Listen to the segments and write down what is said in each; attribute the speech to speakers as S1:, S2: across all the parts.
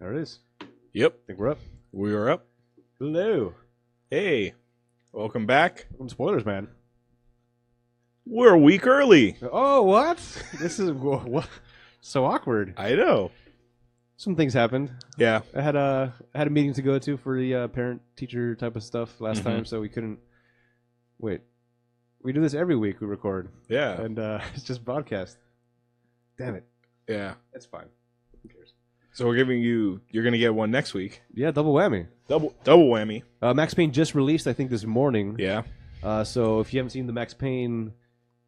S1: There it is.
S2: Yep.
S1: I think we're up.
S2: We are up.
S1: Hello.
S2: Hey. Welcome back.
S1: Welcome to Spoilers, man.
S2: We're a week early.
S1: Oh, what? This is what? So awkward.
S2: I know.
S1: Some things happened.
S2: Yeah.
S1: I had a meeting to go to for the parent-teacher type of stuff last
S2: Mhm.
S1: time, so we couldn't. Wait. We do this every week. We record,
S2: Yeah.
S1: and it's just broadcast. Damn it.
S2: Yeah.
S1: That's fine. Who cares?
S2: So we're giving you, you're going to get one next week.
S1: Yeah, double whammy.
S2: Double whammy.
S1: Max Payne just released, I think, this morning.
S2: Yeah.
S1: So if you haven't seen the Max Payne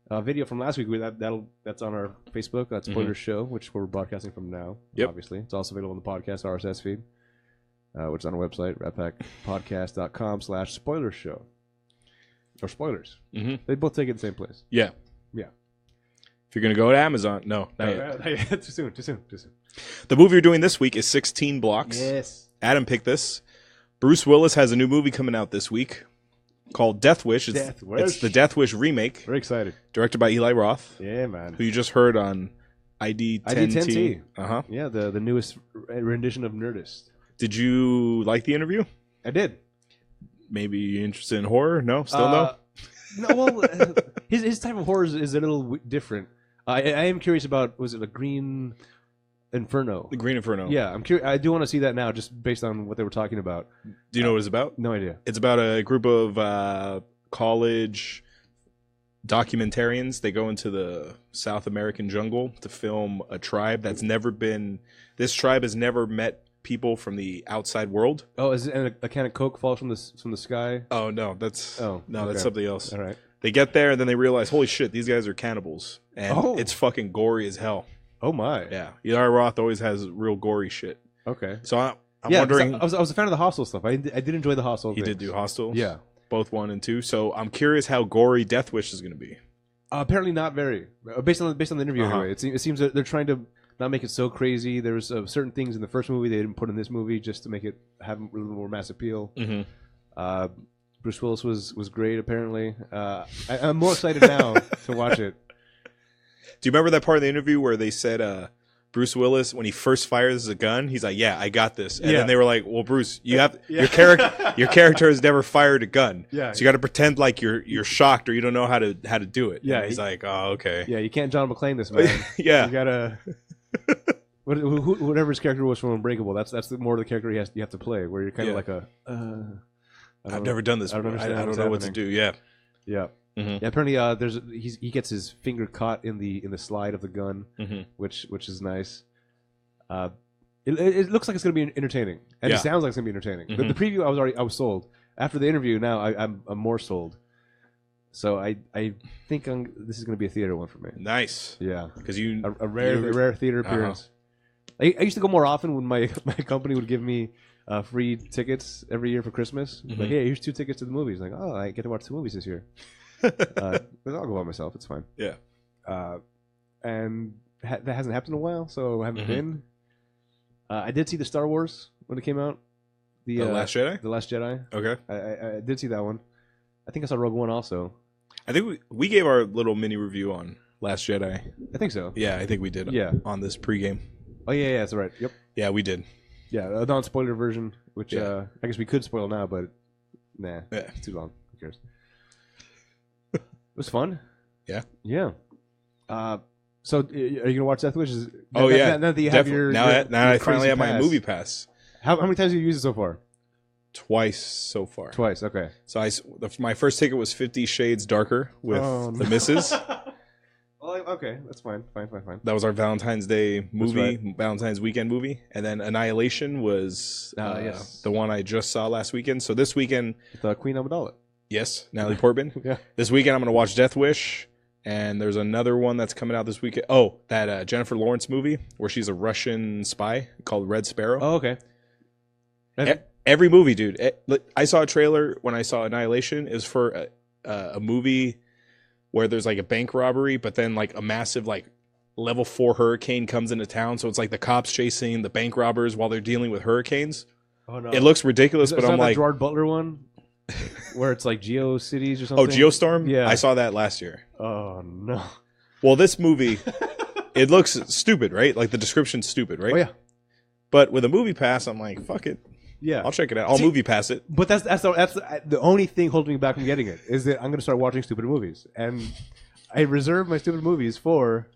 S1: video from last week, that's on our Facebook. That's Spoilers Show, which we're broadcasting from now.
S2: Yep.
S1: Obviously, it's also available on the podcast RSS feed, which is on our website, ratpackpodcast.com/spoilershow. Or spoilers.
S2: Mm-hmm.
S1: They both take it in the same place.
S2: Yeah.
S1: Yeah.
S2: If you're going to go to Amazon, no, not yet.
S1: Too soon.
S2: The movie you're doing this week is 16 Blocks.
S1: Yes.
S2: Adam picked this. Bruce Willis has a new movie coming out this week called Death Wish. It's the Death Wish remake,
S1: Very excited.
S2: directed by Eli Roth,
S1: Yeah, man.
S2: who you just heard on ID10T.
S1: ID10T.
S2: Uh-huh.
S1: Yeah, the newest rendition of Nerdist.
S2: Did you like the interview?
S1: I did.
S2: Maybe interested in horror? No? Still no?
S1: No, well, his type of horror is a little different. I am curious about, was it a Green Inferno?
S2: The Green Inferno.
S1: Yeah, I'm curious. I do want to see that now, just based on what they were talking about.
S2: Do you know what it's about?
S1: No idea.
S2: It's about a group of college documentarians. They go into the South American jungle to film a tribe that's never been... This tribe has never met people from the outside world.
S1: Oh, is it a can of Coke falls from the sky?
S2: Oh, no. That's
S1: okay.
S2: something else.
S1: All right.
S2: They get there, and then they realize, holy shit, these guys are cannibals. And it's fucking gory as hell.
S1: Oh, my.
S2: Yeah. Eli Roth always has real gory shit.
S1: Okay.
S2: So I'm wondering...
S1: I was a fan of the Hostel stuff. I did enjoy the Hostel
S2: He
S1: things.
S2: did do Hostels?
S1: Yeah.
S2: Both 1 and 2. So I'm curious how gory Death Wish is going to be.
S1: Apparently not very. Based on the interview, anyway. It seems that they're trying to not make it so crazy. There's certain things in the first movie they didn't put in this movie just to make it have a little more mass appeal.
S2: Mm-hmm.
S1: Bruce Willis was great, apparently. I'm more excited now to watch it.
S2: Do you remember that part of the interview where they said Bruce Willis, when he first fires a gun, he's like, yeah, I got this. And then they were like, well, Bruce, your character has never fired a gun.
S1: Yeah.
S2: So you got to pretend like you're shocked or you don't know how to do it.
S1: Yeah.
S2: And he's like, oh, okay.
S1: Yeah, you can't John McClane this, man.
S2: Yeah.
S1: You gotta... Whatever his character was from Unbreakable, that's more the character you have to play, where you're kind of like a...
S2: I've never done this. I don't know what to do. Yeah.
S1: Yeah.
S2: Mm-hmm.
S1: Yeah, apparently, he gets his finger caught in the slide of the gun, which is nice. It looks like it's going to be entertaining, and it sounds like it's going to be entertaining. The preview, I was sold. After the interview, now I'm more sold. So I think this is going to be a theater one for me.
S2: Nice.
S1: Yeah,
S2: because
S1: a rare theater appearance. I used to go more often when my company would give me free tickets every year for Christmas. Like, hey, here's 2 tickets to the movies. Like, oh, I get to watch 2 movies this year. But I'll go by myself. It's fine.
S2: Yeah.
S1: And that hasn't happened in a while, so I haven't been. I did see the Star Wars when it came out. The
S2: Last Jedi?
S1: The Last Jedi.
S2: Okay.
S1: I did see that one. I think I saw Rogue One also.
S2: I think we gave our little mini review on Last Jedi.
S1: I think so.
S2: Yeah, I think we did.
S1: Yeah.
S2: On this pregame.
S1: Oh, yeah, that's right. Yep.
S2: Yeah, we did.
S1: Yeah, a non-spoiler version, which I guess we could spoil now, but nah, it's too long. Who cares? It was fun.
S2: Yeah.
S1: Yeah. So, are you gonna watch Death Wish?
S2: Now
S1: that you have your
S2: I finally have my movie pass.
S1: How many times have you used it so far?
S2: Twice so far.
S1: Twice. Okay.
S2: So my first ticket was 50 Shades Darker with the missus.
S1: Well, okay, that's fine. Fine.
S2: That was our Valentine's Day movie,
S1: right.
S2: Valentine's weekend movie, and then Annihilation was the one I just saw last weekend. So this weekend,
S1: the Queen Amidala.
S2: Yes, Natalie Portman.
S1: Yeah.
S2: This weekend I'm going to watch Death Wish, and there's another one that's coming out this weekend. Oh, that Jennifer Lawrence movie where she's a Russian spy called Red Sparrow.
S1: Oh, okay.
S2: Every movie, dude. I saw a trailer when I saw Annihilation. It was for a movie where there's like a bank robbery, but then like a massive like level 4 hurricane comes into town. So it's like the cops chasing the bank robbers while they're dealing with hurricanes. Oh no! It looks ridiculous, but I'm like
S1: Gerard Butler one, where it's like GeoCities or something.
S2: Oh, Geostorm?
S1: Yeah,
S2: I saw that last year.
S1: Oh no!
S2: Well, this movie, it looks stupid, right? Like the description's stupid, right?
S1: Oh yeah.
S2: But with a movie pass, I'm like, fuck it.
S1: Yeah,
S2: I'll check it out. I'll movie pass it.
S1: But that's the only thing holding me back from getting it is that I'm going to start watching stupid movies, and I reserve my stupid movies for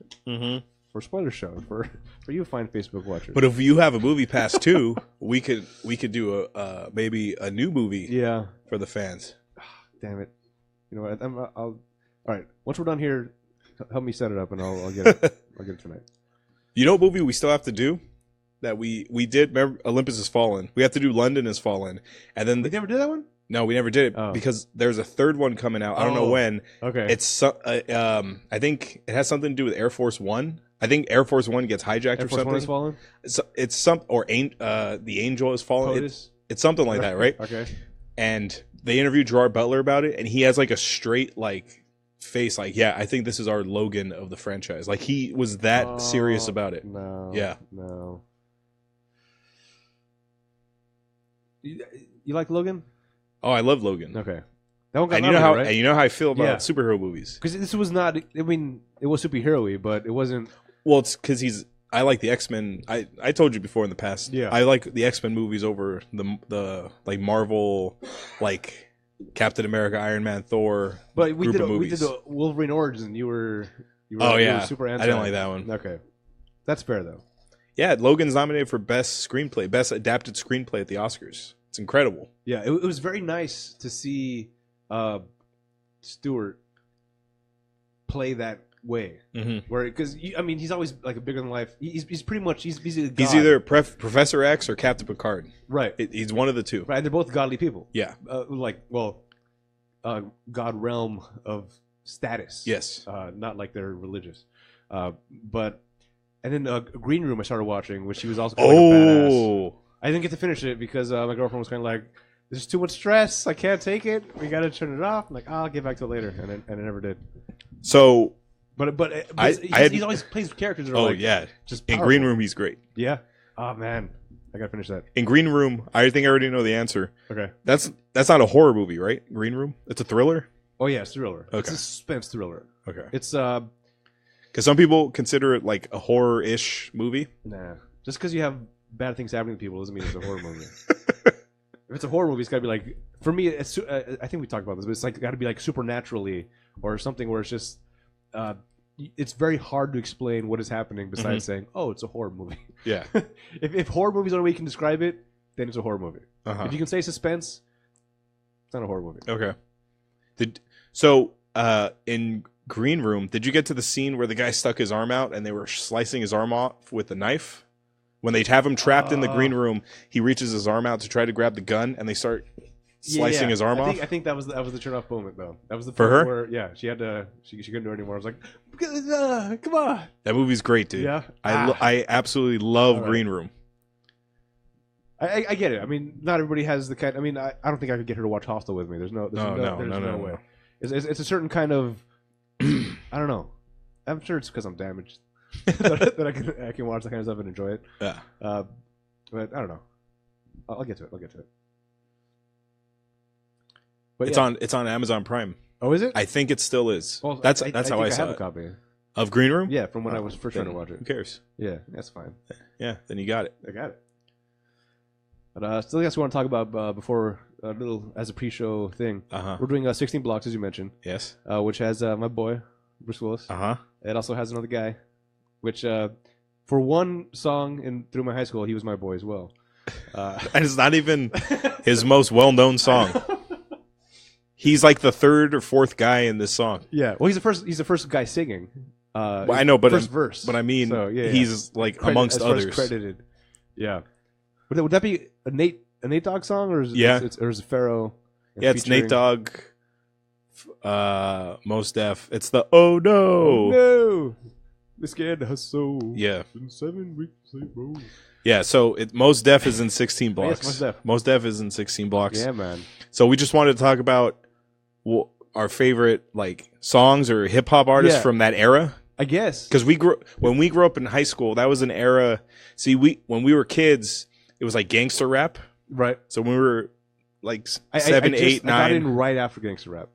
S1: spoiler show for you fine Facebook watchers.
S2: But if you have a movie pass too, we could do a maybe a new movie.
S1: Yeah,
S2: for the fans.
S1: Damn it! You know what? I'll all right. Once we're done here, help me set it up, and I'll get it. I'll get it tonight.
S2: You know what movie we still have to do? That we did. Remember, Olympus Has Fallen. We have to do London Has Fallen, and then
S1: We never did that one.
S2: no, we never did it because there's a third one coming out. I don't know when.
S1: Okay.
S2: It's I think it has something to do with Air Force One. I think Air Force One gets hijacked
S1: Air
S2: or
S1: Force One
S2: something.
S1: has fallen.
S2: It's some or the Angel has fallen.
S1: POTUS?
S2: It's something like that, right?
S1: Okay.
S2: And they interviewed Gerard Butler about it, and he has like a straight like face, like, yeah, I think this is our Logan of the franchise. Like he was that serious about it.
S1: No.
S2: Yeah.
S1: No. You like Logan?
S2: Oh, I love Logan.
S1: Okay. That one got
S2: And you know how
S1: right?
S2: and you know how I feel about superhero movies.
S1: Because this was not. I mean, it was superhero-y, but it wasn't.
S2: Well, it's because I like the X-Men. I told you before in the past.
S1: Yeah.
S2: I like the X-Men movies over the like Marvel, like Captain America, Iron Man, Thor.
S1: But we did
S2: movies.
S1: the Wolverine Origins, and you were
S2: Oh yeah,
S1: super anti.
S2: I didn't like that one.
S1: Okay, that's fair though.
S2: Yeah, Logan's nominated for best screenplay, best adapted screenplay at the Oscars. It's incredible.
S1: Yeah, it was very nice to see Stewart play that way, where because I mean he's always like a bigger than life. He's pretty much he's a god.
S2: He's either Professor X or Captain Picard.
S1: Right.
S2: He's one of the two.
S1: Right, and they're both godly people.
S2: Yeah.
S1: God realm of status.
S2: Yes.
S1: Not like they're religious, but and then Green Room I started watching, which he was also kind of like a badass. I didn't get to finish it because my girlfriend was kind of like, "There's too much stress. I can't take it. We got to turn it off." I'm like, "I'll get back to it later," and I never did.
S2: So,
S1: but he always plays characters that are just powerful.
S2: In Green Room he's great.
S1: Yeah. Oh man, I gotta finish that.
S2: In Green Room, I think I already know the answer.
S1: Okay.
S2: That's not a horror movie, right? Green Room. It's a thriller.
S1: Oh yeah, it's a thriller.
S2: Okay.
S1: It's a suspense thriller.
S2: Okay.
S1: It's
S2: because some people consider it like a horror-ish movie.
S1: Nah, just because you have bad things happening to people doesn't mean it's a horror movie. If it's a horror movie, it's got to be like, for me, it's, I think we talked about this, but it's like got to be like supernaturally or something where it's just, it's very hard to explain what is happening besides saying, oh, it's a horror movie.
S2: Yeah.
S1: if horror movies are the way you can describe it, then it's a horror movie. If you can say suspense, it's not a horror movie.
S2: Okay. In Green Room, did you get to the scene where the guy stuck his arm out and they were slicing his arm off with a knife? When they have him trapped in the green room, he reaches his arm out to try to grab the gun, and they start slicing his arm off.
S1: I think that was the turn off moment though. That was the
S2: for her.
S1: Where she had to she couldn't do it anymore. I was like, come on.
S2: That movie's great, dude.
S1: Yeah,
S2: I absolutely love Green Room.
S1: I get it. I mean, not everybody has the kind. I mean, I don't think I could get her to watch Hostel with me. There's no way. It's a certain kind of. I don't know. I'm sure it's because I'm damaged that I can watch that kind of stuff and enjoy it.
S2: Yeah.
S1: But I don't know. I'll get to it. But
S2: it's on Amazon Prime.
S1: Oh, is it?
S2: I think it still is.
S1: Well,
S2: that's how I
S1: saw
S2: saw
S1: it.
S2: A
S1: copy
S2: of Green Room.
S1: Yeah, from when I was first trying to watch it.
S2: Who cares?
S1: Yeah, that's fine.
S2: Yeah, then you got it.
S1: I got it. But still, I guess we want to talk about before a little as a pre-show thing. We're doing 16 Blocks, as you mentioned.
S2: Yes.
S1: Which has my boy Bruce Willis. It also has another guy, which for one song through my high school, he was my boy as well.
S2: And it's not even his most well-known song. He's like the third or fourth guy in this song.
S1: Yeah. Well, he's the first guy singing.
S2: Well, I know, but
S1: first verse.
S2: But I mean,
S1: so,
S2: he's like amongst others
S1: credited. Yeah. Would that be a Nate Dogg song, or is it Pharaoh?
S2: Yeah, it's Nate Dogg, Mos Def. It's the oh no,
S1: this kid has so
S2: in
S1: 7 weeks bro.
S2: Yeah, so Mos Def is in 16 Blocks.
S1: Yes, Mos Def.
S2: Mos Def is in 16 Blocks.
S1: Yeah, man.
S2: So we just wanted to talk about our favorite like songs or hip hop artists from that era.
S1: I guess
S2: because when we grew up in high school, that was an era. See, when we were kids, it was like gangster rap,
S1: right?
S2: So when we were like 7, 8, 9,
S1: I got in right after gangster rap.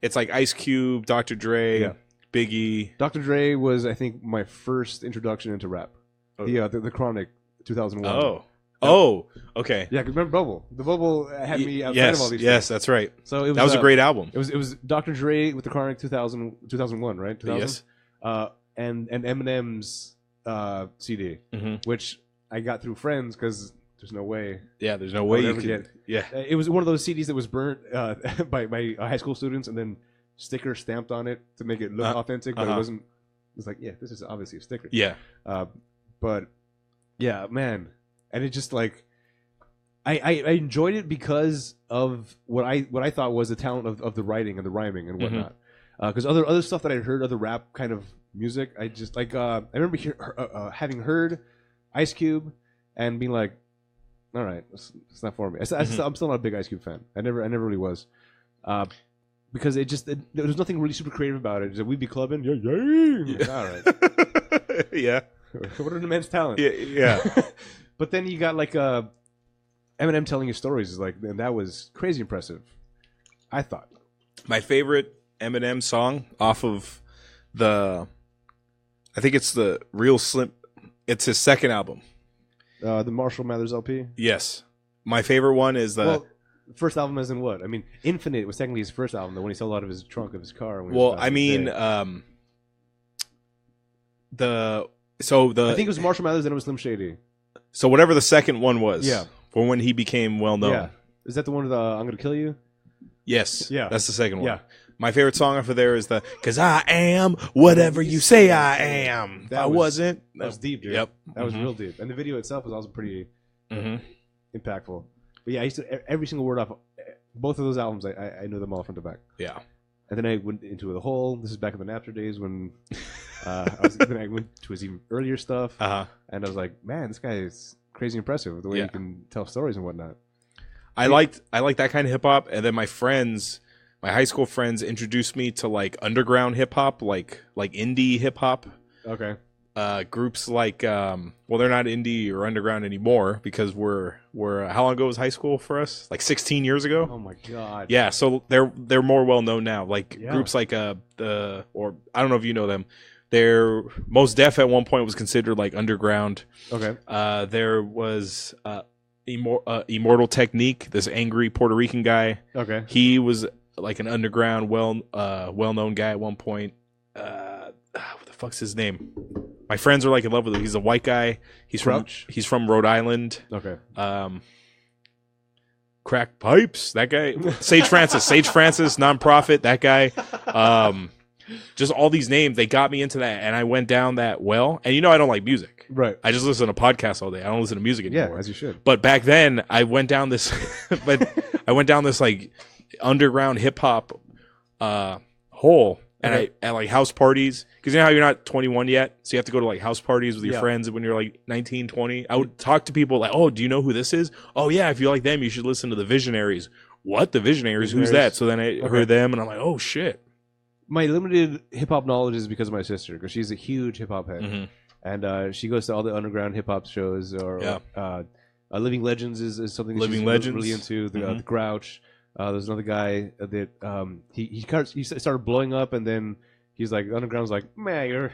S2: It's like Ice Cube, Dr. Dre, Biggie.
S1: Dr. Dre was, I think, my first introduction into rap. The Chronic 2001.
S2: Oh, Oh, okay.
S1: Yeah, 'cause remember Bubble? The Bubble had me outside of all these.
S2: Yes,
S1: things.
S2: that's right.
S1: So
S2: that was a great album.
S1: It was Dr. Dre with the Chronic 2001, right? 2000?
S2: Yes.
S1: And Eminem's CD, which I got through friends because there's no way.
S2: Yeah, there's no way you could
S1: get.
S2: Yeah,
S1: it was one of those CDs that was burnt by high school students, and then sticker stamped on it to make it look authentic, but it wasn't. It was like, yeah, this is obviously a sticker.
S2: Yeah.
S1: But yeah, man, and it just like I enjoyed it because of what I thought was the talent of the writing and the rhyming and whatnot. Because other stuff that I heard, other rap kind of music, I just like. I remember having heard Ice Cube and being like, all right, it's not for me. I'm still not a big Ice Cube fan. I never really was. Because there was nothing really super creative about it. Just, we'd be clubbing, yeah. Like, all right,
S2: yeah.
S1: What an immense talent.
S2: Yeah.
S1: But then you got like Eminem telling his stories is like, and that was crazy impressive. I thought
S2: my favorite Eminem song off of I think it's the Real Slim. It's his second album.
S1: The Marshall Mathers LP.
S2: Yes, my favorite one is the.
S1: First album as in what? I mean, Infinite was technically his first album, though, when he sold out of his trunk of his car.
S2: Well, I mean, I think
S1: it was Marshall Mathers, then it was Slim Shady.
S2: So whatever the second one was,
S1: yeah,
S2: for when he became well known.
S1: Yeah, is that the one with I'm Gonna Kill You?
S2: Yes,
S1: yeah,
S2: that's the second one.
S1: Yeah,
S2: my favorite song off of there is the "'Cause I am whatever you say I am." That was
S1: deep, dude.
S2: Yep,
S1: that was real deep, and the video itself was also pretty impactful. But yeah, I used to every single word off both of those albums. I knew them all front to back.
S2: Yeah,
S1: and then I went into the whole. This is back in the Napster days when then I went to his even earlier stuff, and I was like, man, this guy is crazy impressive with the way he can tell stories and whatnot.
S2: I liked that kind of hip hop, and then my high school friends introduced me to like underground hip hop, like indie hip hop.
S1: Okay.
S2: Groups like they're not indie or underground anymore because we're how long ago was high school for us? Like 16 years ago.
S1: Oh my god.
S2: Yeah, so they're more well known now. Like groups like or I don't know if you know them. They're Most Def at one point was considered like underground.
S1: Okay.
S2: There was Immortal Technique, this angry Puerto Rican guy.
S1: Okay.
S2: He was like an underground well known guy at one point. What the fuck's his name? My friends are like in love with him. He's a white guy. He's from Rhode Island.
S1: Okay.
S2: Crack Pipes, that guy. Sage Francis, nonprofit, that guy. Just all these names, they got me into that, and I went down that well. And I don't like music.
S1: Right.
S2: I just listen to podcasts all day. I don't listen to music anymore.
S1: Yeah, as you should.
S2: But back then, I went down this, like underground hip hop hole. And at like house parties, because you know how you're not 21 yet, so you have to go to like house parties with your friends when you're like 19, 20. I would talk to people like, oh, do you know who this is? Oh yeah, if you like them, you should listen to the Visionaries. What? The Visionaries? Who's that? So then I heard them, and I'm like, oh shit. My
S1: limited hip hop knowledge is because of my sister, because she's a huge hip hop head, and she goes to all the underground hip hop shows. Or Living Legends is something that she's really into. The Grouch. There's another guy that he started blowing up, and then he's like, underground's like, man, you're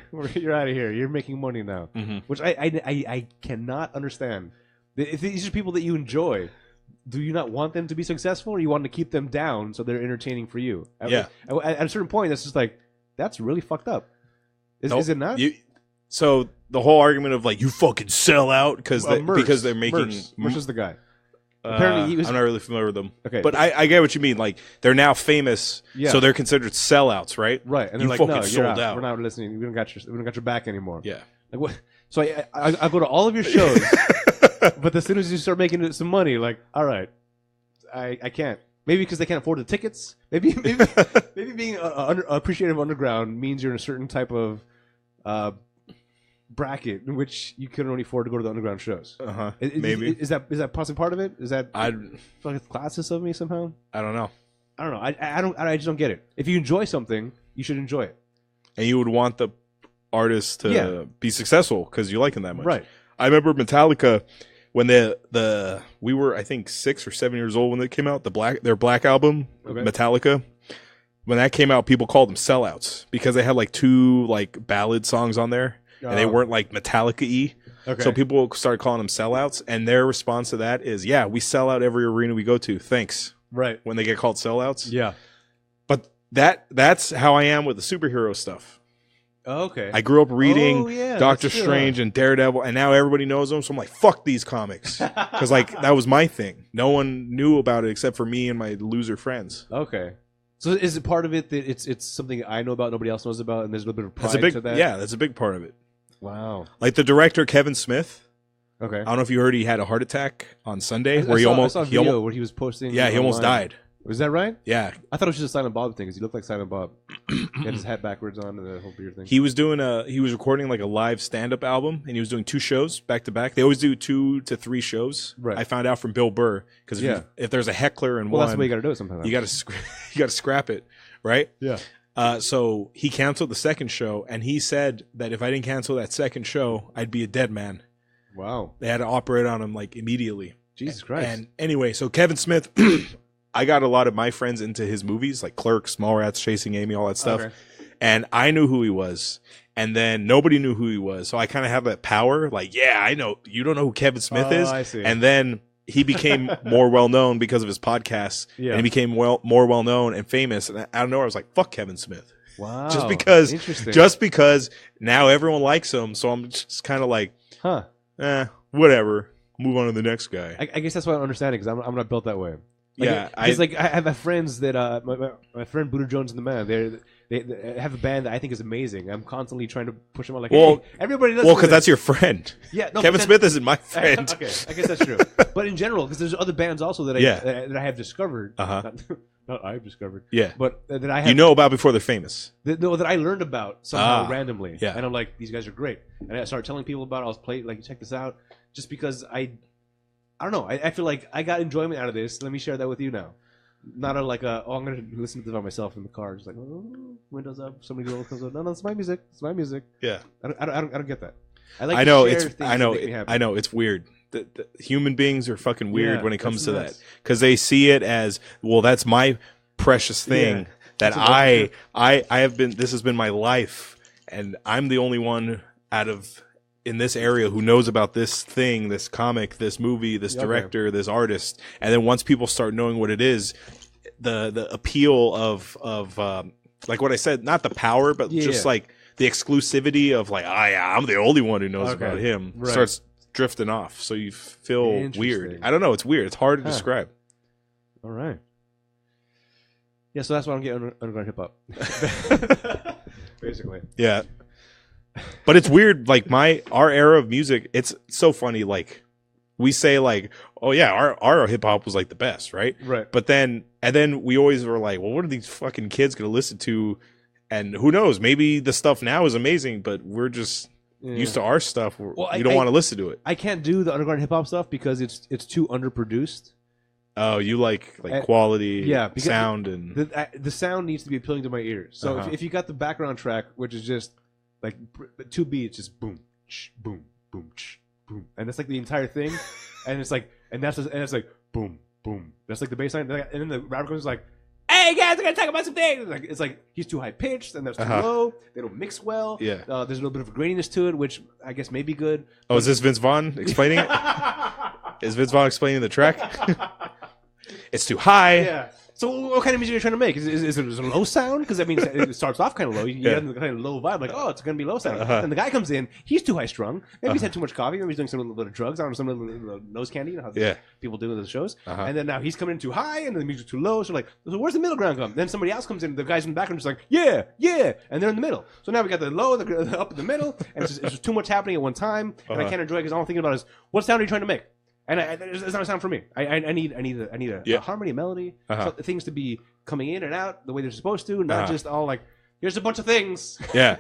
S1: out of here. You're making money now, which I cannot understand. If these are people that you enjoy, do you not want them to be successful, or you want to keep them down so they're entertaining for you? At a certain point, that's just like, that's really fucked up. Is it not?
S2: So the whole argument of like, you fucking sell out because they're making
S1: Merce is the guy. Apparently,
S2: I'm not really familiar with them.
S1: Okay,
S2: but I get what you mean. Like, they're now famous, so they're considered sellouts, right?
S1: Right, and
S2: they're
S1: like,
S2: fucking
S1: no,
S2: sold out.
S1: We're not listening. We don't got your back anymore.
S2: Yeah.
S1: Like what? So I go to all of your shows, but as soon as you start making some money, like, all right, I can't. Maybe because they can't afford the tickets. Maybe being appreciative underground means you're in a certain type of bracket in which you can only afford to go to the underground shows.
S2: Maybe
S1: is that possibly part of it? Is that
S2: I
S1: like it's classist of me somehow?
S2: I don't know.
S1: I just don't get it. If you enjoy something, you should enjoy it.
S2: And you would want the artist to be successful because you like them that much,
S1: right?
S2: I remember Metallica when we were I think 6 or 7 years old when it came out. Their Black album, Metallica. When that came out, people called them sellouts because they had like 2 like ballad songs on there. And they weren't like Metallica-y.
S1: Okay.
S2: So people started calling them sellouts, and their response to that is, "Yeah, we sell out every arena we go to. Thanks."
S1: Right.
S2: When they get called sellouts.
S1: Yeah.
S2: But that's how I am with the superhero stuff.
S1: Okay.
S2: I grew up reading Doctor
S1: true,
S2: Strange and Daredevil, and now everybody knows them. So I'm like, fuck these comics, because like that was my thing. No one knew about it except for me and my loser friends.
S1: Okay. So is it part of it that it's something I know about, nobody else knows about, and there's a little bit of pride to that?
S2: Yeah, that's a big part of it.
S1: Wow.
S2: Like the director Kevin Smith.
S1: Okay.
S2: I don't know if you heard he had a heart attack on Sunday,
S1: I saw a video where he was posting.
S2: Yeah, he almost died.
S1: Was that right?
S2: Yeah.
S1: I thought it was just a Silent Bob thing because he looked like Silent Bob. He had his hat backwards on and the whole beard thing.
S2: He was recording like a live stand-up album, and he was doing 2 shows back to back. They always do 2 to 3 shows.
S1: Right.
S2: I found out from Bill Burr, because if there's a heckler in one,
S1: that's the way you got to do it sometimes.
S2: You got to scrap it, right?
S1: Yeah.
S2: So he canceled the second show, and he said that if I didn't cancel that second show, I'd be a dead man.
S1: Wow.
S2: They had to operate on him like immediately.
S1: Jesus Christ.
S2: And anyway, so Kevin Smith, I got a lot of my friends into his movies, like Clerks, Mallrats, Chasing Amy, all that stuff. Okay. And I knew who he was. And then nobody knew who he was. So I kind of have that power. Like, yeah, I know. You don't know who Kevin Smith is?
S1: I see.
S2: And then he became more well-known because of his podcasts. Yeah. And he became more well-known and famous. And out of nowhere, I was like, fuck Kevin Smith.
S1: Wow.
S2: Just because now everyone likes him. So I'm just kind of like, whatever. Move on to the next guy.
S1: I guess that's why I don't understand it, because I'm not built that way.
S2: Like,
S1: I have friends that my friend Buddha Jones and the Man, they have a band that I think is amazing. I'm constantly trying to push them out, like, hey, everybody listen.
S2: Well, because that's your friend.
S1: Yeah, no,
S2: Kevin Smith isn't my friend.
S1: Okay, I guess that's true. But in general, because there's other bands also that I have discovered. Not I've discovered.
S2: Yeah,
S1: but that I have
S2: about before they're famous.
S1: That I learned about somehow randomly.
S2: Yeah,
S1: and I'm like, these guys are great. And I started telling people about it. I was playing, like, check this out, just because I don't know. I feel like I got enjoyment out of this. Let me share that with you now. Not I'm going to listen to it by myself in the car. Just like, windows up. Somebody comes up. No, it's my music. It's my music.
S2: Yeah.
S1: I don't get that.
S2: I know it's weird. The human beings are fucking weird when it comes to that, because they see it as, well, that's my precious thing that I have been. This has been my life, and I'm the only one in this area who knows about this thing, this comic, this movie, this director, this artist. And then once people start knowing what it is, the appeal of like what I said, not the power, but just like the exclusivity of like, I'm the only one who knows about him, starts drifting off. So you feel weird. I don't know. It's weird. It's hard to describe.
S1: All right. Yeah, so that's why I'm getting underground hip hop. Basically.
S2: Yeah. But it's weird, like our era of music, it's so funny, like we say like, oh yeah, our hip hop was like the best, right?
S1: Right.
S2: But then we always were like, well, what are these fucking kids gonna listen to? And who knows, maybe the stuff now is amazing, but we're just used to our stuff. We don't want to listen to it.
S1: I can't do the underground hip hop stuff because it's too underproduced.
S2: Oh, you like quality sound, and
S1: the sound needs to be appealing to my ears. So if you got the background track, which is just like 2 beats, just boom, boom, boom, boom, and that's like the entire thing, and it's like, and it's like boom, boom. That's like the bass line, and then the rapper comes like, "Hey guys, I'm gonna talk about some things." It's like he's too high pitched, and that's too low. They don't mix well.
S2: Yeah,
S1: there's a little bit of a graininess to it, which I guess may be good.
S2: Oh, is this Vince Vaughn explaining it? Is Vince Vaughn explaining the track? It's too high.
S1: Yeah. So what kind of music are you trying to make? Is it a low sound? Because I mean, it starts off kind of low. You have the kind of low vibe, like, oh, it's going to be low sound. And the guy comes in, he's too high strung. Maybe he's had too much coffee. Maybe he's doing some little bit of drugs. I don't know, some little nose candy. You know how people do in the shows. And then now he's coming in too high, and the music's too low. So like, so where's the middle ground come? Then somebody else comes in. The guys in the background just like, yeah, and they're in the middle. So now we got the low, the up, in the middle, and it's just too much happening at one time, and I can't enjoy it because all I'm thinking about is what sound are you trying to make? And it's not a sound for me. I need a harmony, a melody, things to be coming in and out the way they're supposed to, not just all like, here's a bunch of things.
S2: Yeah.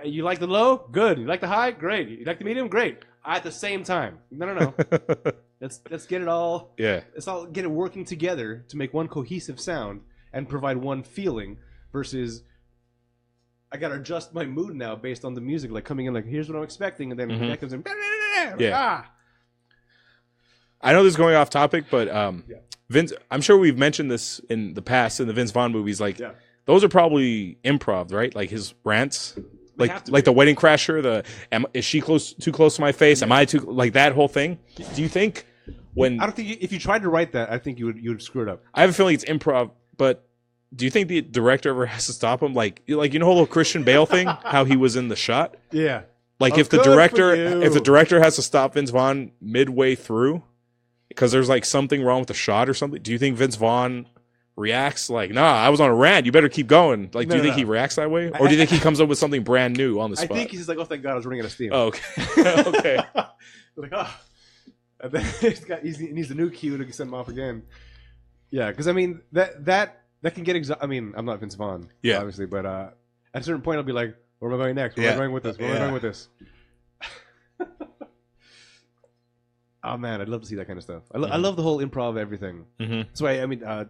S1: You like the low? Good. You like the high? Great. You like the medium? Great. At the same time. No. Let's get it all.
S2: Yeah.
S1: Let's all get it working together to make one cohesive sound and provide one feeling versus I gotta adjust my mood now based on the music, like coming in like, here's what I'm expecting, and then that comes in.
S2: I know this is going off topic, but Vince, I'm sure we've mentioned this in the past in the Vince Vaughn movies. Like, those are probably improv, right? Like his rants. Like the Wedding Crasher. Is she too close to my face? Am I too like that whole thing? Do you think when
S1: I don't think if you tried to write that, I think you would screw it up.
S2: I have a feeling it's improv, but do you think the director ever has to stop him? Like you know, the whole Christian Bale thing, how he was in the shot.
S1: Yeah.
S2: Like if the director has to stop Vince Vaughn midway through because there's like something wrong with the shot or something, do you think Vince Vaughn reacts like, nah, I was on a rant, you better keep going? Like, do you think he reacts that way? Or do you think he comes up with something brand new on the spot?
S1: I think he's like, oh, thank God I was running out of steam.
S2: Oh, okay. Okay.
S1: Like, oh. And then he needs a new cue to send him off again. Yeah, because I mean, that can get I mean, I'm not Vince Vaughn, obviously, but at a certain point, I'll be like, where am I going next? Where am I going with this? Where am I going with this? Oh man, I'd love to see that kind of stuff. I love the whole improv everything. So I mean, I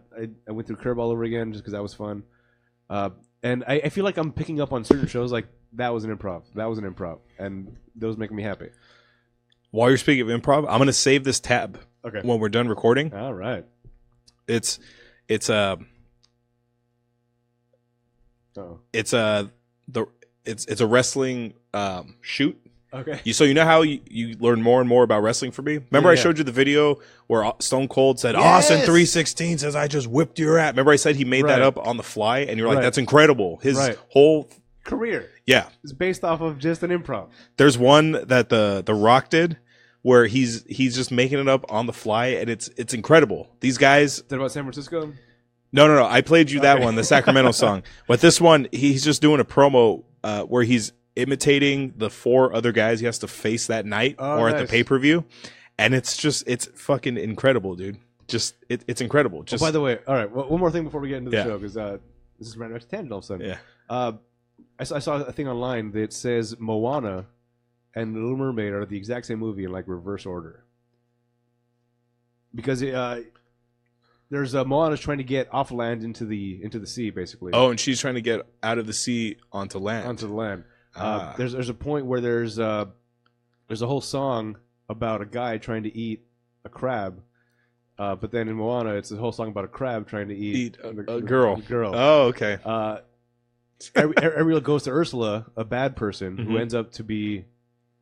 S1: went through Curb all over again just because that was fun. And I feel like I'm picking up on certain shows like that was an improv. That was an improv, and those make me happy.
S2: While you're speaking of improv, I'm gonna save this tab.
S1: Okay.
S2: When we're done recording.
S1: All right.
S2: It's a wrestling shoot.
S1: Okay.
S2: So you know how you learn more and more about wrestling from me? Remember I showed you the video where Stone Cold said, Austin 316 says I just whipped your ass. Remember I said he made that up on the fly? And you're like, that's incredible. His whole
S1: career.
S2: Yeah.
S1: It's based off of just an improv.
S2: There's one that the Rock did where he's just making it up on the fly, and it's incredible. These guys...
S1: Is that about San Francisco?
S2: No. I played you that one, the Sacramento song. But this one, he's just doing a promo where he's imitating the 4 other guys he has to face that night at the pay-per-view. And it's fucking incredible, dude. It's incredible. Just
S1: by the way, all right, one more thing before we get into the show, because this is random tangent all of a sudden.
S2: Yeah.
S1: I saw a thing online that says Moana and The Little Mermaid are the exact same movie in like reverse order. Because there's Moana's trying to get off land into the sea, basically.
S2: Oh, and she's trying to get out of the sea onto land.
S1: Onto the land. There's a point where there's a whole song about a guy trying to eat a crab, but then in Moana it's a whole song about a crab trying to eat
S2: a girl.
S1: Oh,
S2: okay.
S1: Ariel goes to Ursula, a bad person who ends up to be,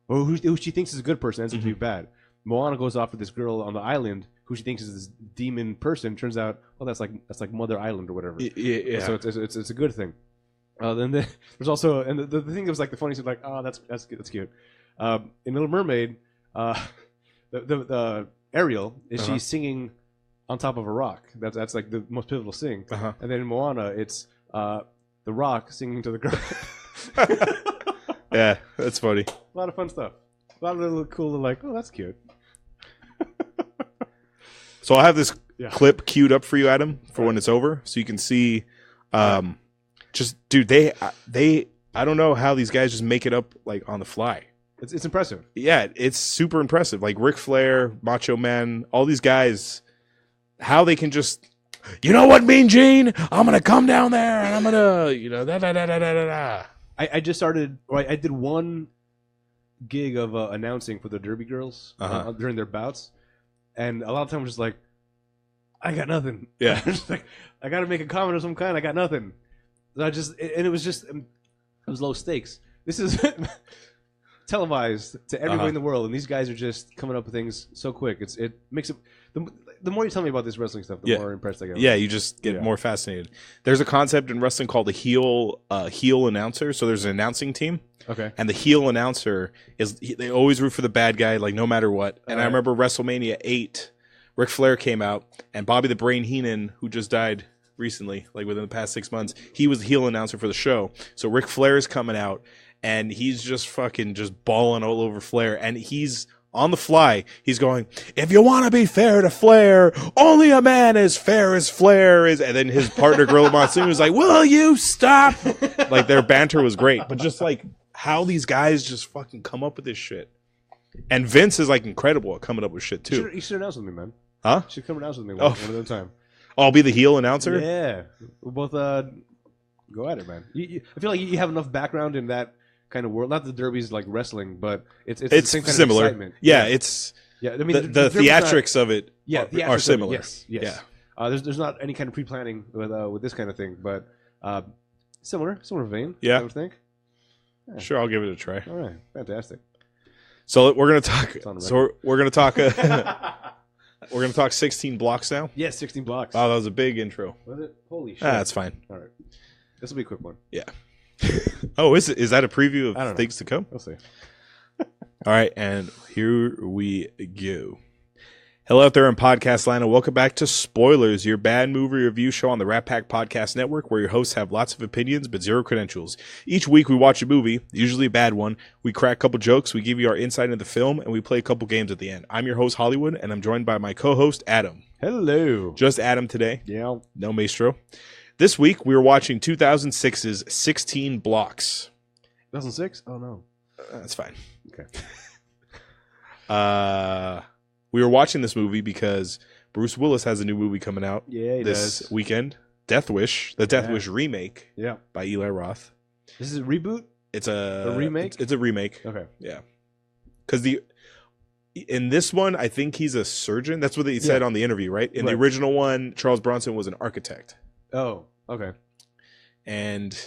S1: or who she thinks is a good person ends up to be bad. Moana goes off with this girl on the island who she thinks is this demon person. Turns out, that's like Mother Island or whatever.
S2: Yeah.
S1: So it's a good thing. Then there's also, and the thing that was like the funniest, like, oh, that's cute. In Little Mermaid, the Ariel is she's singing on top of a rock. That's like the most pivotal scene. And then in Moana, it's the rock singing to the girl.
S2: Yeah, that's funny.
S1: A lot of fun stuff. A lot of little cool, like, oh, that's cute.
S2: So I'll have this clip queued up for you, Adam, for when it's over, so you can see. Just dude, they I don't know how these guys just make it up like on the fly.
S1: It's impressive.
S2: Yeah, it's super impressive. Like Ric Flair, Macho Man, all these guys, how they can just, you know what, Mean Gene? I'm gonna come down there and I'm gonna, da.
S1: I just started. I did one gig of announcing for the Derby girls during their bouts, and a lot of times I'm just like, I got nothing.
S2: Yeah,
S1: just like, I got to make a comment of some kind. I got nothing. It was low stakes. This is televised to everybody in the world, and these guys are just coming up with things so quick. It makes it. The more you tell me about this wrestling stuff, the more impressed I get.
S2: Yeah, you just get more fascinated. There's a concept in wrestling called a heel announcer. So there's an announcing team.
S1: Okay.
S2: And the heel announcer they always root for the bad guy, like no matter what. And I remember WrestleMania 8, Ric Flair came out, and Bobby the Brain Heenan, who just died recently, like within the past 6 months, he was the heel announcer for the show. So Ric Flair is coming out, and he's just fucking just balling all over Flair, and he's on the fly. He's going, if you want to be fair to Flair, only a man as fair as Flair is. And then his partner Gorilla Monsoon was like, will you stop? Like their banter was great, but just like how these guys just fucking come up with this shit. And Vince is like incredible at coming up with shit too.
S1: You should announce with me, man.
S2: Huh?
S1: You should come announce with me one other time.
S2: I'll be the heel announcer?
S1: Yeah. We'll both go at it, man. I feel like you have enough background in that kind of world. Not the Derby's like wrestling, but it's the same kind
S2: similar.
S1: Of excitement.
S2: Yeah, it's
S1: I mean
S2: the theatrics of it are similar.
S1: Yes.
S2: Yeah.
S1: There's not any kind of pre-planning with this kind of thing, but similar vein.
S2: Yeah.
S1: I would think. Yeah.
S2: Sure, I'll give it a try.
S1: All right, fantastic.
S2: So we're gonna talk.
S1: It's on record.
S2: So we're gonna talk. We're gonna talk 16 blocks now.
S1: Yeah, 16 blocks.
S2: Wow, that was a big intro.
S1: Was it? Holy shit.
S2: That's fine.
S1: All right. This will be a quick one.
S2: Yeah. Oh, is that a preview
S1: I don't know.
S2: of things to come?
S1: We'll see.
S2: All right, and here we go. Hello out there in podcast land, and welcome back to Spoilers, your bad movie review show on the Rat Pack Podcast Network, where your hosts have lots of opinions but zero credentials. Each week we watch a movie, usually a bad one. We crack a couple jokes, we give you our insight into the film, and we play a couple games at the end. I'm your host, Hollywood, and I'm joined by my co-host, Adam.
S1: Hello.
S2: Just Adam today.
S1: Yeah.
S2: No Maestro. This week we were watching 2006's 16 Blocks.
S1: 2006? Oh, no.
S2: That's fine.
S1: Okay.
S2: We were watching this movie because Bruce Willis has a new movie coming out this weekend. Death Wish, the Death Wish remake by Eli Roth.
S1: This is a reboot?
S2: It's a
S1: remake?
S2: It's a remake.
S1: Okay.
S2: Yeah. Because in this one, I think he's a surgeon. That's what he said on the interview, right? In the original one, Charles Bronson was an architect.
S1: Oh, okay.
S2: And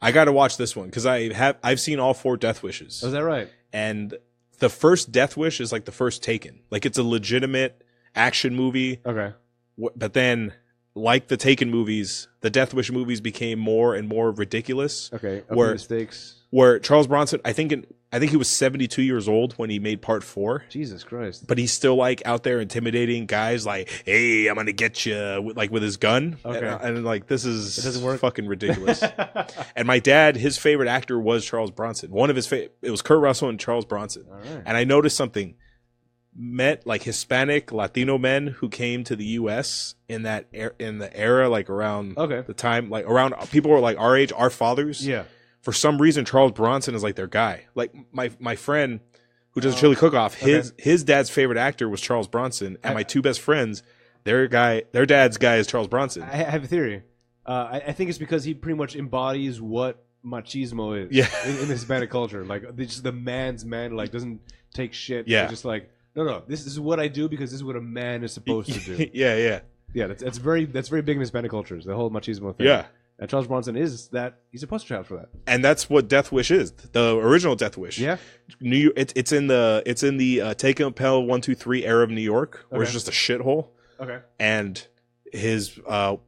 S2: I got to watch this one because I've seen all 4 Death Wishes.
S1: Oh, is that right?
S2: And the first Death Wish is like the first Taken. Like it's a legitimate action movie.
S1: Okay.
S2: But then, like the Taken movies, the Death Wish movies became more and more ridiculous.
S1: Okay. Mistakes.
S2: Where Charles Bronson, I think he was 72 years old when he made part 4.
S1: Jesus Christ.
S2: But he's still like out there intimidating guys like, hey, I'm going to get you with his gun.
S1: Okay.
S2: And like, this is
S1: it doesn't work.
S2: Fucking ridiculous. And my dad, his favorite actor was Charles Bronson. One of his it was Kurt Russell and Charles Bronson.
S1: All right.
S2: And I noticed something. Met like Hispanic Latino men who came to the U.S. in the era like around the time like around people were like our age, our fathers.
S1: Yeah.
S2: For some reason, Charles Bronson is like their guy. Like my friend who does chili cook-off, his dad's favorite actor was Charles Bronson, and my 2 best friends, their dad's guy is Charles Bronson.
S1: I have a theory. I think it's because he pretty much embodies what machismo is in the Hispanic culture. Like just the man's man, like doesn't take shit.
S2: Yeah.
S1: It's just like no. This is what I do because this is what a man is supposed to do.
S2: Yeah.
S1: That's very big in Hispanic cultures. The whole machismo thing.
S2: Yeah.
S1: And Charles Bronson is that. He's a poster child for that.
S2: And that's what Death Wish is. The original Death Wish.
S1: Yeah.
S2: It's in the Take and Pell 1, 2, 3 era of New York, where it's just a shithole.
S1: Okay.
S2: And his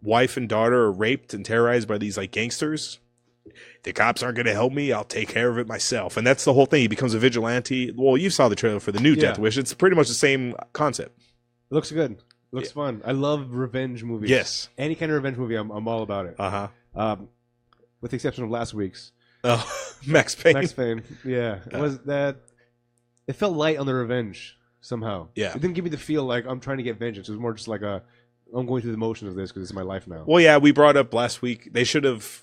S2: wife and daughter are raped and terrorized by these like gangsters. The cops aren't going to help me. I'll take care of it myself. And that's the whole thing. He becomes a vigilante. Well, you saw the trailer for the new Death Wish. It's pretty much the same concept.
S1: It looks good. Looks fun. I love revenge movies.
S2: Yes.
S1: Any kind of revenge movie, I'm all about it. With the exception of last week's.
S2: Oh, Max Payne.
S1: Max Payne. Yeah. It felt light on the revenge somehow. Yeah. It didn't give me the feel like I'm trying to get vengeance. It was more just like I'm going through the motion of this because it's my life now.
S2: Well, yeah, we brought up last week. They should have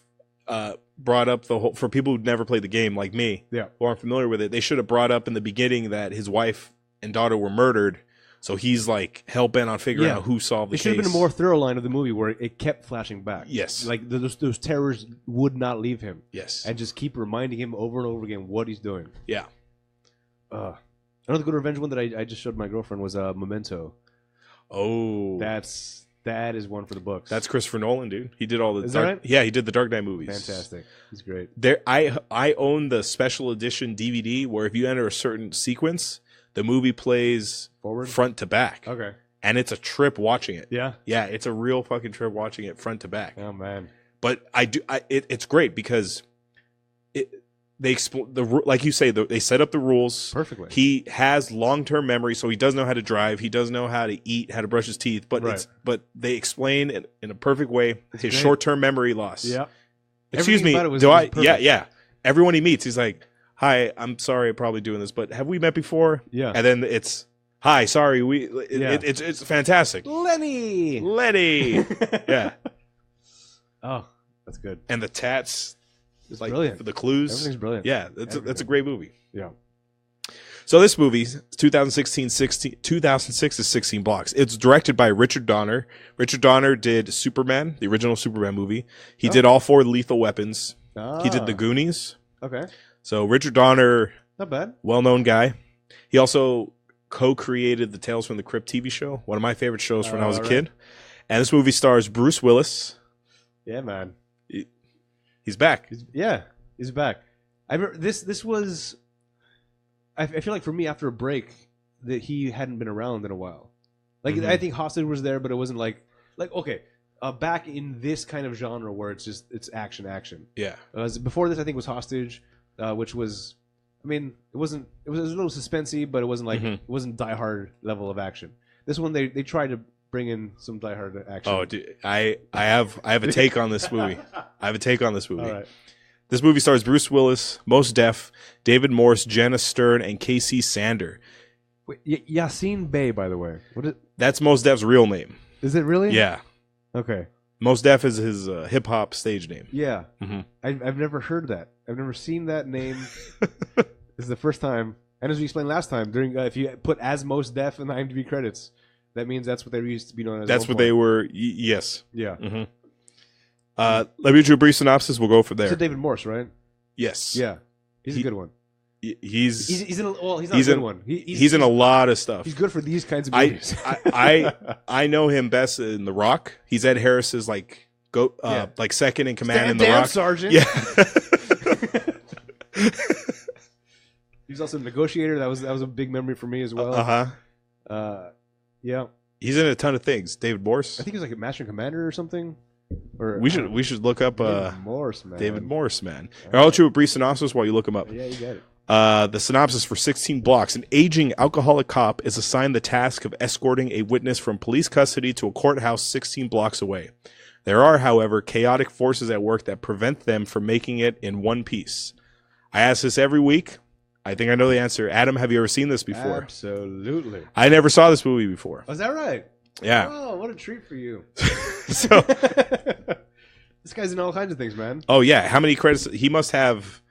S2: brought up the whole, for people who've never played the game like me, who aren't familiar with it, they should have brought up in the beginning that his wife and daughter were murdered. So he's like hell-bent on figuring out who solved the case. It should
S1: have been a more thorough line of the movie where it kept flashing back.
S2: Yes.
S1: Like those terrors would not leave him.
S2: Yes.
S1: And just keep reminding him over and over again what he's doing.
S2: Yeah.
S1: Another good revenge one that I just showed my girlfriend was Memento.
S2: Oh.
S1: That is one for the books.
S2: That's Christopher Nolan, dude. He did all the
S1: Is that right?
S2: Yeah, he did the Dark Knight movies.
S1: Fantastic. He's great.
S2: I own the special edition DVD where if you enter a certain sequence, the movie plays
S1: forward,
S2: front to back.
S1: Okay.
S2: And it's a trip watching it.
S1: Yeah.
S2: Yeah, it's a real fucking trip watching it front to back.
S1: Oh man.
S2: But it's great because they like you say, they set up the rules
S1: perfectly.
S2: He has long-term memory, so he does know how to drive. He does know how to eat, how to brush his teeth. But but they explain it in a perfect way his short-term memory loss.
S1: Yeah.
S2: Excuse me. Yeah. Everyone he meets, he's like, "Hi, I'm sorry, I'm probably doing this, but have we met before?"
S1: Yeah.
S2: And then it's, "Hi, sorry, it's fantastic."
S1: Lenny.
S2: Yeah.
S1: Oh, that's good.
S2: And the tats.
S1: It's like brilliant.
S2: The clues.
S1: Everything's brilliant.
S2: Yeah, that's a great movie.
S1: Yeah.
S2: So this movie, 2006 is 16 Blocks. It's directed by Richard Donner. Richard Donner did Superman, the original Superman movie. He did all 4 Lethal Weapons. He did The Goonies.
S1: Okay.
S2: So Richard Donner,
S1: not bad.
S2: Well-known guy. He also co-created the Tales from the Crypt TV show, one of my favorite shows when I was a kid. And this movie stars Bruce Willis.
S1: Yeah, man.
S2: He's back.
S1: He's back. I remember this was. I feel like for me after a break that he hadn't been around in a while. Like I think Hostage was there, but it wasn't like okay. Back in this kind of genre where it's action.
S2: Yeah.
S1: Before this, I think was Hostage, which was, I mean, it was a little suspensey, but it wasn't like it wasn't Die Hard level of action. This one they tried to bring in some Die Hard action.
S2: Oh, dude, I have a take on this movie. I have a take on this movie.
S1: All right.
S2: This movie stars Bruce Willis, Mos Def, David Morse, Jenna Stern, and Casey Sander.
S1: Wait, Yassine Bey, by the way.
S2: That's Mos Def's real name.
S1: Is it really?
S2: Yeah.
S1: Okay.
S2: Mos Def is his hip hop stage name.
S1: Yeah. I've never heard that. I've never seen that name. This is the first time. And as we explained last time, during if you put as Mos Def in the IMDb credits, that means that's what they used to be known as.
S2: That's what they were. Yes.
S1: Yeah.
S2: Let me read you a brief synopsis. We'll go from there.
S1: It's David Morse, right?
S2: Yes.
S1: Yeah. He's a good one.
S2: He's
S1: in. Well, he's not a good one.
S2: He's in a lot of stuff.
S1: He's good for these kinds of movies.
S2: I know him best in The Rock. He's Ed Harris's like second in command in The Rock.
S1: Sergeant.
S2: Yeah.
S1: He's also a negotiator. That was a big memory for me as well. Yeah.
S2: He's in a ton of things. David Morse.
S1: I think he's like a master and commander or something. Or
S2: we should look up
S1: David Morse, man.
S2: David Morse, man. I'll let you a brief synopsis while you look him up.
S1: Yeah, you got it.
S2: The synopsis for 16 Blocks. An aging alcoholic cop is assigned the task of escorting a witness from police custody to a courthouse 16 blocks away. There are, however, chaotic forces at work that prevent them from making it in one piece. I ask this every week. I think I know the answer. Adam, have you ever seen this before?
S1: Absolutely.
S2: I never saw this movie before.
S1: Oh, is that right?
S2: Yeah.
S1: Oh, what a treat for you.
S2: So
S1: this guy's in all kinds of things, man.
S2: Oh, yeah. How many credits? He must have...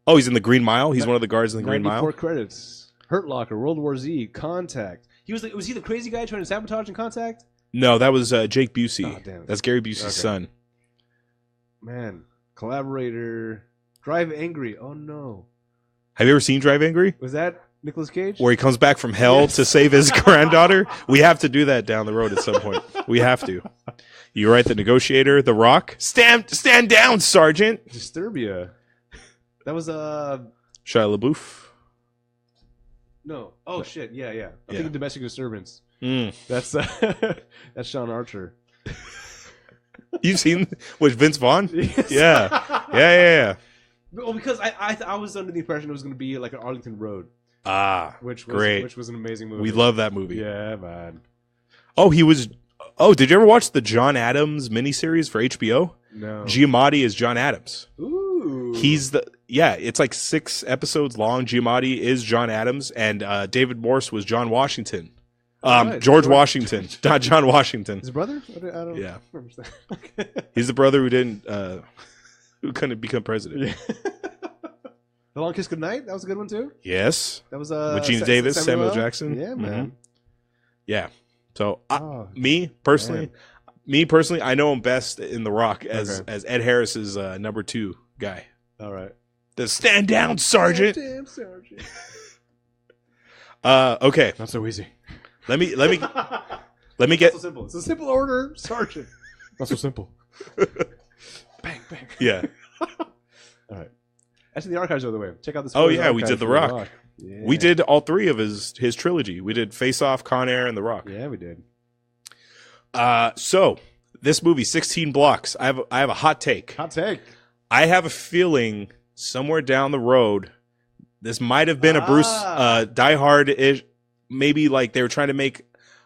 S2: Oh, he's in the Green Mile? He's one of the guards in the Green Mile?
S1: 94 credits. Hurt Locker, World War Z, Contact. Was he the crazy guy trying to sabotage in Contact?
S2: No, that was Jake Busey.
S1: Oh, damn it.
S2: That's Gary Busey's son.
S1: Man. Collaborator. Drive Angry. Oh, no.
S2: Have you ever seen Drive Angry?
S1: Was that Nicolas Cage?
S2: Where he comes back from hell to save his granddaughter? We have to do that down the road at some point. We have to. You're right, The Negotiator, The Rock. Stand down, Sergeant.
S1: Disturbia. That was
S2: Shia LaBeouf.
S1: No. Oh shit. Yeah. I'm thinking Domestic Disturbance.
S2: Mm.
S1: That's Sean Archer.
S2: You've seen with Vince Vaughn?
S1: Yes.
S2: Yeah.
S1: Well, because I was under the impression it was going to be like an Arlington Road.
S2: Which
S1: was an amazing movie.
S2: We love that movie.
S1: Yeah, man.
S2: Did you ever watch the John Adams miniseries for HBO?
S1: No.
S2: Giamatti is John Adams.
S1: Ooh.
S2: It's like 6 episodes long. Giamatti is John Adams, and David Morse was John Washington. George Washington, not John Washington.
S1: His brother? I don't
S2: remember that. He's the brother who couldn't become president.
S1: Yeah. The Long Kiss Goodnight? That was a good one too?
S2: Yes.
S1: That was
S2: with Gina Davis, Samuel Jackson.
S1: Yeah, man.
S2: Mm-hmm. Yeah. So me personally, I know him best in The Rock as Ed Harris's number 2 guy.
S1: All right.
S2: The stand down, Sergeant.
S1: Damn, Sergeant.
S2: Okay.
S1: Not so easy.
S2: Let me get.
S1: Not so simple. It's a simple order, Sergeant. Not so simple. Bang, bang.
S2: Yeah.
S1: All right. That's in the archives, by the way. Check out this.
S2: Oh yeah, we did The Rock.
S1: Yeah.
S2: We did all 3 of his trilogy. We did Face Off, Con Air, and The Rock.
S1: Yeah, we did.
S2: So this movie, 16 Blocks. I have a hot take.
S1: Hot take.
S2: I have a feeling somewhere down the road, this might have been a Bruce Die Hard-ish. Maybe like they were trying to make.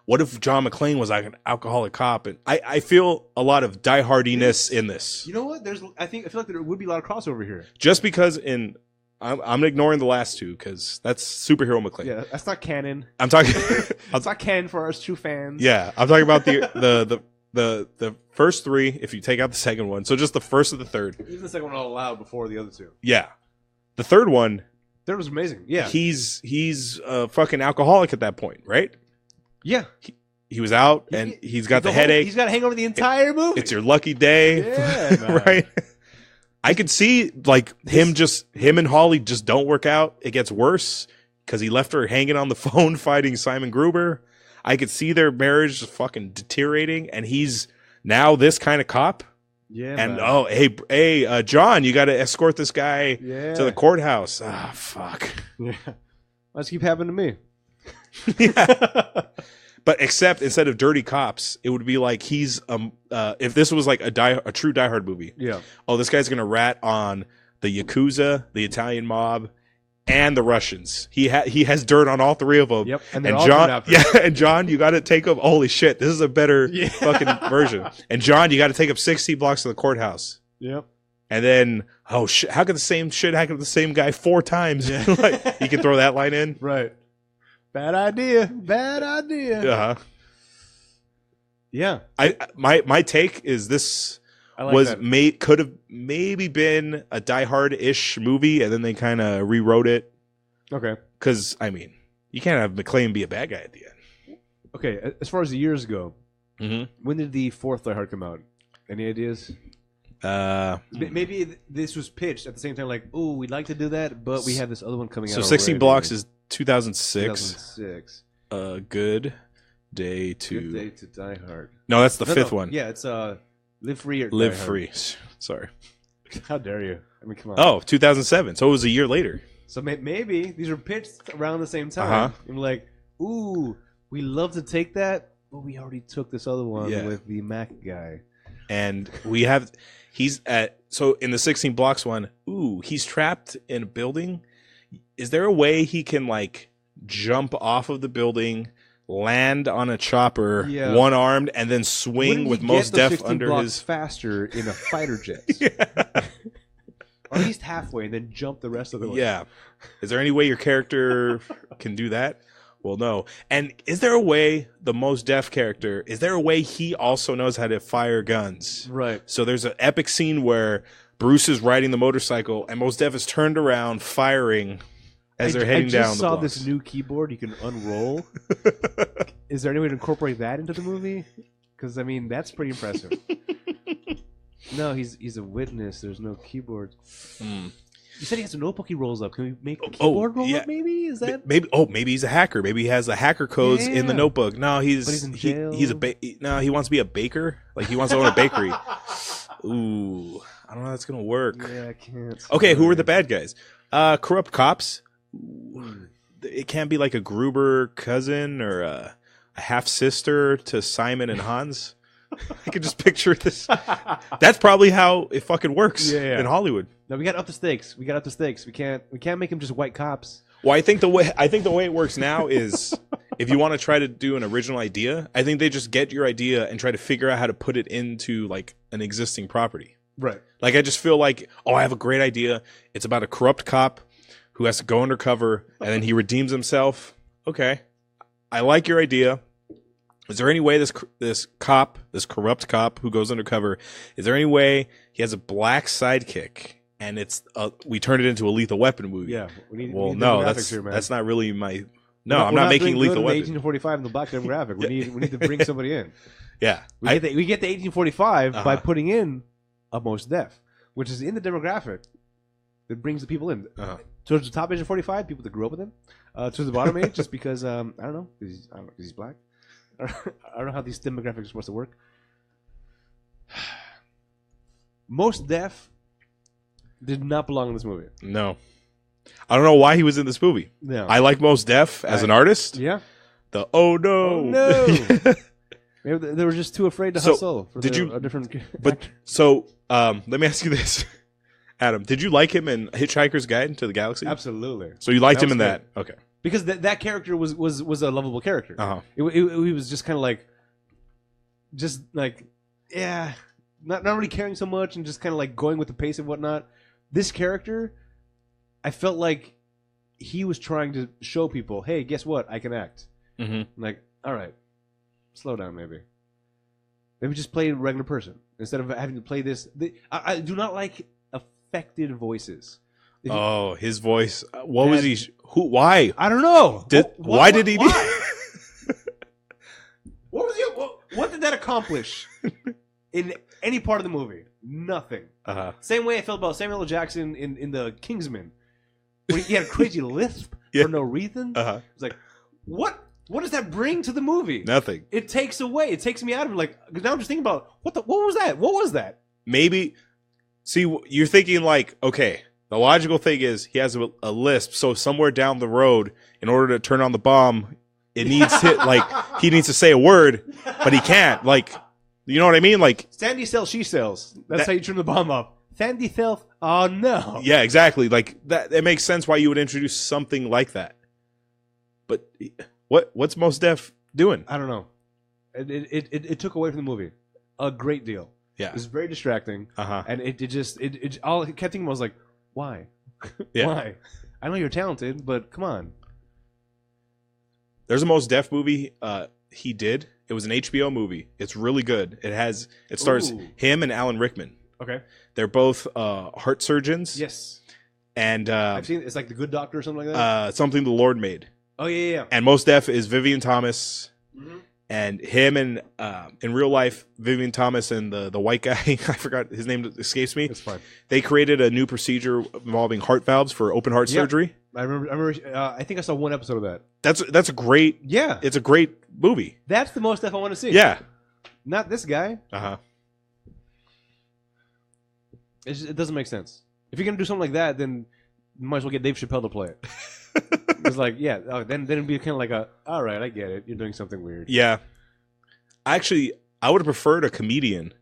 S2: What if John McClane was like an alcoholic cop? And I feel a lot of Die Hardiness in this.
S1: You know what? I feel like there would be a lot of crossover here.
S2: Just because I'm ignoring the last 2 because that's superhero McClane.
S1: Yeah, that's not canon.
S2: I'm talking.
S1: It's not canon for our true fans.
S2: Yeah, I'm talking about the first 3. If you take out the second one, so just the first and the third.
S1: Even the second one not allowed before the other 2.
S2: Yeah, the third one.
S1: That was amazing. Yeah,
S2: he's a fucking alcoholic at that point, right?
S1: Yeah,
S2: he was out and he's got the headache.
S1: He's got to hang over the entire movie.
S2: It's your lucky day, right? I could see like him and Holly just don't work out. It gets worse because he left her hanging on the phone fighting Simon Gruber. I could see their marriage just fucking deteriorating, and he's now this kind of cop.
S1: Yeah,
S2: And
S1: man.
S2: hey, John, you got to escort this guy
S1: Yeah.
S2: to the courthouse. Ah, fuck.
S1: Yeah. Let's keep happening to me.
S2: Yeah. But except instead of dirty cops, it would be like he's if this was like a true Die Hard movie.
S1: Yeah.
S2: Oh, this guy's gonna rat on the Yakuza, the Italian mob, and the Russians. He has dirt on all three of them.
S1: Yep.
S2: And
S1: they're all
S2: John,
S1: coming after
S2: yeah,
S1: him.
S2: and John, you got to take him. Holy shit, this is a better
S1: Yeah.
S2: fucking version. And John, you got to take him 60 blocks to the courthouse.
S1: Yep.
S2: And then, oh shit, how could the same shit happen to the same guy 4 times?
S1: Yeah.
S2: Like, you can throw that line in.
S1: Right. Bad idea. Bad idea.
S2: Uh-huh.
S1: Yeah.
S2: My take is this
S1: I like
S2: was
S1: that.
S2: could have maybe been a Die Hard-ish movie, and then they kind of rewrote it.
S1: Okay.
S2: Because, I mean, you can't have McClane be a bad guy at the end.
S1: Okay. As far as the years go,
S2: Mm-hmm.
S1: when did the fourth Die Hard come out? Any ideas? Maybe this was pitched at the same time, like, oh, we'd like to do that, but we have this other one coming out.
S2: So 16
S1: already.
S2: Blocks is 2006.
S1: 2006.
S2: Good Day to...
S1: Good Day to Die Hard.
S2: No, that's the
S1: No,
S2: fifth
S1: no.
S2: one.
S1: Yeah, it's Live Free or
S2: Live
S1: Die Hard.
S2: Free. Sorry.
S1: How dare you? I mean, come on.
S2: Oh, 2007. So it was a year later.
S1: So maybe these were pitched around the same time.
S2: Uh-huh.
S1: And we're like, ooh, we love to take that, but we already took this other one
S2: Yeah.
S1: with the Mac guy.
S2: And we have... He's at... So in the 16 Blocks one, he's trapped in a building. Is there a way he can, like, jump off of the building, land on a chopper,
S1: Yeah.
S2: one-armed, and then swing
S1: Wouldn't
S2: with
S1: you
S2: Mos
S1: get those
S2: Def
S1: 16
S2: under
S1: blocks
S2: his...
S1: faster in a fighter jet?
S2: Yeah.
S1: Or at least halfway, and then jump the rest of the way.
S2: Yeah. Is there any way your character can do that? Well, no. And is there a way the Mos Def character, is there a way he also knows how to fire guns?
S1: Right.
S2: So there's an epic scene where Bruce is riding the motorcycle and Mos Def is turned around firing as they're heading down the
S1: I just saw
S2: blocks.
S1: this new keyboard you can unroll. Is there any way to incorporate that into the movie? Because, I mean, that's pretty impressive. No, he's a witness. There's no keyboard.
S2: Hmm.
S1: You said he has a notebook he rolls up. Can we make the keyboard roll up, maybe? Is that...
S2: Maybe he's a hacker. Maybe he has the hacker codes in the
S1: Yeah.
S2: notebook. No,
S1: But he's in jail.
S2: no, he wants to be a baker. Like he wants to own a bakery. Ooh, I don't know how that's gonna work.
S1: Yeah, I can't.
S2: Okay, who are the bad guys? Corrupt cops. Ooh, it can't be like a Gruber cousin or a half sister to Simon and Hans. I can just picture this. That's probably how it fucking works
S1: Yeah.
S2: in Hollywood.
S1: No, we got to up the stakes. We can't make them just white cops.
S2: Well, I think the way it works now is if you want to try to do an original idea, I think they just get your idea and try to figure out how to put it into like an existing property.
S1: Right.
S2: Like I just feel like, I have a great idea. It's about a corrupt cop who has to go undercover and then he redeems himself. Okay, I like your idea. Is there any way this corrupt cop who goes undercover, is there any way he has a black sidekick and we turn it into a Lethal Weapon movie?
S1: Yeah. We need
S2: Well,
S1: demographics
S2: no,
S1: here, man.
S2: that's not really my. No,
S1: We're
S2: I'm not making
S1: doing
S2: Lethal
S1: good in
S2: Weapon.
S1: the 1845 in the black demographic. We need to bring somebody in.
S2: Yeah,
S1: We get the 1845 by
S2: Uh-huh.
S1: putting in a Mos Def, which is in the demographic that brings the people in.
S2: Uh-huh.
S1: Towards the top age of 45, people that grew up with him. Towards the bottom age, just because I don't know, because he's black. I don't know how these demographics are supposed to work. Mos Def did not belong in this movie.
S2: No, I don't know why he was in this movie.
S1: No.
S2: I like Mos Def as an artist.
S1: Yeah.
S2: The oh no,
S1: Oh, no. Maybe they were just too afraid to
S2: So,
S1: hustle. For
S2: did you-
S1: a different?
S2: But so let me ask you this, Adam. Did you like him in Hitchhiker's Guide to the Galaxy?
S1: Absolutely.
S2: So you liked
S1: That
S2: him in
S1: was
S2: that? Okay.
S1: Because that character was a lovable character.
S2: Uh-huh.
S1: He was just kind of like, yeah, not really caring so much and just kind of like going with the pace and whatnot. This character, I felt like he was trying to show people, hey, guess what? I can act.
S2: Mm-hmm.
S1: I'm like, all right, slow down, maybe. Maybe just play a regular person instead of having to play this. I do not like affected voices.
S2: Oh, his voice. What was he? Who? Why?
S1: I don't know.
S2: Why did he?
S1: Why? What did that accomplish in any part of the movie? Nothing.
S2: Uh-huh.
S1: Same way I felt about Samuel L. Jackson in the Kingsman, when he had a crazy lisp
S2: Yeah.
S1: for no reason.
S2: Uh-huh.
S1: It's like, what does that bring to the movie?
S2: Nothing.
S1: It takes me out of it. Like, 'cause now I'm just thinking about what was that? What was that?
S2: maybe. See, you're thinking like, okay, the logical thing is he has a lisp, so somewhere down the road, in order to turn on the bomb, it needs he needs to say a word, but he can't. Like, you know what I mean? Like,
S1: Sandy sells, she sells. That's how you turn the bomb up. Sandy sells. Oh no.
S2: Yeah, exactly. Like that. It makes sense why you would introduce something like that. But what's Mos Def doing?
S1: I don't know. It took away from the movie a great deal.
S2: Yeah,
S1: it was very distracting. And it all I kept thinking was like, why?
S2: Yeah.
S1: Why? I know you're talented, but come on.
S2: There's a Mos Def movie he did. It was an HBO movie. It's really good. It stars him and Alan Rickman.
S1: Okay.
S2: They're both heart surgeons.
S1: Yes.
S2: And
S1: I've seen it's like The Good Doctor or something like that.
S2: Something the Lord Made.
S1: Oh yeah.
S2: And Mos Def is Vivian Thomas.
S1: Mm-hmm.
S2: And him and in real life, Vivian Thomas and the white guy, I forgot his name escapes me.
S1: It's fine.
S2: They created a new procedure involving heart valves for open heart surgery.
S1: I remember. I think I saw one episode of that.
S2: That's a great.
S1: Yeah,
S2: it's a great movie.
S1: That's the most stuff I want to see.
S2: Yeah,
S1: not this guy. It doesn't make sense. If you're gonna do something like that, then you might as well get Dave Chappelle to play it. It's like, yeah, then it'd be kind of like all right, I get it. You're doing something weird.
S2: Yeah, actually, I would have preferred a comedian.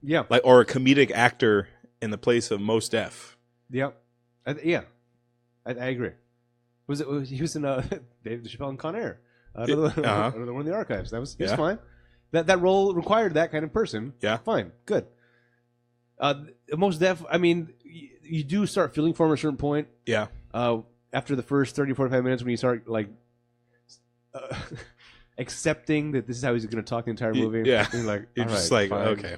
S1: Yeah,
S2: or a comedic actor in the place of Mos Def.
S1: Yeah, I agree. He was in Dave Chappelle and Con Air. Another one in the archives. That was fine. That role required that kind of person.
S2: Yeah,
S1: fine, good. Mos Def. I mean, you do start feeling for him at a certain point.
S2: Yeah.
S1: After the first 30, 45 minutes, when you start like accepting that this is how he's going to talk the entire movie.
S2: Yeah.
S1: You're
S2: just like, okay.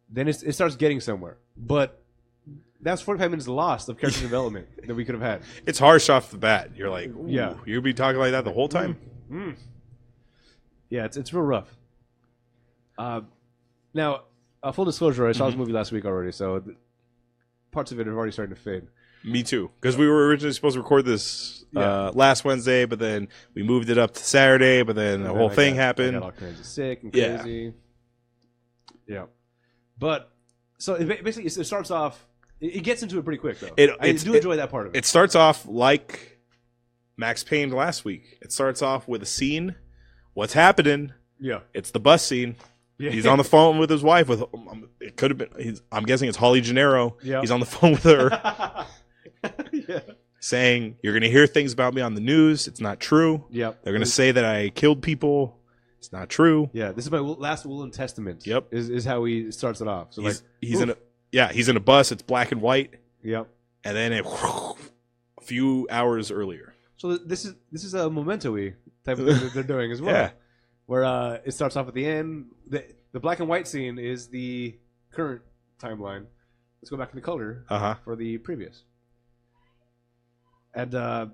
S1: Then it starts getting somewhere, but that's 45 minutes lost of character development that we could have had.
S2: It's harsh off the bat. You're like,
S1: yeah,
S2: you'll be talking like that the whole time.
S1: Yeah, it's real rough. Now, full disclosure, I saw this movie last week already, so parts of it are already starting to fade.
S2: Me too, because we were originally supposed to record this last Wednesday, but then we moved it up to Saturday, but then the whole thing happened.
S1: I got all kinds of sick and crazy. Yeah. But, so basically, it starts off, it gets into it pretty quick, though. I do enjoy that part of it.
S2: It starts off like Max Payne last week. It starts off with a scene. What's happening?
S1: Yeah.
S2: It's the bus scene.
S1: Yeah.
S2: He's on the phone with his wife. It could have been, I'm guessing it's Holly Gennaro.
S1: Yeah.
S2: He's on the phone with her.
S1: Yeah.
S2: Saying, you're going to hear things about me on the news. It's not true.
S1: Yep.
S2: They're going to say that I killed people. It's not true.
S1: Yeah, this is my last will and testament.
S2: Yep.
S1: Is how he starts it off. So
S2: he's in a bus. It's black and white.
S1: Yep.
S2: And then a few hours earlier.
S1: So this is a memento-y type of thing that they're doing as well.
S2: Yeah.
S1: Where it starts off at the end. The black and white scene is the current timeline. Let's go back to the color for the previous. And so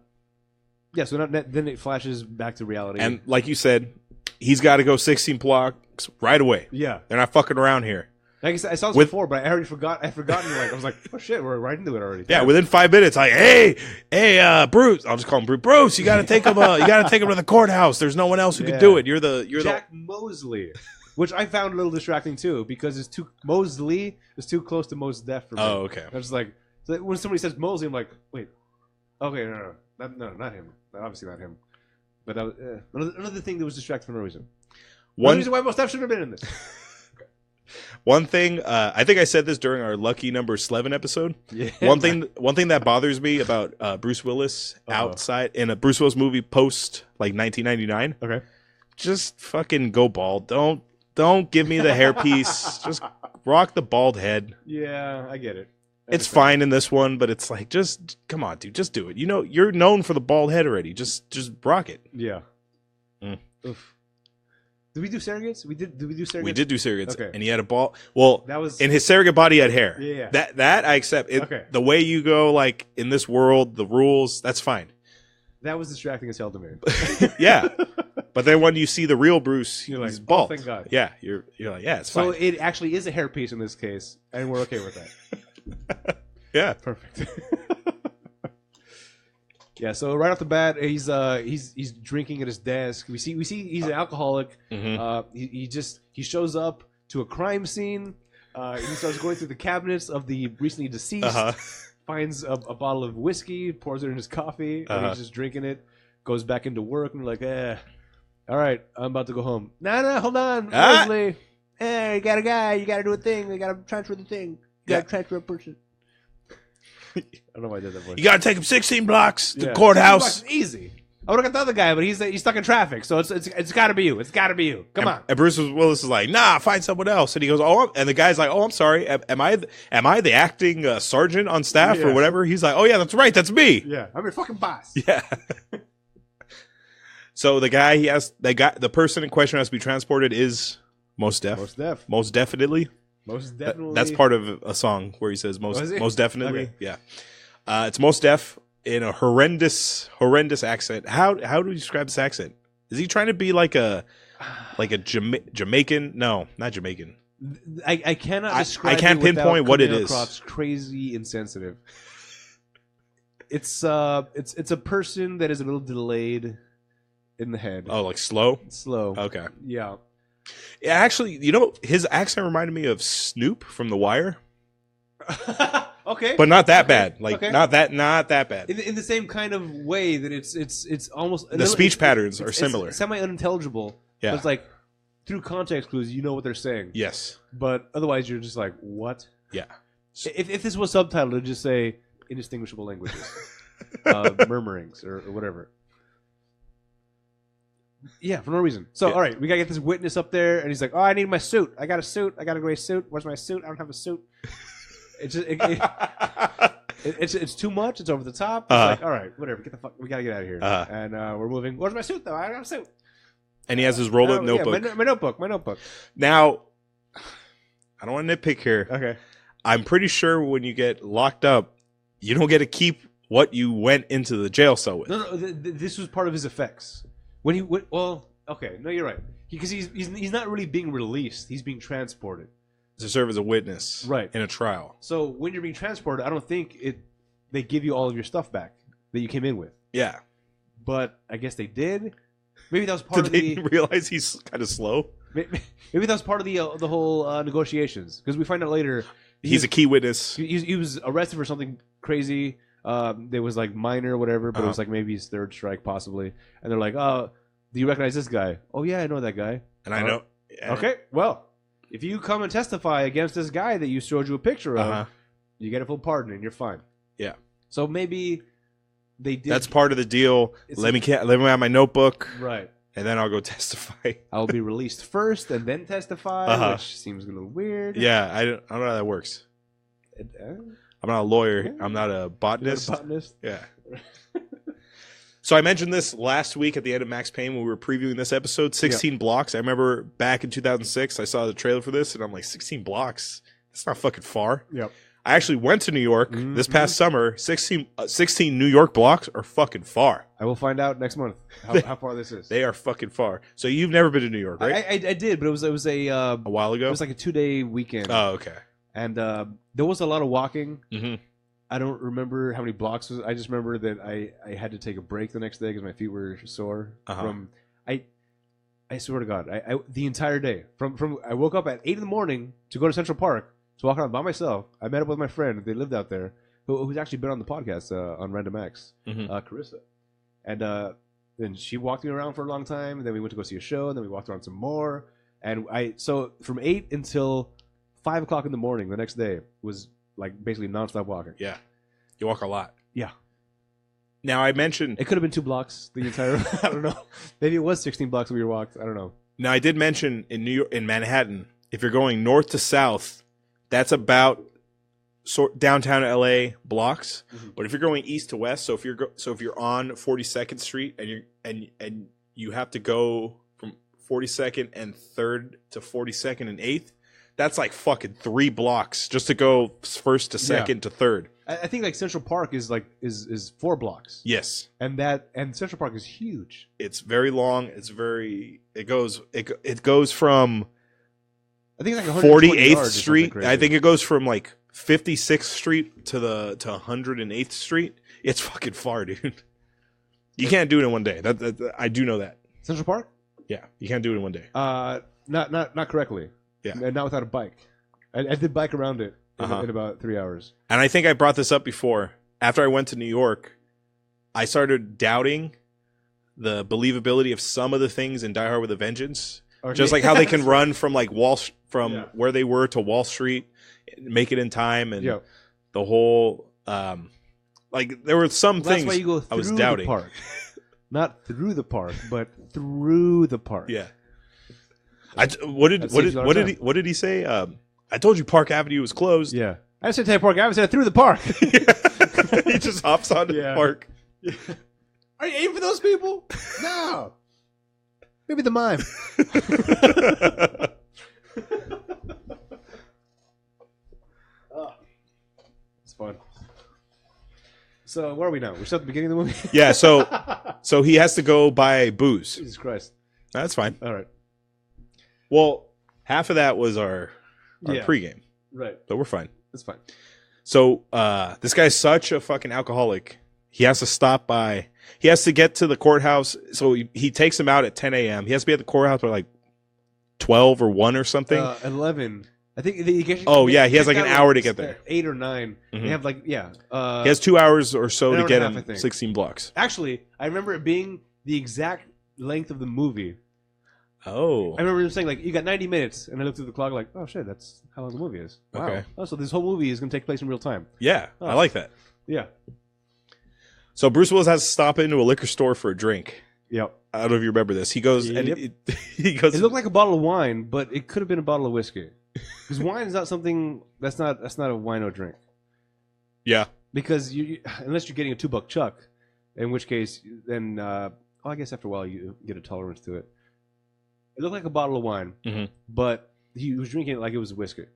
S1: then it flashes back to reality.
S2: And like you said, he's got to go 16 blocks right away.
S1: Yeah.
S2: They're not fucking around here.
S1: Like I said, I saw this before, but I already forgot. I'd forgotten. I was like, oh shit, we're right into it already.
S2: Yeah, within 5 minutes, like, hey, Bruce. I'll just call him Bruce. Bruce, you got to take him. You got to take him to the courthouse. There's no one else who can do it. You're
S1: Jack Mosley, which I found a little distracting too, because Mosley is too close to Mos Def for me.
S2: Oh, okay.
S1: I was like, so when somebody says Mosley, I'm like, wait, okay, no, not him. Obviously not him. But that was, another thing that was distracting for no reason. One reason why Mos Def shouldn't have been in this.
S2: One thing, I think I said this during our Lucky Number 11 episode.
S1: Yeah.
S2: One thing that bothers me about Bruce Willis outside in a Bruce Willis movie post like 1999.
S1: Okay.
S2: Just fucking go bald. Don't give me the hairpiece. Just rock the bald head.
S1: Yeah, I get it.
S2: It's fine in this one, but it's like, just come on, dude, just do it. You know, you're known for the bald head already. Just rock it.
S1: Yeah. Oof. Did we do surrogates? Did we do surrogates?
S2: We did do surrogates,
S1: okay.
S2: And he had a bald. Well,
S1: that was
S2: in his surrogate body, he had hair.
S1: Yeah.
S2: That I accept.
S1: Okay.
S2: The way you go, like in this world, the rules, that's fine.
S1: That was distracting as hell to me.
S2: Yeah, but then when you see the real Bruce,
S1: you're like,
S2: he's bald.
S1: Oh, thank God.
S2: Yeah, you're like, yeah, it's fine.
S1: So it actually is a hairpiece in this case, and we're okay with that.
S2: Yeah,
S1: perfect. Yeah, so right off the bat, he's drinking at his desk. We see he's an alcoholic.
S2: Mm-hmm.
S1: He shows up to a crime scene. He starts going through the cabinets of the recently deceased. Finds a bottle of whiskey, pours it in his coffee, and he's just drinking it. Goes back into work and like, all right, I'm about to go home. No, hold on, Leslie. You got a guy. You got to do a thing. You got to transfer the thing. You got to transfer a person. I don't know why I did that voice.
S2: You got to take him 16 blocks to the courthouse.
S1: 16 blocks is easy. I would have got the other guy, but he's stuck in traffic, so it's got to be you. It's got to be you. Come on.
S2: And Bruce Willis is like, nah, find someone else. And he goes, and the guy's like, oh, I'm sorry. Am I the acting sergeant on staff or whatever? He's like, oh yeah, that's right, that's me.
S1: Yeah, I'm your fucking boss.
S2: Yeah. So the person in question has to be transported is Most Def. Most definitely.
S1: Most definitely.
S2: That's part of a song where he says most definitely. Okay. Yeah. It's Most Def in a horrendous accent. How do you describe this accent? Is he trying to be like a Jamaican? No, not Jamaican.
S1: I cannot describe.
S2: I can't pinpoint what it is.
S1: Across crazy insensitive. It's a person that is a little delayed in the head.
S2: Oh, like slow?
S1: Slow.
S2: Okay.
S1: Yeah.
S2: Yeah, actually, his accent reminded me of Snoop from The Wire.
S1: Okay.
S2: But not that bad. Like not that bad.
S1: In the same kind of way that it's almost
S2: the speech patterns are similar.
S1: It's semi unintelligible.
S2: Yeah.
S1: But it's like through context clues you know what they're saying.
S2: Yes.
S1: But otherwise you're just like, what?
S2: Yeah.
S1: If this was subtitled, it'd just say indistinguishable languages. Murmurings or whatever. Yeah, for no reason. So, all right, we got to get this witness up there, and he's like, oh, I need my suit. I got a suit. I got a gray suit. Where's my suit? I don't have a suit. It's just, it's too much. It's over the top. It's like, all right, whatever. Get the fuck. We got to get out of here. And we're moving. Where's my suit, though? I don't have a suit.
S2: And he has his rolled up notebook.
S1: Yeah, my notebook.
S2: Now, I don't want to nitpick here.
S1: Okay.
S2: I'm pretty sure when you get locked up, you don't get to keep what you went into the jail cell with.
S1: No, this was part of his effects. When he went, well, okay, no, you're right. Because he's not really being released; he's being transported
S2: to serve as a witness,
S1: right,
S2: in a trial.
S1: So when you're being transported, I don't think they give you all of your stuff back that you came in with.
S2: Yeah,
S1: but I guess they did. Maybe that was part of
S2: the. Did they realize he's kind of slow?
S1: Maybe that was part of the whole negotiations. Because we find out later
S2: he's a key witness.
S1: He was arrested for something crazy. There was like minor or whatever, but it was like maybe his third strike possibly. And they're like, oh, do you recognize this guy? Oh yeah, I know that guy.
S2: And I know. Yeah.
S1: Okay, well, if you come and testify against this guy that you showed you a picture of, you get a full pardon and you're fine.
S2: Yeah.
S1: So maybe they did.
S2: That's part of the deal. Let me have my notebook.
S1: Right.
S2: And then I'll go testify.
S1: I'll be released first and then testify, which seems a little weird.
S2: Yeah, I don't know how that works. I'm not a lawyer. I'm not a botanist.
S1: You're not a botanist?
S2: Yeah. So I mentioned this last week at the end of Max Payne when we were previewing this episode, 16 blocks. I remember back in 2006, I saw the trailer for this, and I'm like, 16 blocks? That's not fucking far.
S1: Yep.
S2: I actually went to New York this past summer. 16 New York blocks are fucking far.
S1: I will find out next month how far this is.
S2: They are fucking far. So you've never been to New York, right?
S1: I did, but it was a
S2: while ago?
S1: It was like a 2-day weekend.
S2: Oh, okay.
S1: And there was a lot of walking.
S2: Mm-hmm.
S1: I don't remember how many blocks was. I just remember that I had to take a break the next day because my feet were sore. From I swear to God, I the entire day from I woke up at 8 in the morning to go to Central Park to walk around by myself. I met up with my friend. They lived out there, who's actually been on the podcast on Random Acts, Carissa, and then she walked me around for a long time. And then we went to go see a show, and then we walked around some more. And so from 8 until 5 o'clock in the morning the next day was like basically nonstop walking.
S2: Yeah, you walk a lot.
S1: Yeah.
S2: Now I mentioned
S1: it could have been 2 blocks the entire. I don't know. Maybe it was 16 blocks we walked. I don't know.
S2: Now I did mention in New York, in Manhattan, if you're going north to south, that's about downtown LA blocks. Mm-hmm. But if you're going east to west, so if you're on 42nd Street and you have to go from 42nd and 3rd to 42nd and 8th. That's like fucking 3 blocks just to go first to second to third.
S1: I think like Central Park is 4 blocks.
S2: Yes,
S1: and Central Park is huge.
S2: It's very long. It goes from
S1: I think it's like
S2: 48th Street. I think it goes from like 56th Street to 108th Street. It's fucking far, dude. You can't do it in one day. That I do know that.
S1: Central Park?
S2: Yeah, you can't do it in one day.
S1: Not correctly.
S2: Yeah,
S1: and not without a bike. I did bike around it in about 3 hours.
S2: And I think I brought this up before. After I went to New York, I started doubting the believability of some of the things in Die Hard with a Vengeance. Okay. Just like how they can run from like where they were to Wall Street, make it in time, and the whole like there were some things
S1: that's why you go through
S2: I was doubting.
S1: The park. Not through the park, but through the park.
S2: Yeah. What did he say? I told you Park Avenue was closed.
S1: Yeah. I didn't say Park Avenue. I said through the park.
S2: He just hops onto the park.
S1: Yeah. Are you aiming for those people? No. Maybe the mime. It's fun. So where are we now? We're still at the beginning of the movie?
S2: Yeah, so he has to go buy booze.
S1: Jesus Christ.
S2: That's fine.
S1: All right.
S2: Well, half of that was our pregame.
S1: Right.
S2: So we're fine.
S1: That's fine.
S2: So this guy's such a fucking alcoholic. He has to stop by. He has to get to the courthouse. So he takes him out at 10 a.m. He has to be at the courthouse by like 12 or 1 or something.
S1: 11. I think he gets.
S2: He has like an hour to get there.
S1: 8 or 9.
S2: Mm-hmm.
S1: They have like he
S2: has 2 hours or so to get him 16 blocks.
S1: Actually, I remember it being the exact length of the movie.
S2: Oh.
S1: I remember him saying like you got 90 minutes, and I looked at the clock like, oh shit, that's how long the movie is. Wow. Okay. Oh, so this whole movie is going to take place in real time.
S2: Yeah, I like that.
S1: Yeah.
S2: So Bruce Willis has to stop into a liquor store for a drink.
S1: Yep.
S2: I don't know if you remember this. He goes and he goes.
S1: It looked like a bottle of wine, but it could have been a bottle of whiskey. Because wine is not something that's not a wino drink.
S2: Yeah.
S1: Because unless you're getting a $2 chuck, in which case then I guess after a while you get a tolerance to it. It looked like a bottle of wine, but he was drinking it like it was whiskey.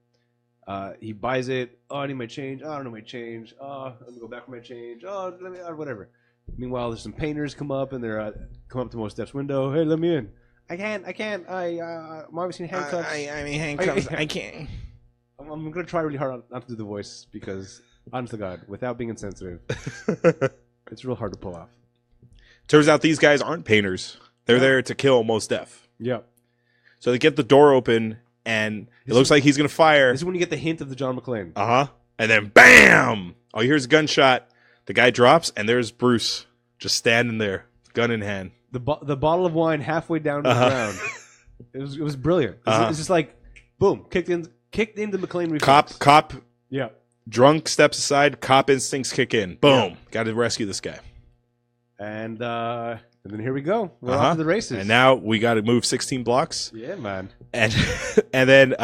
S1: He buys it. Oh, I need my change. Oh, I don't know my change. Oh, let me go back for my change. Oh, let me whatever. Meanwhile, there's some painters come up and they're come up to Mos Def's window. Hey, let me in. I can't. I'm obviously in handcuffs.
S2: I'm in handcuffs. I can't.
S1: I'm gonna try really hard not to do the voice because, honest to God, without being insensitive, it's real hard to pull off.
S2: Turns out these guys aren't painters. They're there to kill Mos Def.
S1: Yeah.
S2: So they get the door open, and it looks like he's going to fire.
S1: This is when you get the hint of the John McClane.
S2: And then, bam! All you hear is a gunshot. The guy drops, and there's Bruce just standing there, gun in hand.
S1: The bottle of wine halfway down to the ground. It was brilliant. It's just like, boom, kicked into McClane reflex.
S2: Cop.
S1: Yeah.
S2: Drunk steps aside. Cop instincts kick in. Boom. Yeah. Got to rescue this guy.
S1: And then here we go. We're off to the races.
S2: And now we got to move 16 blocks.
S1: Yeah, man.
S2: And then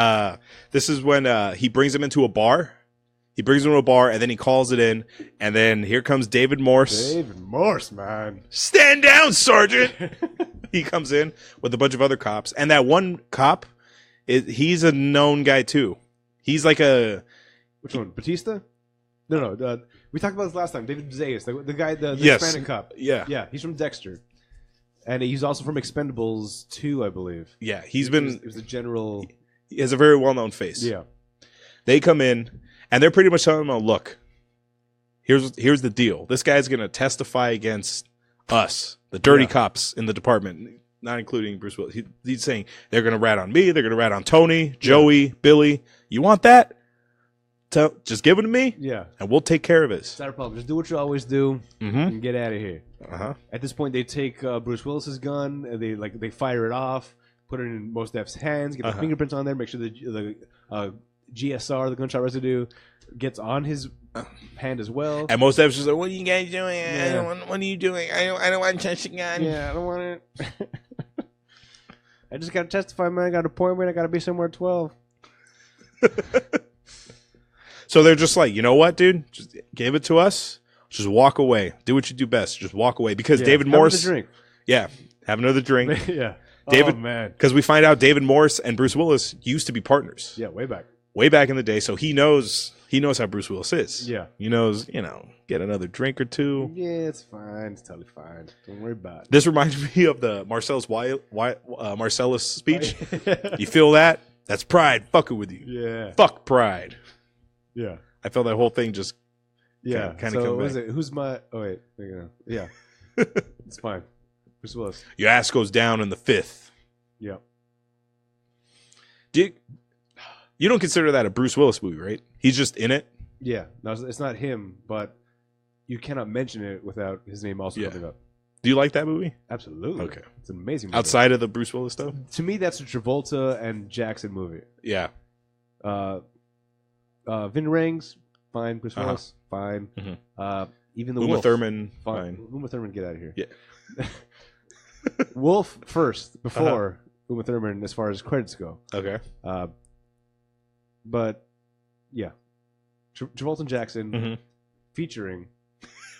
S2: this is when he brings him into a bar. He brings him to a bar, and then he calls it in. And then here comes David Morse.
S1: David Morse, man.
S2: Stand down, Sergeant. He comes in with a bunch of other cops. And that one cop, he's a known guy, too. He's like a...
S1: Which one? Batista? No. We talked about this last time. David Zayas, the guy, the Hispanic cop.
S2: Yeah.
S1: Yeah, he's from Dexter. And he's also from Expendables 2, I believe.
S2: Yeah,
S1: He was the general...
S2: He has a very well-known face.
S1: Yeah.
S2: They come in, and they're pretty much telling him, oh, look, here's the deal. This guy's going to testify against us, the dirty cops in the department, not including Bruce Willis. He's saying they're going to rat on me, they're going to rat on Tony, Joey, Billy. You want that? Just give it to me, and we'll take care of it.
S1: It's not a problem. Just do what you always do and get out of here. At this point, they take Bruce Willis's gun, and they fire it off, put it in Mos Def's hands, get the fingerprints on there, make sure the GSR, the gunshot residue, gets on his hand as well.
S2: And Mos Def's just like, "What are you guys doing? What are you doing? I don't want to touch the gun.
S1: Yeah, I don't want it. I just got to testify, man. I got an appointment. I got to be somewhere at 12."
S2: So they're just like, you know what, dude? Just give it to us. Just walk away. Do what you do best. Just walk away. Because David Morse...
S1: Have another drink.
S2: Yeah. Have another drink.
S1: Yeah.
S2: David,
S1: oh, man.
S2: Because we find out David Morse and Bruce Willis used to be partners.
S1: Yeah, way back.
S2: Way back in the day. So he knows how Bruce Willis is.
S1: Yeah.
S2: He knows, get another drink or two.
S1: Yeah, it's fine. It's totally fine. Don't worry about it.
S2: This reminds me of the Marcellus speech. You feel that? That's pride fucking with you.
S1: Yeah.
S2: Fuck pride.
S1: Yeah.
S2: I felt that whole thing just kind of
S1: so
S2: come
S1: what is
S2: back.
S1: it? Who's my... Oh, wait. Yeah. It's fine. Bruce Willis.
S2: Your ass goes down in the 5th.
S1: Yeah.
S2: You You don't consider that a Bruce Willis movie, right? He's just in it.
S1: Yeah, no, it's not him, but you cannot mention it without his name also coming up.
S2: Do you like that movie?
S1: Absolutely.
S2: Okay.
S1: It's an amazing movie.
S2: Outside of the Bruce Willis stuff?
S1: To me, that's a Travolta and Jackson movie.
S2: Yeah.
S1: Vin Rhames, fine. Bruce Willis, fine.
S2: Mm-hmm.
S1: Even the
S2: Uma
S1: Wolf.
S2: Thurman, fine.
S1: Uma Thurman, get out of here.
S2: Yeah.
S1: Wolf first, before Uma Thurman, as far as credits go.
S2: Okay.
S1: But, yeah. Travolta and Jackson featuring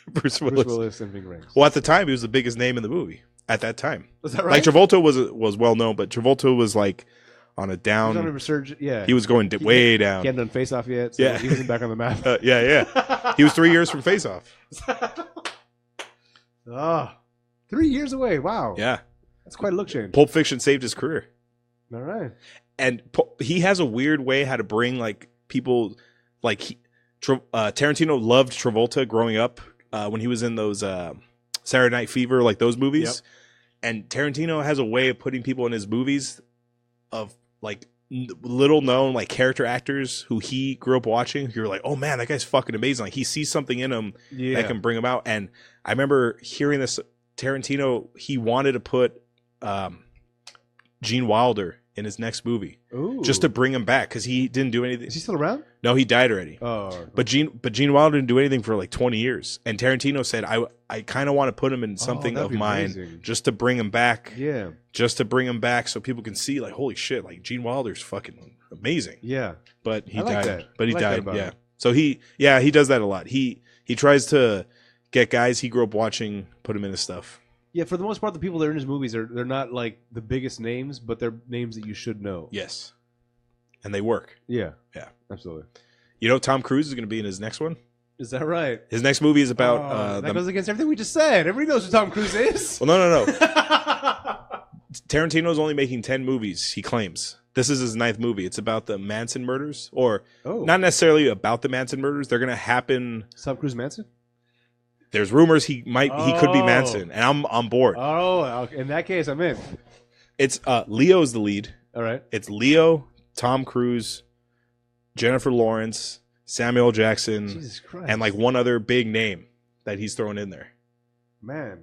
S2: Bruce
S1: Willis and Ving Rhames.
S2: Well, at the time, he was the biggest name in the movie. At that time,
S1: Was that right?
S2: like Travolta was well known, but Travolta was like on a down.
S1: He was on a resurgence. Yeah,
S2: he was going way down.
S1: He hadn't done Face Off yet. So he wasn't back on the map.
S2: Yeah. He was 3 years from Face Off.
S1: 3 years away. Wow.
S2: Yeah,
S1: that's quite a look change.
S2: Pulp Fiction saved his career.
S1: All right.
S2: And he has a weird way how to bring like people like Tarantino loved Travolta growing up when he was in those Saturday Night Fever, like those movies. Yep. And Tarantino has a way of putting people in his movies of like little known like character actors who he grew up watching. You're like, oh man, that guy's fucking amazing. Like he sees something in him that can bring him out. And I remember hearing this Tarantino, he wanted to put Gene Wilder in his next movie.
S1: Ooh.
S2: Just to bring him back because he didn't do anything.
S1: Is he still around?
S2: No, he died already.
S1: Oh,
S2: but Gene Wilder didn't do anything for like 20 years. And Tarantino said, I kind of want to put him in something of mine amazing. Just to bring him back.
S1: Yeah.
S2: Just to bring him back so people can see like, holy shit, like Gene Wilder's fucking amazing.
S1: Yeah.
S2: But he
S1: like
S2: died.
S1: That.
S2: But he died. Yeah.
S1: Him.
S2: So he does that a lot. He tries to get guys he grew up watching, put him into stuff.
S1: Yeah, for the most part, the people that are in his movies they're not like the biggest names, but they're names that you should know.
S2: Yes, and they work.
S1: Yeah,
S2: absolutely. You know, Tom Cruise is going to be in his next one.
S1: Is that right?
S2: His next movie is about.
S1: That goes against everything we just said. Everybody knows who Tom Cruise is.
S2: Well, no. Tarantino's only making 10 movies. He claims this is his 9th movie. It's about the Manson murders, or not necessarily about the Manson murders. They're going to happen.
S1: Tom Cruise Manson.
S2: There's rumors he could be Manson, and I'm on board.
S1: Oh, in that case, I'm in.
S2: It's Leo's the lead.
S1: All right.
S2: It's Leo, Tom Cruise, Jennifer Lawrence, Samuel Jackson,
S1: Jesus Christ,
S2: and like one other big name that he's thrown in there.
S1: Man.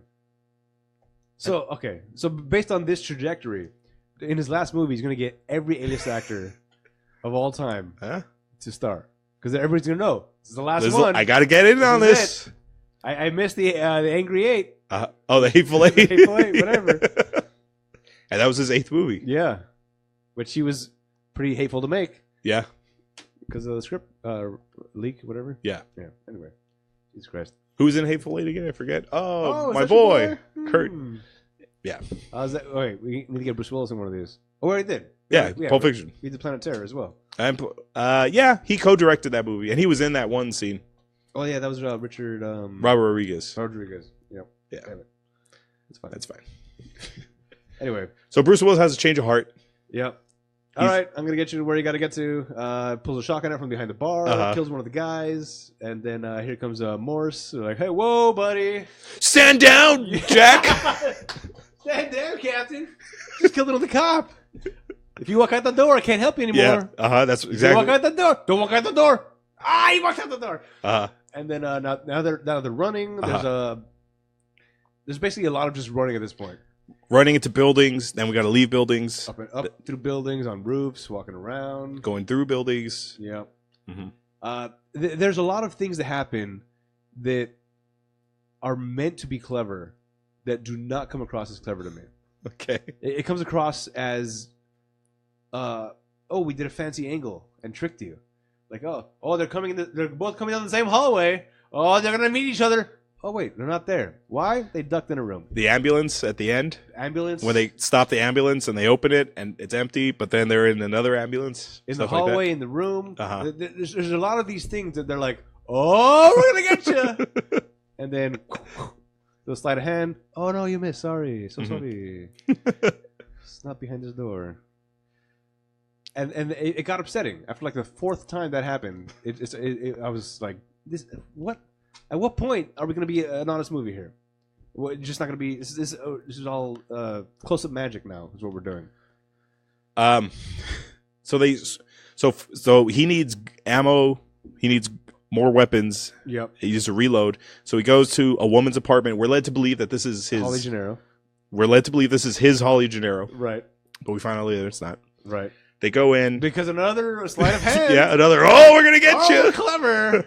S1: So based on this trajectory, in his last movie, he's going to get every A-list actor of all time to star because everybody's going to know this is the last one.
S2: I got to get in on this.
S1: I missed the Angry Eight.
S2: The Hateful Eight.
S1: The Hateful Eight, whatever.
S2: And that was his 8th movie.
S1: Yeah. Which he was pretty hateful to make.
S2: Yeah.
S1: Because of the script leak, whatever.
S2: Yeah.
S1: Yeah. Anyway. Jesus Christ.
S2: Who's in Hateful Eight again? I forget. Oh my boy. Kurt. Yeah.
S1: Wait, we need to get Bruce Willis in one of these. Oh, we already did.
S2: Yeah, Pulp Fiction.
S1: We did Planet Terror as well.
S2: He co-directed that movie, and he was in that one scene.
S1: Oh yeah, that was Richard.
S2: Robert Rodriguez.
S1: Yep.
S2: Yeah.
S1: Damn it. That's fine. Anyway,
S2: so Bruce Willis has a change of heart.
S1: Yep. All right, I'm gonna get you to where you got to get to. Pulls a shotgun out from behind the bar, kills one of the guys, and then here comes Morse. Like, hey, whoa, buddy,
S2: stand down, Jack.
S1: Stand down, Captain. Just killed another cop. If you walk out the door, I can't help you anymore.
S2: Yeah. That's exactly.
S1: If you walk out the door. Don't walk out the door. He walked out the door. And then now they're running. There's basically a lot of just running at this point.
S2: Running into buildings, then we got to leave buildings.
S1: Up through buildings, on roofs, walking around,
S2: going through buildings.
S1: Yeah. Mm-hmm. There's a lot of things that happen that are meant to be clever that do not come across as clever to me.
S2: Okay.
S1: It comes across as, we did a fancy angle and tricked you. Like, they're coming. They're both coming down the same hallway. Oh, they're gonna meet each other. Oh wait, they're not there. Why? They ducked in a room.
S2: The ambulance at the end.
S1: Ambulance.
S2: When they stop the ambulance and they open it and it's empty, but then they're in another ambulance.
S1: In the hallway, like in the room. There's a lot of these things that they're like, oh, we're gonna get you. And then they'll slide a hand. Oh no, you missed. Sorry, sorry. It's not behind this door. And it got upsetting after like the 4th time that happened. I was like, this what? At what point are we going to be an honest movie here? We're just not going to be. This is all close-up magic now. Is what we're doing.
S2: So So he needs ammo. He needs more weapons.
S1: Yep.
S2: He needs to reload. So he goes to a woman's apartment. We're led to believe that this is his
S1: Holly Gennaro.
S2: We're led to believe this is his Holly Gennaro.
S1: Right.
S2: But we find out later it's not.
S1: Right.
S2: They go in
S1: because another sleight of hand.
S2: Yeah, another. Oh, we're gonna get you.
S1: Clever.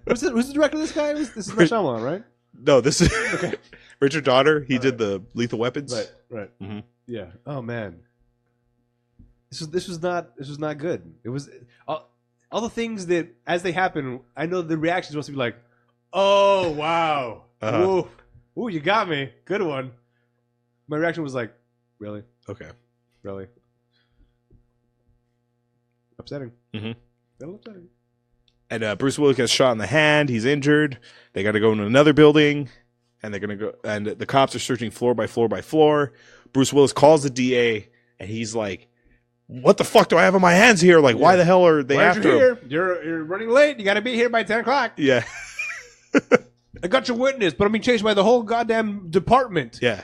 S1: Who's the director of this guy? This is Night Shyamalan, right?
S2: No, this is Richard Donner. He did the Lethal Weapons.
S1: Right.
S2: Mm-hmm.
S1: Yeah. Oh man. This was not good. It was all the things that as they happen. I know the reaction is supposed to be like, "Oh wow, ooh, you got me, good one." My reaction was like, "Really?
S2: Okay,
S1: really." Upsetting.
S2: Mm-hmm.
S1: Little upsetting.
S2: And Bruce Willis gets shot in the hand. He's injured. They got to go into another building, and they're gonna go. And the cops are searching floor by floor by floor. Bruce Willis calls the DA, and he's like, "What the fuck do I have on my hands here? Like, why the hell are they after him?
S1: You're running late. You got to be here by 10 o'clock.
S2: Yeah.
S1: I got your witness, but I'm being chased by the whole goddamn department.
S2: Yeah.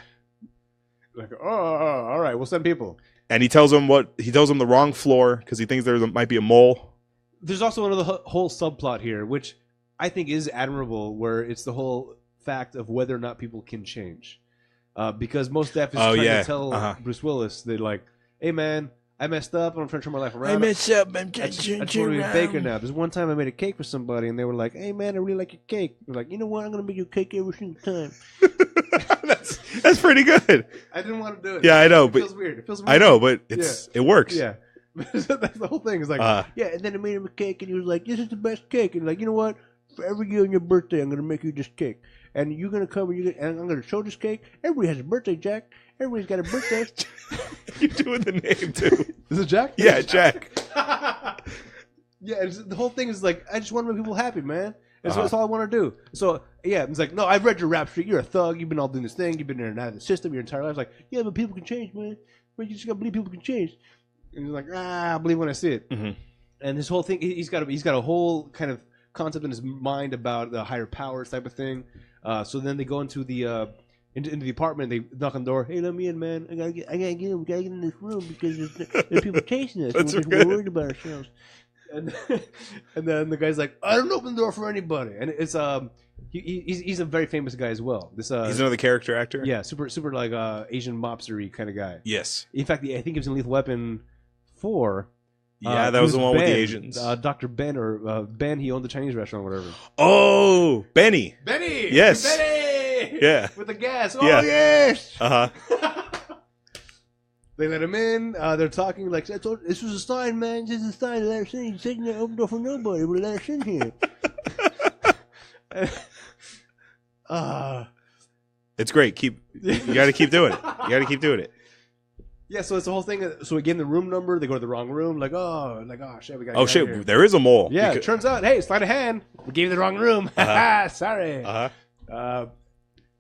S1: Like, all right, we'll send people.
S2: And he tells them the wrong floor because he thinks there might be a mole.
S1: There's also another whole subplot here, which I think is admirable, where it's the whole fact of whether or not people can change. Because most staff is trying to tell Bruce Willis, they're like, "Hey man, I messed up. I'm trying to turn my life around.
S2: I messed up.
S1: I just want to be a baker now." There's one time I made a cake for somebody, and they were like, "Hey man, I really like your cake." They're like, "You know what? I'm gonna make you a cake every single time."
S2: That's pretty good.
S1: I didn't want to do it.
S2: Yeah, I know,
S1: it
S2: but
S1: feels weird. It feels weird.
S2: I know, but it works.
S1: Yeah. That's the whole thing. It's like, yeah, and then I made him a cake, and he was like, "This is the best cake." And like, you know what? For every year on your birthday, I'm gonna make you this cake, and you're gonna come and I'm gonna show this cake. Everybody has a birthday, Jack. Everybody's got a birthday.
S2: You're doing the name too.
S1: Is it Jack?
S2: Yeah, Jack.
S1: Yeah, the whole thing is like, I just want to make people happy, man. That's all I want to do. So yeah, it's like, no, I've read your rap sheet. You're a thug. You've been all doing this thing. You've been in and out of the system your entire life. It's like, yeah, but people can change, man. But you just gotta believe people can change. And he's like, I believe when I see it.
S2: Mm-hmm.
S1: And this whole thing, he's got a whole kind of concept in his mind about the higher powers type of thing. So then they go into the apartment. They knock on the door. "Hey, let me in, man. I gotta get in. We gotta get in this room because there's people chasing us. We're worried about ourselves." And then the guy's like, "I don't open the door for anybody." And it's he's a very famous guy as well. This
S2: he's another character actor.
S1: Yeah, super like Asian mobster-y kind of guy.
S2: Yes.
S1: In fact, I think he was in Lethal Weapon 4.
S2: Yeah, that was the one with the Asians.
S1: Dr. Ben or Ben. He owned the Chinese restaurant, or whatever.
S2: Oh, Benny. Yes.
S1: Benny.
S2: Yeah.
S1: With the gas.
S2: Yeah.
S1: Oh yes.
S2: Uh-huh.
S1: They let him in. They're talking like, "This was a sign, man. This is a sign. Let us in. He's sitting there, open door for nobody. But let us in here."
S2: It's great. You got to keep doing it. You got to keep doing it.
S1: Yeah, so it's the whole thing. So we get the room number. They go to the wrong room. Like, oh shit, we got.
S2: Oh shit,
S1: here.
S2: there is a mole.
S1: Yeah, it turns out, hey, sleight of hand. We gave you the wrong room. Sorry.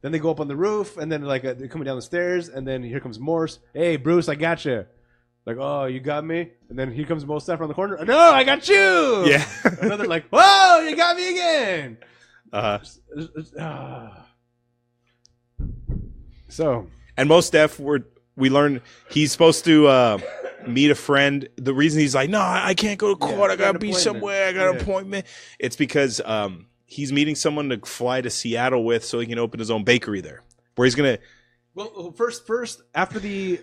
S1: Then they go up on the roof, and then like they're coming down the stairs, and then here comes Morse. "Hey, Bruce, I got you." Like, "Oh, you got me." And then here comes Morse Staff around the corner. "No, I got you."
S2: Yeah.
S1: Another like, "Whoa, you got me again." So.
S2: And Most Def, we learn he's supposed to meet a friend. The reason he's like, "No, I can't go to court. I gotta be somewhere. I got an appointment." It's because he's meeting someone to fly to Seattle with, so he can open his own bakery there. Where he's gonna.
S1: Well, first after the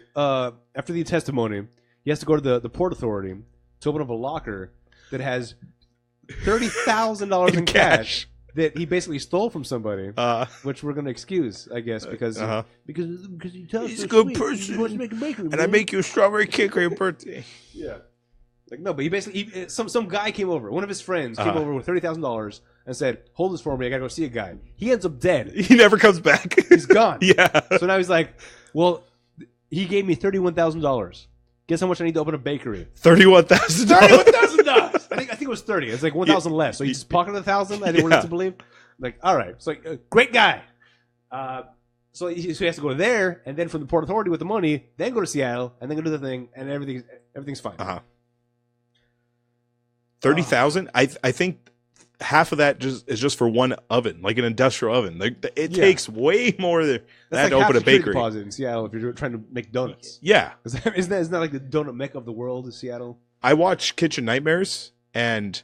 S1: testimony, he has to go to the Port Authority to open up a locker that has $30,000 in cash that he basically stole from somebody, which we're gonna excuse, I guess, because he tells
S2: he's a good person.
S1: He wants to make a bakery,
S2: and I make you a strawberry cake on your birthday.
S1: Yeah. Like, no, but he basically some guy came over. One of his friends came over with $30,000 and said, "Hold this for me. I gotta go see a guy." He ends up dead.
S2: He never comes back.
S1: He's gone.
S2: Yeah.
S1: So now he's like, "Well, he gave me $31,000. Guess how much I need to open a bakery?"
S2: $31,000.
S1: $31,000. I think it was 30. It's like 1,000 less. So he just pocketed 1,000. I didn't want to believe. Like, all right. So great guy. So he has to go there, and then from the Port Authority with the money, then go to Seattle, and then go do the thing, and everything's fine.
S2: 30,000. I think half of that is just for one oven, like an industrial oven. It takes way more than that to open a bakery.
S1: Deposit in Seattle if you're trying to make donuts.
S2: Yeah,
S1: isn't that like the donut mecca of the world? Is Seattle?
S2: I watch Kitchen Nightmares, and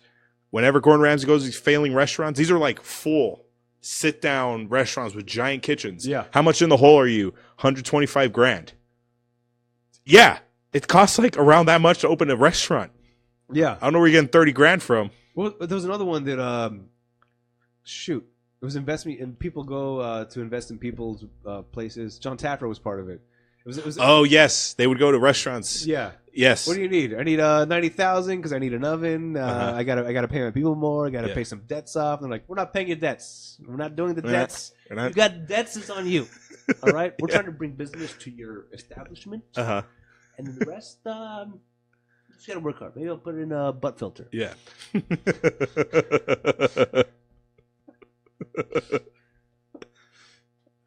S2: whenever Gordon Ramsay goes to these failing restaurants, these are like full sit-down restaurants with giant kitchens.
S1: Yeah.
S2: How much in the hole are you? 125 grand. Yeah. It costs like around that much to open a restaurant.
S1: Yeah.
S2: I don't know where you're getting 30 grand from.
S1: Well, there was another one that, shoot, it was investment, and people go to invest in people's places. John Taffer was part of it. It was
S2: Oh, yes. They would go to restaurants.
S1: Yeah.
S2: Yes.
S1: What do you need? I need 90,000 because I need an oven. I gotta pay my people more. I gotta pay some debts off. And they're like, we're not paying your debts. We're not doing the debts. You got debts. It's on you. All right. We're trying to bring business to your establishment. And then the rest, you just gotta work hard. Maybe I'll put in a butt filter.
S2: Yeah.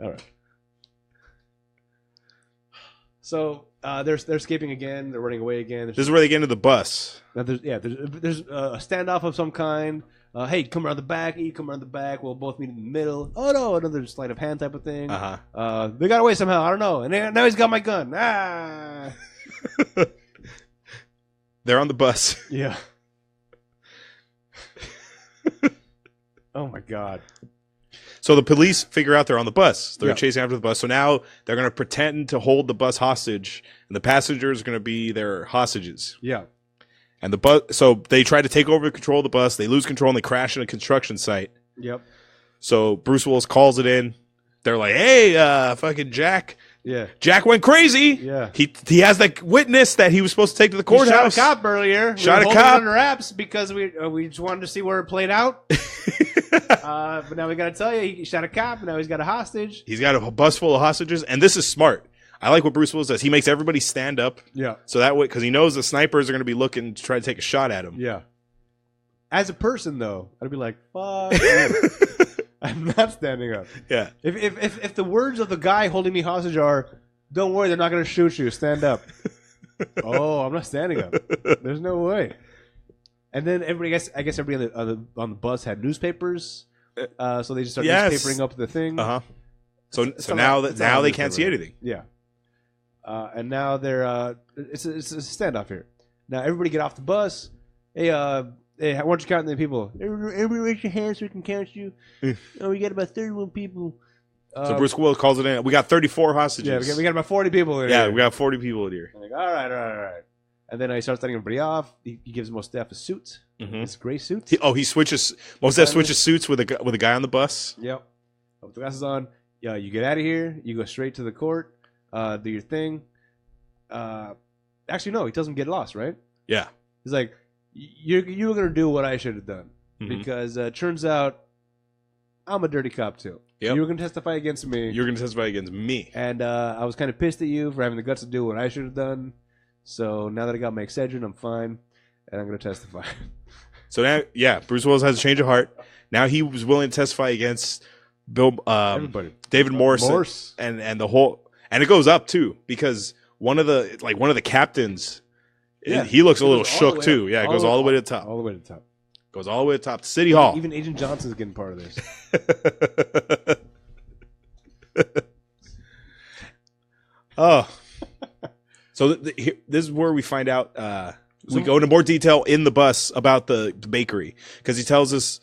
S1: All right. So they're escaping again. They're running away again.
S2: This is where they get into the bus.
S1: Now there's a standoff of some kind. Hey, come around the back. You come around the back. We'll both meet in the middle. Oh no, another sleight of hand type of thing. They got away somehow. I don't know. And now he's got my gun. Ah.
S2: They're on the bus.
S1: Yeah. Oh my God.
S2: So the police figure out they're on the bus. They're
S1: Yeah.
S2: chasing after the bus. So now they're going to pretend to hold the bus hostage, and the passengers are going to be their hostages.
S1: Yeah.
S2: And the bus. So they try to take over control of the bus. They lose control and they crash in a construction site.
S1: Yep.
S2: So Bruce Willis calls it in. They're like, "Hey, fucking Jack.
S1: Yeah.
S2: Jack went crazy.
S1: Yeah.
S2: He has that witness that he was supposed to take to the courthouse.
S1: He shot a cop earlier.
S2: Shot
S1: we were
S2: a cop
S1: under wraps because we just wanted to see where it played out. But now we got to tell you, he shot a cop, and now he's got a hostage.
S2: He's got a bus full of hostages, and this is smart. I like what Bruce Willis does. He makes everybody stand up.
S1: Yeah.
S2: So that way, because he knows the snipers are going to be looking to try to take a shot at him.
S1: Yeah. As a person, though, I'd be like, "Fuck you." I'm not standing up.
S2: Yeah.
S1: If the words of the guy holding me hostage are, "Don't worry, they're not going to shoot you. Stand up." Oh, I'm not standing up. There's no way. And then everybody, I guess everybody on the bus had newspapers, so they just started newspapering up the thing.
S2: So now they can't see anything.
S1: Yeah. And now they're it's a standoff here. Now everybody get off the bus. Hey, why don't you count the people? Everybody raise your hands so we can count you. Oh, we got about 31 people.
S2: So Bruce Willis calls it in. We got 34 hostages.
S1: Yeah, we got about 40 people in here.
S2: Yeah, we got 40 people in here.
S1: I'm like, all right. And then he starts letting everybody off. He gives Mos Def a suit. It's a gray suit.
S2: He switches. Mos Def switches suits with a guy on the bus.
S1: Yep. Put the glasses on. Yeah, you get out of here. You go straight to the court. Do your thing. Actually, no, he tells him get lost, right?
S2: Yeah.
S1: He's like, you were gonna do what I should have done because turns out I'm a dirty cop too.
S2: Yep.
S1: You were gonna testify against me.
S2: You're gonna testify against me.
S1: And I was kind of pissed at you for having the guts to do what I should have done. So now that I got my Excedrin, I'm fine, and I'm gonna testify.
S2: So now, yeah, Bruce Willis has a change of heart. Now he was willing to testify against
S1: Everybody.
S2: David Morse. And the whole, and it goes up too because one of the captains, he looks a little shook too. Yeah, it goes all the way to the top.
S1: All the way to the top.
S2: Goes all the way to the top to City Hall.
S1: Even Agent Johnson's getting part of this.
S2: Oh. So this is where we find out. We go into more detail in the bus about the bakery because he tells this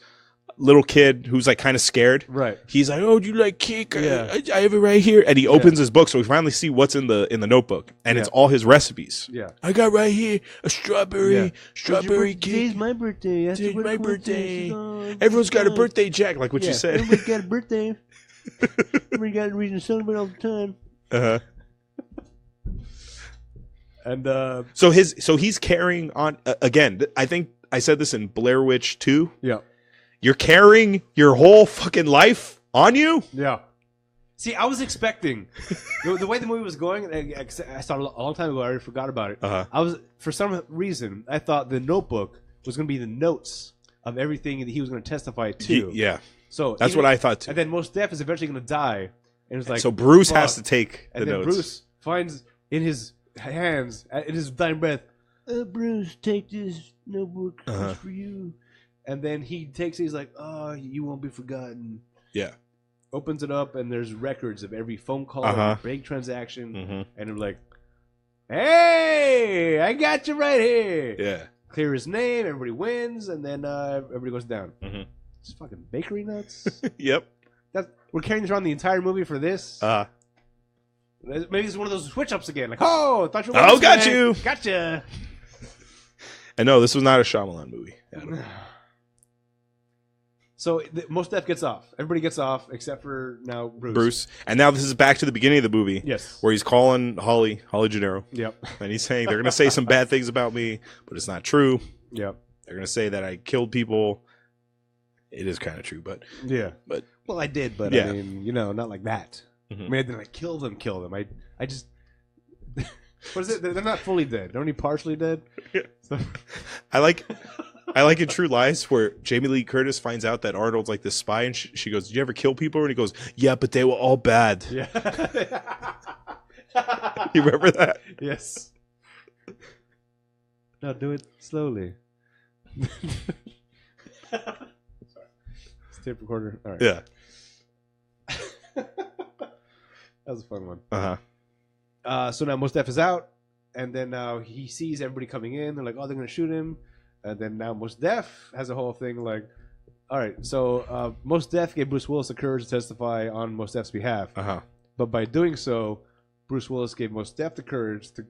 S2: little kid who's like kind of scared.
S1: Right.
S2: He's like, "Oh, do you like cake?
S1: Yeah.
S2: I have it right here." And he opens his book, so we finally see what's in the notebook, and it's all his recipes.
S1: Yeah.
S2: I got right here a strawberry cake.
S1: Today's my birthday.
S2: Today's my birthday. Everyone's got a birthday, Jack, like what you said.
S1: Everybody's got a birthday. Everybody got a reason to celebrate all the time. And
S2: so he's carrying on again. I think I said this in Blair Witch 2.
S1: Yeah.
S2: You're carrying your whole fucking life on you?
S1: Yeah. See, I was expecting the way the movie was going. I saw it a long time ago. I already forgot about it. I was, for some reason, I thought the notebook was going to be the notes of everything that he was going to testify to.
S2: Yeah.
S1: So
S2: that's what I thought too.
S1: And then Mos Def is eventually going to die, and it's like
S2: so Bruce has to take the
S1: and then
S2: notes.
S1: Bruce finds in his hands, in his dying breath, Bruce, take this notebook it's for you. And then he takes it. He's like, "Oh, you won't be forgotten."
S2: Yeah. Opens
S1: it up, and there's records of every phone call, every bank transaction, and they're like, Hey, I got you right here.
S2: Yeah.
S1: Clear his name, everybody wins, and then everybody goes down.
S2: Mm-hmm.
S1: It's fucking bakery nuts.
S2: Yep.
S1: We're carrying this around the entire movie for this. Maybe it's one of those switch ups again. Like, oh, I thought you were.
S2: Oh, got you.
S1: Gotcha.
S2: And no, this was not a Shyamalan movie.
S1: So Mos Def gets off. Everybody gets off except for now
S2: Bruce. And now this is back to the beginning of the movie.
S1: Yes.
S2: Where he's calling Holly Gennaro.
S1: Yep.
S2: And he's saying they're going to say some bad things about me, but it's not true.
S1: Yep.
S2: They're going to say that I killed people. It is kind of true, but
S1: yeah.
S2: But
S1: well, I did, but
S2: yeah.
S1: I mean, not like that.
S2: Mm-hmm.
S1: I mean, I didn't like kill them. I just. What is it? They're not fully dead. They're only partially dead.
S2: Yeah.
S1: So.
S2: I like in True Lies where Jamie Lee Curtis finds out that Arnold's like this spy, and she goes, "Did you ever kill people?" And he goes, "Yeah, but they were all bad."
S1: Yeah.
S2: You remember that?
S1: Yes. No, do it slowly. Sorry. It's tape recorder. All right.
S2: Yeah.
S1: That was a fun one.
S2: Uh-huh.
S1: So now Mos Def is out, and then now he sees everybody coming in. They're like, "Oh, they're gonna shoot him," and then now Mos Def has a whole thing like, "All right, so Mos Def gave Bruce Willis the courage to testify on Mos Def's behalf, but by doing so, Bruce Willis gave Mos Def the courage to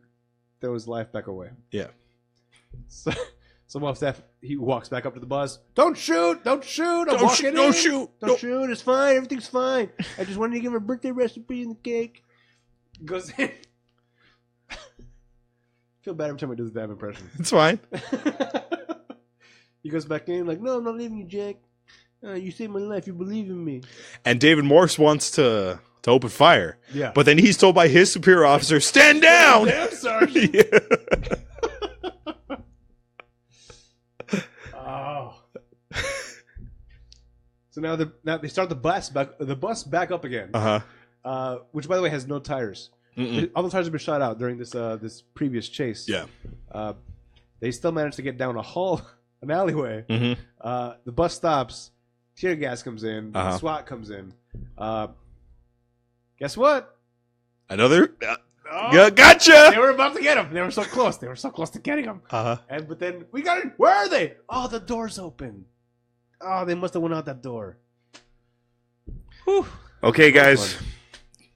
S1: throw his life back away."
S2: Yeah.
S1: So Mos Def, he walks back up to the bus. Don't shoot! Don't shoot!
S2: Don't shoot!
S1: Don't shoot! It's fine. Everything's fine. I just wanted to give her a birthday recipe in the cake. Goes in. Feel bad every time I do this damn impression.
S2: It's fine.
S1: He goes back in like, "No, I'm not leaving you, Jack. You saved my life. You believe in me."
S2: And David Morse wants to open fire.
S1: Yeah.
S2: But then he's told by his superior officer, "Stand down!"
S1: Damn, Sergeant.
S2: Yeah.
S1: Oh. So now they start the bus back up again. Which, by the way, has no tires. All the tires have been shot out during this previous chase.
S2: Yeah.
S1: They still managed to get down an alleyway.
S2: Mm-hmm.
S1: The bus stops. Tear gas comes in. SWAT comes in. Guess what?
S2: Another. Gotcha.
S1: They were about to get him. They were so close. They were so close to getting him. But then we got in. Where are they? Oh, the door's open. Oh, they must have went out that door. Whew.
S2: Okay, guys.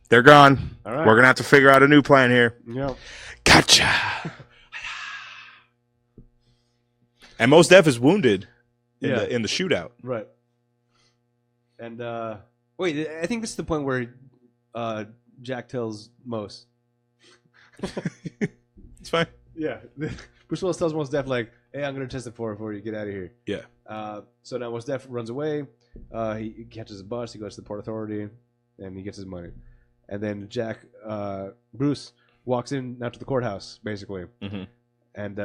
S2: They're gone.
S1: All right.
S2: We're going to have to figure out a new plan here.
S1: Yeah.
S2: Gotcha. And Mos Def is wounded in the shootout.
S1: Right. And wait, I think this is the point where Jack tells Mos.
S2: It's fine.
S1: Yeah. Bruce Willis tells Mos Def, like, "Hey, I'm going to testify before you get out of here."
S2: Yeah.
S1: So now Mos Def runs away. He catches a bus. He goes to the Port Authority, and he gets his money. And then Bruce walks in now to the courthouse, basically.
S2: Mm-hmm.
S1: And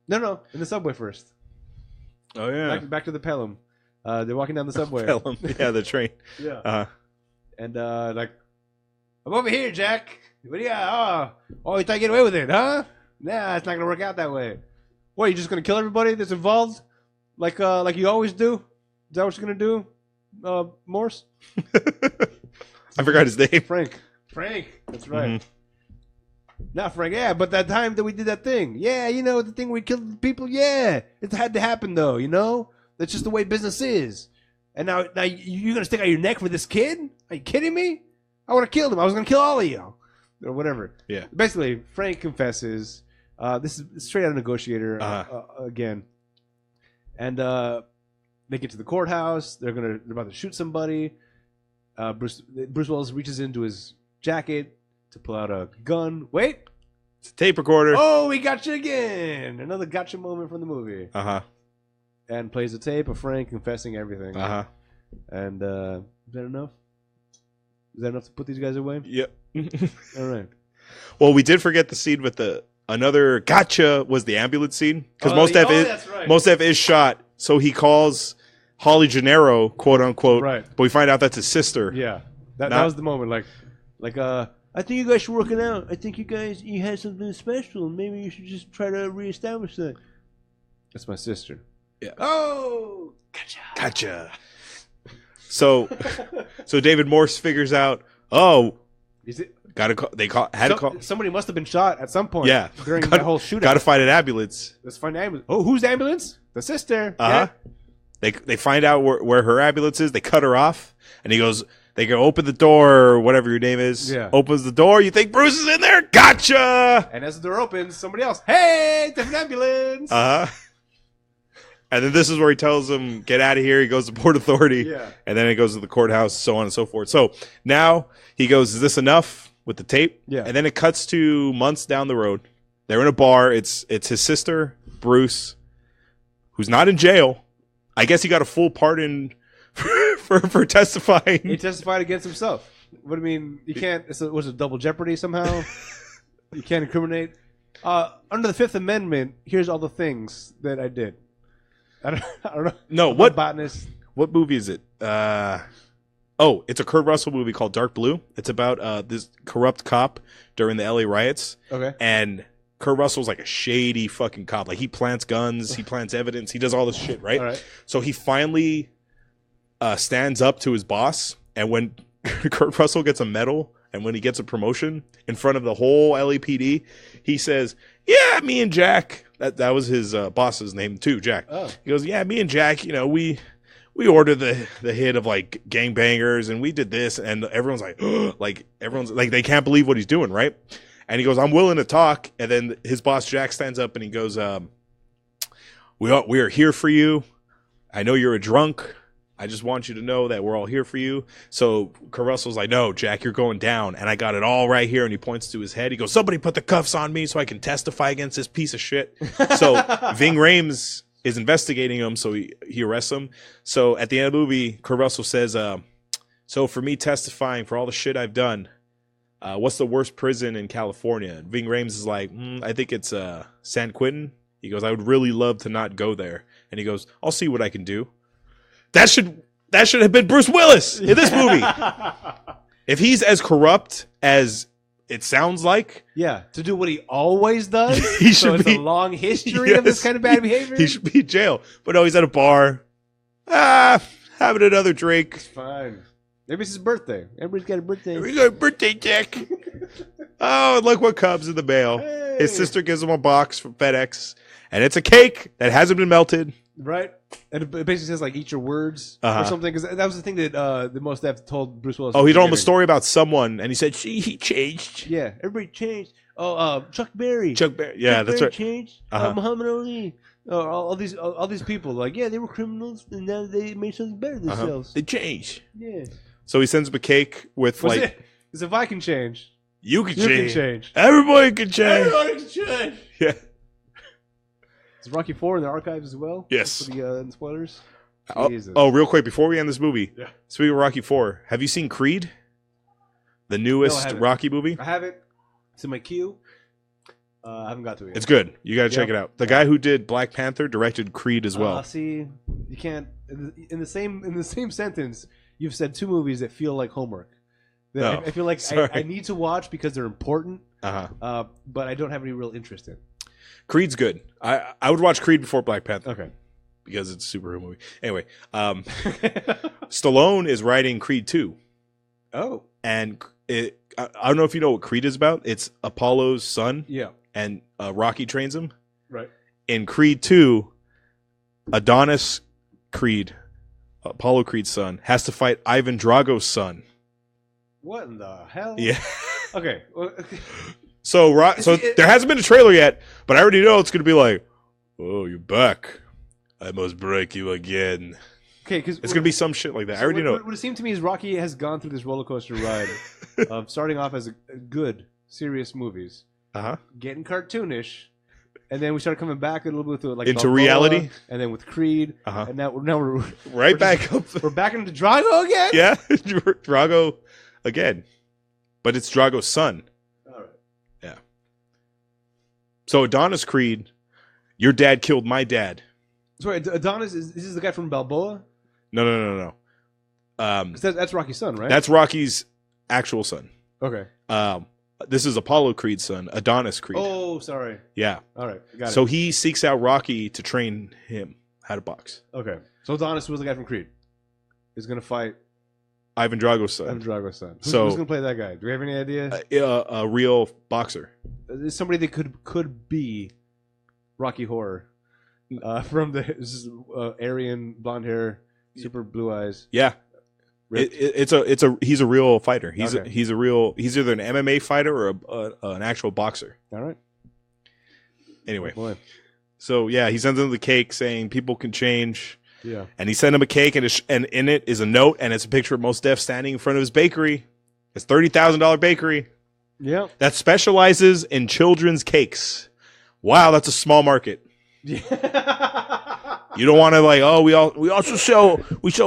S1: no, in the subway first.
S2: Oh yeah.
S1: Back to the Pelham. They're walking down the subway.
S2: Pelham. Yeah, the train.
S1: Yeah. And like, "I'm over here, Jack. What do you got? Oh, you thought you get away with it, huh? Nah, it's not gonna work out that way. What, you just gonna kill everybody that's involved, like you always do? Is that what you're gonna do, Morse?"
S2: I forgot his name.
S1: Frank. That's right. Mm-hmm. Not Frank. Yeah, but that time that we did that thing. Yeah, the thing we killed the people. Yeah, it had to happen though. That's just the way business is. And now you're gonna stick out your neck for this kid? Are you kidding me? I would have killed him. I was gonna kill all of you, or whatever.
S2: Yeah.
S1: Basically, Frank confesses. This is straight out of Negotiator again. And they get to the courthouse. They're about to shoot somebody. Bruce Willis reaches into his jacket to pull out a gun. Wait,
S2: it's a tape recorder.
S1: Oh, we got you again! Another gotcha moment from the movie. And plays a tape of Frank confessing everything. And is that enough? Is that enough to put these guys away?
S2: Yep.
S1: All right.
S2: Well, we did forget the scene with another gotcha was the ambulance scene because Mos Def is shot, so he calls Holly Gennaro, quote unquote.
S1: Right.
S2: But we find out that's his sister.
S1: Yeah. That was the moment. Like I think you guys should work it out. I think you had something special. Maybe you should just try to reestablish that. That's my sister.
S2: Yeah.
S1: Oh,
S2: gotcha. So David Morse figures out, oh,
S1: Is it?
S2: Somebody
S1: must have been shot at some point.
S2: Yeah,
S1: during that whole shootout.
S2: Got to find an ambulance.
S1: Let's find an ambulance. Oh, whose ambulance? The sister.
S2: Yeah. They find out where her ambulance is. They cut her off, and he goes. They go open the door, or whatever your name is.
S1: Yeah.
S2: Opens the door. You think Bruce is in there? Gotcha.
S1: And as the door opens, somebody else. Hey, different ambulance.
S2: And then this is where he tells him, get out of here. He goes to Port Authority.
S1: Yeah.
S2: And then he goes to the courthouse, so on and so forth. So now he goes, is this enough with the tape?
S1: Yeah.
S2: And then it cuts to months down the road. They're in a bar. It's his sister, Bruce, who's not in jail. I guess he got a full pardon for testifying.
S1: He testified against himself. What do you mean? You can't. Was it double jeopardy somehow? You can't incriminate. Under the Fifth Amendment, here's all the things that I did. I don't know.
S2: No,
S1: what botanist?
S2: What movie is it? It's a Kurt Russell movie called Dark Blue. It's about this corrupt cop during the LA riots.
S1: Okay.
S2: And Kurt Russell's like a shady fucking cop. Like he plants guns, he plants evidence, he does all this shit, right?
S1: All right.
S2: So he finally stands up to his boss, and when Kurt Russell gets a medal and when he gets a promotion in front of the whole LAPD, he says, "Yeah, me and Jack." That was his boss's name too, Jack.
S1: Oh.
S2: He goes, "Yeah, me and Jack, we ordered the hit of like gangbangers, and we did this," and everyone's like, everyone's like, they can't believe what he's doing, right? And he goes, "I'm willing to talk." And then his boss Jack stands up and he goes, "We are here for you. I know you're a drunk. I just want you to know that we're all here for you." So Kurt Russell's like, "No, Jack, you're going down. And I got it all right here." And he points to his head. He goes, "Somebody put the cuffs on me so I can testify against this piece of shit." So Ving Rhames is investigating him, so he arrests him. So at the end of the movie, Kurt Russell says, "So for me testifying for all the shit I've done, what's the worst prison in California?" And Ving Rhames is like, "I think it's San Quentin." He goes, "I would really love to not go there." And he goes, "I'll see what I can do." That should have been Bruce Willis in this movie. If he's as corrupt as it sounds like,
S1: yeah, to do what he always does,
S2: he
S1: so
S2: should
S1: it's a long history of this kind of bad behavior.
S2: He should be in jail. But no, he's at a bar, having another drink.
S1: It's fine. Maybe it's his birthday. Everybody's got a birthday.
S2: We got a birthday, Jack. Oh, and look what comes in the mail.
S1: Hey.
S2: His sister gives him a box from FedEx, and it's a cake that hasn't been melted.
S1: Right? And it basically says, like, eat your words or something. Because that was the thing that the Most Def told Bruce Willis.
S2: Oh, he told him a story about someone, and he said, he changed.
S1: Yeah, everybody changed. Oh, Chuck Berry.
S2: Yeah,
S1: Chuck
S2: that's
S1: Berry
S2: right.
S1: Changed. Muhammad Ali. All these people. Like, yeah, they were criminals, and now they made something better themselves.
S2: They changed.
S1: Yeah.
S2: So he sends him a cake with,
S1: Because if I can change,
S2: you can change.
S1: Everybody can change.
S2: Everybody can change. Yeah.
S1: Is Rocky IV in the archives as well?
S2: Yes.
S1: For the spoilers?
S2: Oh, real quick, before we end this movie,
S1: yeah.
S2: Speaking of Rocky IV, have you seen Creed? The newest Rocky movie?
S1: I haven't. It's in my queue. I haven't got to it yet.
S2: It's good. You got to check it out. The guy who did Black Panther directed Creed as well.
S1: See, you can't in the same sentence. You've said two movies that feel like homework. That I feel like I need to watch because they're important. But I don't have any real interest in.
S2: Creed's good. I would watch Creed before Black Panther.
S1: Okay.
S2: Because it's a superhero movie. Anyway, Stallone is writing Creed 2.
S1: Oh.
S2: And I don't know if you know what Creed is about. It's Apollo's son.
S1: Yeah.
S2: And Rocky trains him.
S1: Right.
S2: In Creed 2, Adonis Creed, Apollo Creed's son, has to fight Ivan Drago's son.
S1: What in the hell?
S2: Yeah.
S1: Okay. Well,
S2: So there hasn't been a trailer yet, but I already know it's going to be like, "Oh, you're back. I must break you again."
S1: Okay, because
S2: it's going to be some shit like that. I already know.
S1: What it seemed to me is Rocky has gone through this roller coaster ride of starting off as a good, serious movies, getting cartoonish, and then we started coming back a little bit with like
S2: into
S1: Balboa,
S2: reality,
S1: and then with Creed, and now we're
S2: back up.
S1: We're back into Drago again.
S2: Yeah, Drago again, but it's Drago's son. So Adonis Creed, your dad killed my dad.
S1: Sorry, Adonis is this the guy from Balboa?
S2: No.
S1: That's Rocky's son, right?
S2: That's Rocky's actual son.
S1: Okay.
S2: This is Apollo Creed's son, Adonis Creed.
S1: Oh, sorry.
S2: Yeah.
S1: All right, got it.
S2: So he seeks out Rocky to train him how to box.
S1: Okay. So Adonis was the guy from Creed. He's gonna fight.
S2: Ivan Drago's son.
S1: Ivan Drago's son. Who's
S2: So-
S1: gonna play that guy? Do we have any idea?
S2: A real boxer.
S1: It's somebody that could be Rocky Horror, from the Aryan, blonde hair, super blue eyes.
S2: Yeah.
S1: Ripped.
S2: He's a real fighter. He's
S1: Okay.
S2: he's either an MMA fighter or an actual boxer.
S1: All right.
S2: Anyway,
S1: Boy.
S2: so yeah, he sends him the cake saying people can change.
S1: Yeah.
S2: And he sent him a cake, and in it is a note, and it's a picture of Mos Def standing in front of his bakery. His $30,000 bakery
S1: Yeah.
S2: that specializes in children's cakes. Wow, that's a small market.
S1: Yeah.
S2: You don't want to we also sell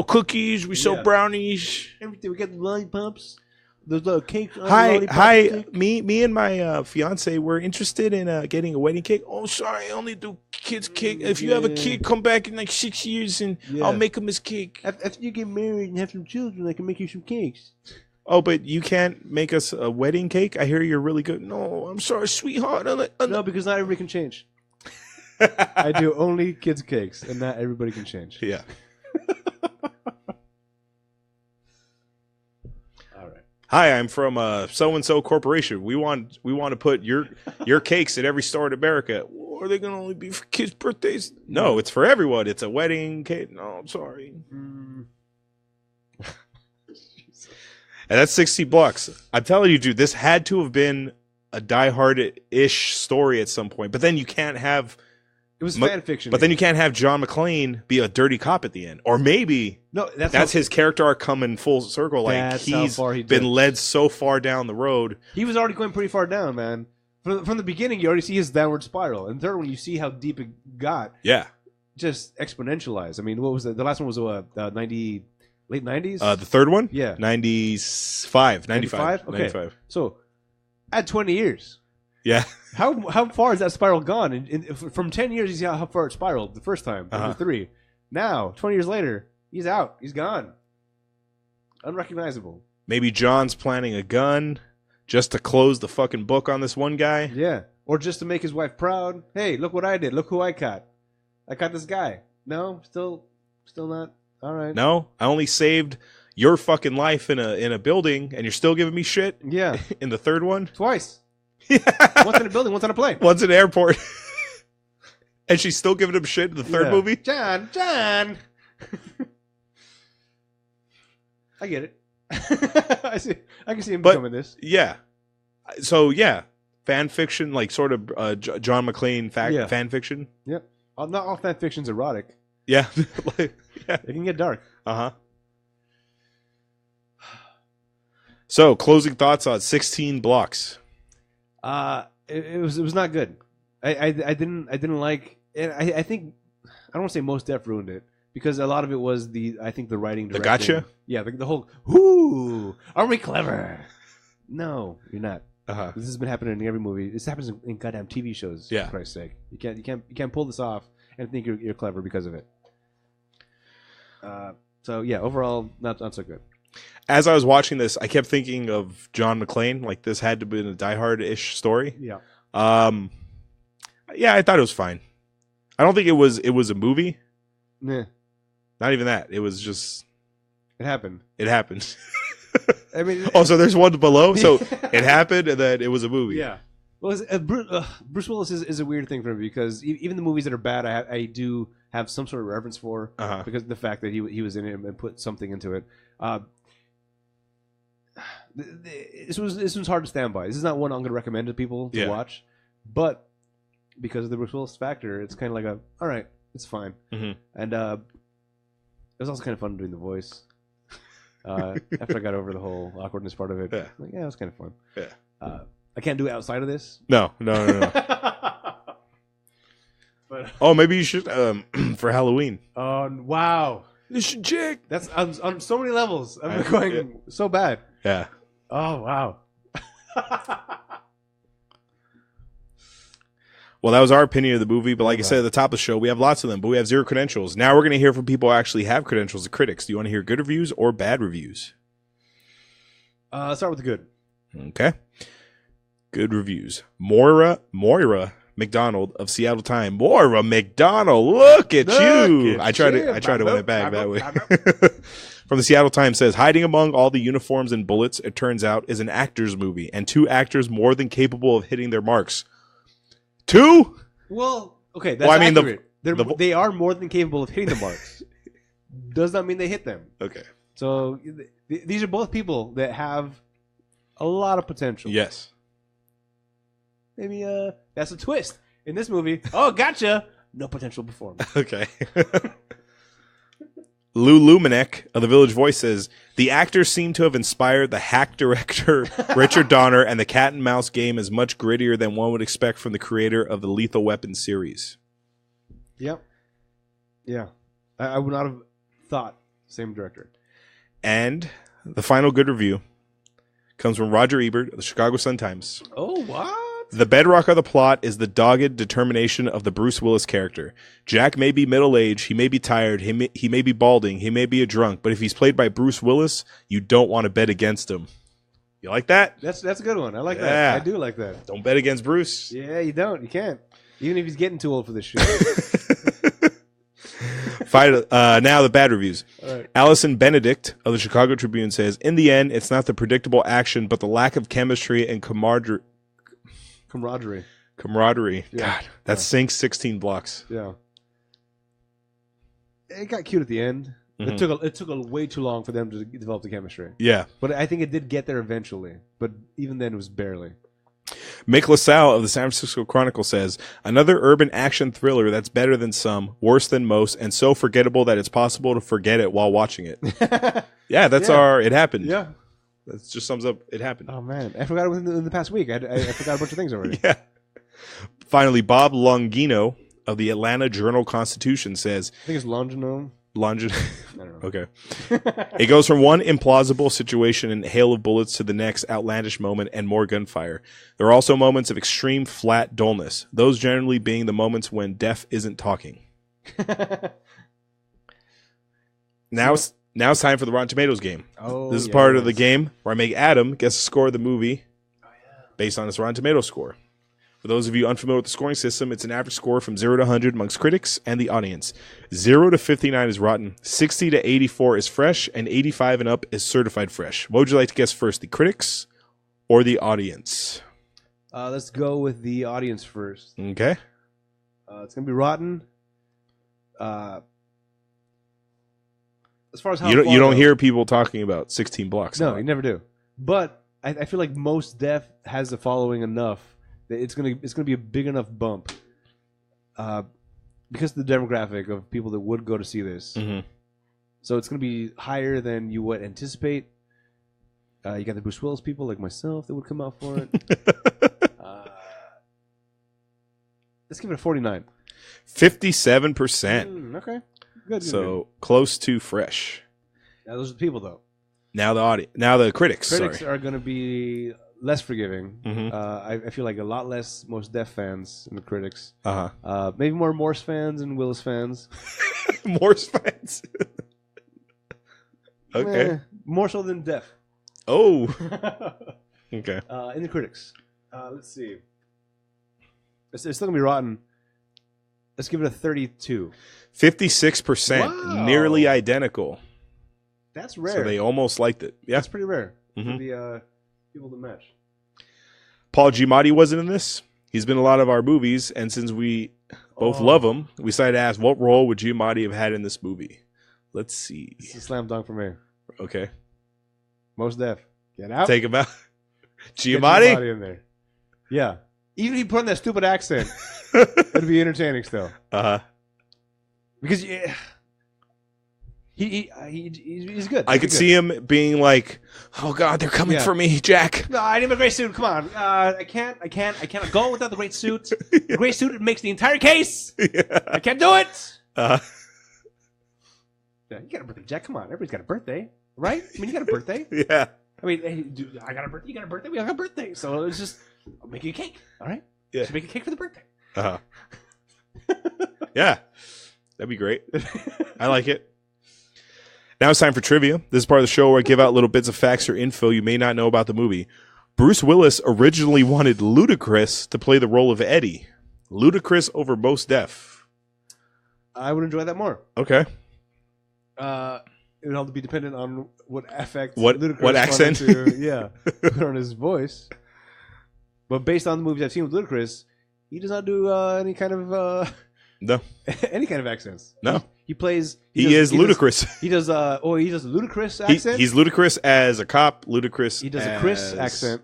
S2: cookies, we sell
S1: Yeah.
S2: brownies.
S1: Everything. We got the lollipops. Those little cakes.
S2: Hi. Me and my fiance were interested in getting a wedding cake. Oh, sorry, I only do kids cake. If you have a kid, come back in like 6 years and I'll make him his cake.
S1: After you get married and have some children, I can make you some cakes.
S2: Oh, but you can't make us a wedding cake? I hear you're really good. No, I'm sorry, sweetheart.
S1: No, because not everybody can change. I do only kids' cakes, and not everybody can change.
S2: Yeah.
S1: All right.
S2: Hi, I'm from so and so corporation. We want to put your cakes at every store in America. Are they gonna only be for kids' birthdays? No, it's for everyone. It's a wedding cake. No, I'm sorry. And that's $60. I'm telling you, dude, this had to have been a Die Hard-ish story at some point. But then you can't have
S1: It was fan fiction.
S2: But then you can't have John McClane be a dirty cop at the end. Or maybe that's his character arc coming full circle. Like he's been led so far down the road.
S1: He was already going pretty far down, man. From the beginning, you already see his downward spiral. And third one, you see how deep it got.
S2: Yeah.
S1: Just exponentialized. I mean, what was the last one was late 90s?
S2: The third one?
S1: Yeah.
S2: 95.
S1: Okay.
S2: 95.
S1: So, add 20 years.
S2: Yeah.
S1: How far has that spiral gone? From 10 years, you see how far it spiraled the first time. Number 3. Now, 20 years later, he's out. He's gone. Unrecognizable.
S2: Maybe John's planning a gun just to close the fucking book on this one guy.
S1: Yeah. Or just to make his wife proud. Hey, look what I did. Look who I caught. I caught this guy. No? Still not? All right.
S2: No, I only saved your fucking life in a building, and you're still giving me shit.
S1: Yeah.
S2: In the third one,
S1: twice. Once in a building, once on a plane.
S2: Once in an airport, and she's still giving him shit in the third movie.
S1: John. I get it. I can see him becoming this.
S2: Yeah. So yeah, fan fiction, like sort of John McClane fan fiction.
S1: Yep. Not all fan fiction's erotic.
S2: Yeah.
S1: It can get dark.
S2: So, closing thoughts on 16 Blocks.
S1: It was not good. I didn't like. And I think I don't want to say Mos Def ruined it because a lot of it was the writing, directing.
S2: The gotcha.
S1: Yeah, the whole. Whoo! Aren't we clever? No, you're not. This has been happening in every movie. This happens in goddamn TV shows.
S2: Yeah.
S1: For Christ's sake, you can't pull this off and think you're clever because of it. So yeah, overall not so good.
S2: As I was watching this, I kept thinking of John McClane. Like this had to be a Die Hard-ish story.
S1: Yeah.
S2: Yeah, I thought it was fine. I don't think it was a movie.
S1: Nah.
S2: Not even that. It was just.
S1: It happened.
S2: It happened.
S1: I mean.
S2: So there's one below. So it happened, and then it was a movie.
S1: Yeah. Well, Bruce Willis is a weird thing for me because even the movies that are bad, I do have some sort of reverence for because of the fact that he was in it and put something into it. This was hard to stand by. This is not one I'm going to recommend to people to watch, but because of the Bruce Willis factor, it's kind of like all right, it's fine. And it was also kind of fun doing the voice. After I got over the whole awkwardness part of it, it was kind of fun.
S2: Yeah.
S1: I can't do it outside of this.
S2: No. But, maybe you should for Halloween.
S1: Oh wow!
S2: You should check.
S1: That's on so many levels. I'm going so bad.
S2: Yeah.
S1: Oh wow.
S2: Well, that was our opinion of the movie, but like I said at the top of the show, we have lots of them, but we have 0 credentials. Now we're going to hear from people who actually have credentials, the critics. Do you want to hear good reviews or bad reviews?
S1: Let's start with the good.
S2: Okay. Good reviews. Moira McDonald of Seattle Time. Moira McDonald, look at you. I try to win it back that way. From the Seattle Times says, hiding among all the uniforms and bullets, it turns out, is an actor's movie, and 2 actors more than capable of hitting their marks. 2?
S1: Well, okay, that's accurate. They are more than capable of hitting the marks. Does not mean they hit them.
S2: Okay.
S1: So these are both people that have a lot of potential.
S2: Yes.
S1: Maybe that's a twist in this movie. Oh, gotcha. No potential performance.
S2: Okay. Lou Lumanek of The Village Voice says, the actors seem to have inspired the hack director Richard Donner, and the cat and mouse game is much grittier than one would expect from the creator of the Lethal Weapon series.
S1: Yep. Yeah. I would not have thought same director.
S2: And the final good review comes from Roger Ebert of the Chicago Sun-Times.
S1: Oh, what?
S2: The bedrock of the plot is the dogged determination of the Bruce Willis character. Jack may be middle-aged, he may be tired, he may be balding, he may be a drunk, but if he's played by Bruce Willis, you don't want to bet against him. You like that?
S1: That's a good one. I like that. I do like that.
S2: Don't bet against Bruce.
S1: Yeah, you don't. You can't. Even if he's getting too old for this shit.
S2: Now the bad reviews.
S1: Right.
S2: Allison Benedict of the Chicago Tribune says, in the end, it's not the predictable action, but the lack of chemistry and camaraderie.
S1: Yeah.
S2: God, that sinks 16 blocks.
S1: Yeah. It got cute at the end.
S2: Mm-hmm.
S1: It took way too long for them to develop the chemistry.
S2: Yeah.
S1: But I think it did get there eventually. But even then, it was barely.
S2: Mick LaSalle of the San Francisco Chronicle says, another urban action thriller that's better than some, worse than most, and so forgettable that it's possible to forget it while watching it. Yeah, that's it happened.
S1: Yeah.
S2: That just sums up it happened.
S1: Oh, man. I forgot it was in the past week. I forgot a bunch of things already.
S2: Yeah. Finally, Bob Longino of the Atlanta Journal-Constitution says,
S1: I think it's Longino. I don't know.
S2: Okay. It goes from one implausible situation and hail of bullets to the next outlandish moment and more gunfire. There are also moments of extreme flat dullness, those generally being the moments when Def isn't talking. Now it's time for the Rotten Tomatoes game. This is part of the game where I make Adam guess the score of the movie based on his Rotten Tomatoes score. For those of you unfamiliar with the scoring system, it's an average score from 0 to 100 amongst critics and the audience. 0 to 59 is rotten, 60 to 84 is fresh, and 85 and up is certified fresh. What would you like to guess first, the critics or the audience?
S1: Let's go with the audience first.
S2: Okay.
S1: It's going to be rotten. As far as how
S2: you don't hear people talking about 16 blocks.
S1: No, you never do. But I feel like most Def has the following enough. It's gonna be a big enough bump, because of the demographic of people that would go to see this.
S2: Mm-hmm.
S1: So it's gonna be higher than you would anticipate. You got the Bruce Willis people like myself that would come out for it. Let's give it a 49.
S2: 57%.
S1: Okay, good.
S2: So close to fresh.
S1: Now those are the people though.
S2: Now the audience. Now the critics.
S1: Critics are gonna be less forgiving.
S2: Mm-hmm.
S1: I feel like a lot less most Def fans than the critics.
S2: Uh-huh.
S1: Maybe more Morse fans and Willis fans.
S2: Morse fans. Okay.
S1: More so than Def.
S2: Oh. Okay.
S1: In the critics. Let's see. It's still going to be rotten. Let's give it a 32.
S2: 56%.
S1: Wow.
S2: Nearly identical.
S1: That's rare.
S2: So they almost liked it. Yeah.
S1: That's pretty rare.
S2: Mm-hmm.
S1: For the people to match.
S2: Paul Giamatti wasn't in this. He's been in a lot of our movies, and since we both love him, we decided to ask, what role would Giamatti have had in this movie? Let's see.
S1: It's a slam dunk for me.
S2: Okay.
S1: Most Def. Get out.
S2: Take him out.
S1: Get
S2: Giamatti?
S1: Giamatti in there. Yeah. Even if he put on that stupid accent, it'd be entertaining still.
S2: Uh-huh.
S1: Because he's good.
S2: I could see him being like, "Oh God, they're coming for me, Jack."
S1: No, I need my great suit. Come on, I can't go without the great suit. The great suit makes the entire case.
S2: Yeah.
S1: I can't do it.
S2: Yeah,
S1: you got a birthday, Jack. Come on, everybody's got a birthday, right? I mean, you got a birthday.
S2: Yeah.
S1: I mean, hey, dude, I got a birthday. You got a birthday. We all got a birthday. So it's just, I'll make you a cake. All right.
S2: Yeah.
S1: Just make a cake for the birthday.
S2: Uh huh. Yeah, that'd be great. I like it. Now it's time for trivia. This is part of the show where I give out little bits of facts or info you may not know about the movie. Bruce Willis originally wanted Ludacris to play the role of Eddie. Ludacris over Mos Def.
S1: I would enjoy that more.
S2: Okay.
S1: it would all be dependent on what affect
S2: what accent
S1: put on his voice. But based on the movies I've seen with Ludacris, he does not do any kind of
S2: no
S1: any kind of accents.
S2: No,
S1: he plays.
S2: He is Ludacris.
S1: He does Ludacris accent.
S2: He's Ludacris as a cop. Ludacris.
S1: He does a Chris accent.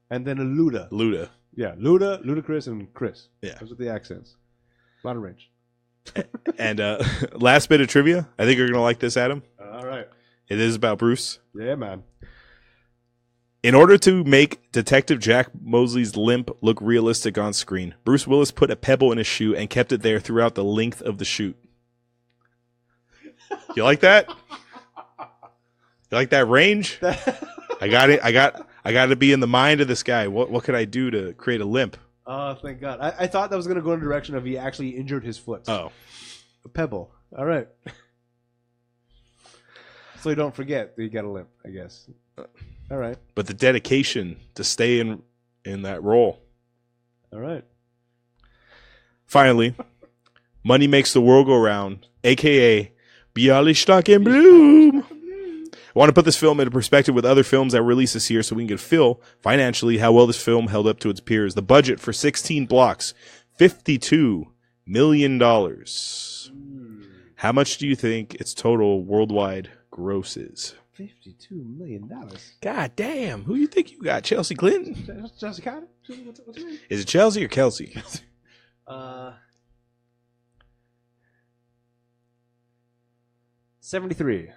S1: And then a Luda. Yeah, Ludacris, and Chris.
S2: Yeah,
S1: those are the accents. A lot of range.
S2: And last bit of trivia. I think you're gonna like this, Adam.
S1: All right.
S2: It is about Bruce.
S1: Yeah, man.
S2: In order to make Detective Jack Mosley's limp look realistic on screen, Bruce Willis put a pebble in his shoe and kept it there throughout the length of the shoot. You like that? You like that range? I got it. I got to be in the mind of this guy. What could I do to create a limp?
S1: Oh, thank God. I thought that was going to go in the direction of he actually injured his foot.
S2: Oh.
S1: A pebble. All right. So you don't forget that you got a limp, I guess. All right.
S2: But the dedication to stay in that role.
S1: All right.
S2: Finally, Money Makes the World Go Round, a.k.a. Bialystok and Bloom. I want to put this film into perspective with other films that were released this year so we can get a feel financially how well this film held up to its peers. The budget for 16 blocks, $52 million. How much do you think its total worldwide gross is?
S1: $52 million.
S2: God damn. Who you think you got? Chelsea Clinton?
S1: Chelsea Clinton? What's her name?
S2: Is it Chelsea or Kelsey?
S1: 73.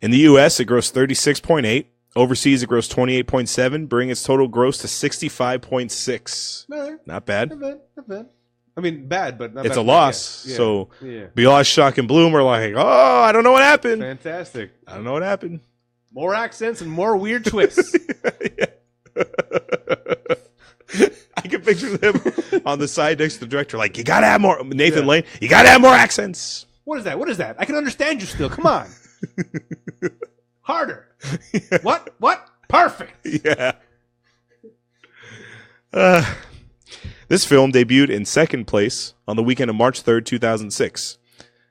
S2: In the U.S., it grossed 36.8. Overseas, it grossed 28.7, bringing its total gross to 65.6. Not bad.
S1: Not bad. I mean, bad, but not
S2: it's
S1: bad.
S2: A loss.
S1: Yeah.
S2: So, Bialystok and Bloom are like, oh, I don't know what happened.
S1: Fantastic.
S2: I don't know what happened.
S1: More accents and more weird twists.
S2: I can picture them on the side next to the director, like, you gotta have more. Nathan Lane, you gotta have more accents.
S1: What is that? What is that? I can understand you still. Come on. Harder.
S2: Yeah.
S1: What? Perfect.
S2: Yeah. This film debuted in second place on the weekend of March 3rd, 2006.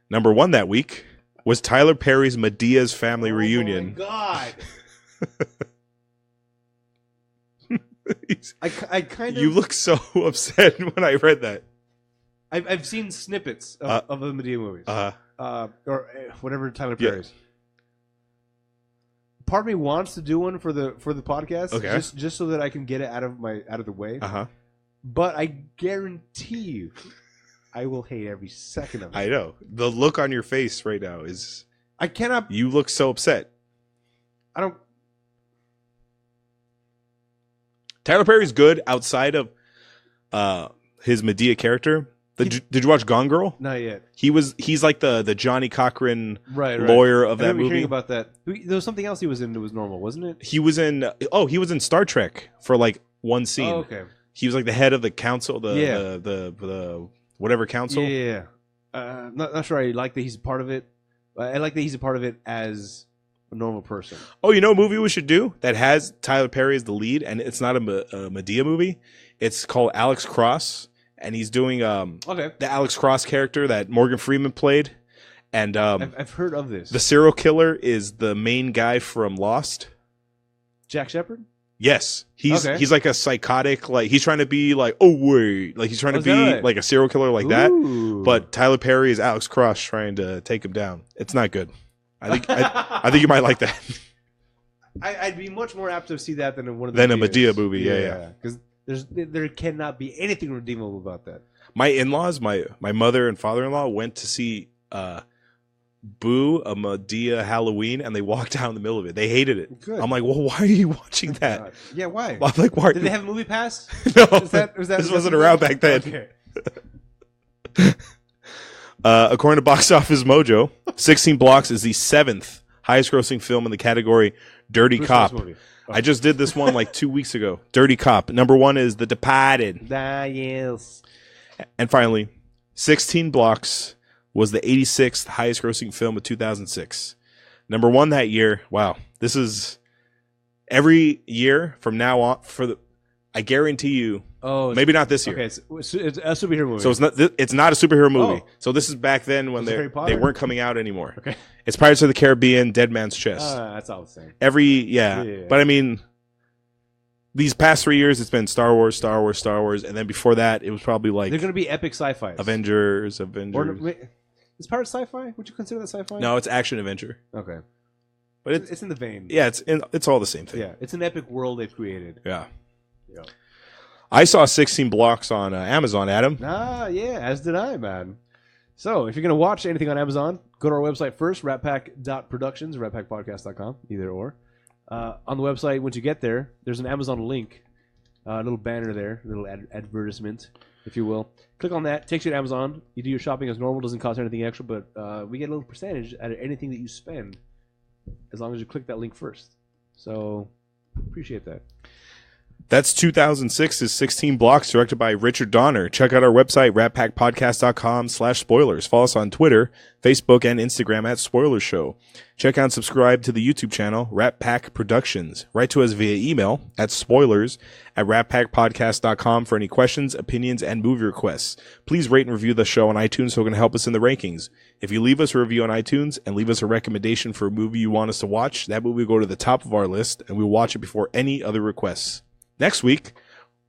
S2: Number one that week was Tyler Perry's Medea's Family Reunion.
S1: Oh, my God. I kind of...
S2: You look so upset when I read that.
S1: I've seen snippets of the Medea movies. Or whatever Tyler Perry's. Yeah. Part of me wants to do one for the podcast,
S2: okay,
S1: just so that I can get it out of the way. But I guarantee you, I will hate every second of it.
S2: I know. The look on your face right now is...
S1: I cannot...
S2: You look so upset.
S1: I don't...
S2: Tyler Perry's good outside of his Medea character. Did you watch Gone Girl?
S1: Not yet.
S2: He's like the Johnny Cochran lawyer of that movie.
S1: Hearing about that. There was something else he was in that was normal, wasn't it?
S2: He was in Star Trek for like one scene.
S1: Oh, okay.
S2: He was like the head of the council, the whatever council.
S1: Yeah. Not sure I like that he's a part of it. I like that he's a part of it as a normal person.
S2: Oh, you know a movie we should do that has Tyler Perry as the lead, and it's not a Medea movie. It's called Alex Cross. And he's doing the Alex Cross character that Morgan Freeman played. And
S1: I've heard of this.
S2: The serial killer is the main guy from Lost.
S1: Jack Shepherd?
S2: Yes. He's like a psychotic, like he's trying to be like, oh wait. Like he's trying to be like a serial killer like that. But Tyler Perry is Alex Cross trying to take him down. It's not good. I think you might like that.
S1: I'd be much more apt to see that than one of
S2: a Medea movie, yeah.
S1: Because there cannot be anything redeemable about that.
S2: My in-laws, my mother and father-in-law went to see Boo, a Medea Halloween, and they walked out in the middle of it. They hated it. Good. I'm like, well, why are you watching that?
S1: God. Yeah, why?
S2: I'm like, why?
S1: Did they have a movie pass?
S2: No, this wasn't around back then.
S1: Okay.
S2: According to Box Office Mojo, 16 Blocks is the 7th highest-grossing film in the category Dirty Cop. I just did this one like 2 weeks ago. Dirty Cop. Number one is The Departed.
S1: Yes.
S2: And finally, 16 Blocks was the 86th highest grossing film of 2006. Number one that year. Wow. This is every year from now on I guarantee you.
S1: Oh,
S2: maybe not this year.
S1: Okay, it's a superhero movie.
S2: So it's not a superhero movie.
S1: Oh.
S2: So this is back then when
S1: Harry
S2: they
S1: Potter?
S2: weren't coming out anymore.
S1: Okay.
S2: It's Pirates of the Caribbean, Dead Man's Chest.
S1: That's all the same.
S2: Yeah. But I mean, these past 3 years, it's been Star Wars, and then before that, it was probably like
S1: They're going to be epic sci-fi.
S2: Avengers.
S1: Is Pirates sci-fi? Would you consider that sci-fi?
S2: No, it's action adventure.
S1: Okay.
S2: But
S1: It's in the vein.
S2: Yeah, it's all the same thing.
S1: Yeah, it's an epic world they've created.
S2: Yeah.
S1: Yeah.
S2: I saw 16 Blocks on Amazon, Adam.
S1: Yeah, as did I, man. So, if you're going to watch anything on Amazon, go to our website first, ratpack.productions, ratpackpodcast.com, either or. On the website, once you get there, there's an Amazon link, a little banner there, a little advertisement, if you will. Click on that, takes you to Amazon. You do your shopping as normal, doesn't cost anything extra, but we get a little percentage out of anything that you spend as long as you click that link first. So, appreciate that.
S2: That's 2006's 16 Blocks, directed by Richard Donner. Check out our website, ratpackpodcast.com/spoilers. Follow us on Twitter, Facebook, and Instagram at Spoilers Show. Check out and subscribe to the YouTube channel, Rat Pack Productions. Write to us via email at spoilers@ratpackpodcast.com for any questions, opinions, and movie requests. Please rate and review the show on iTunes so it can help us in the rankings. If you leave us a review on iTunes and leave us a recommendation for a movie you want us to watch, that movie will go to the top of our list, and we'll watch it before any other requests. Next week,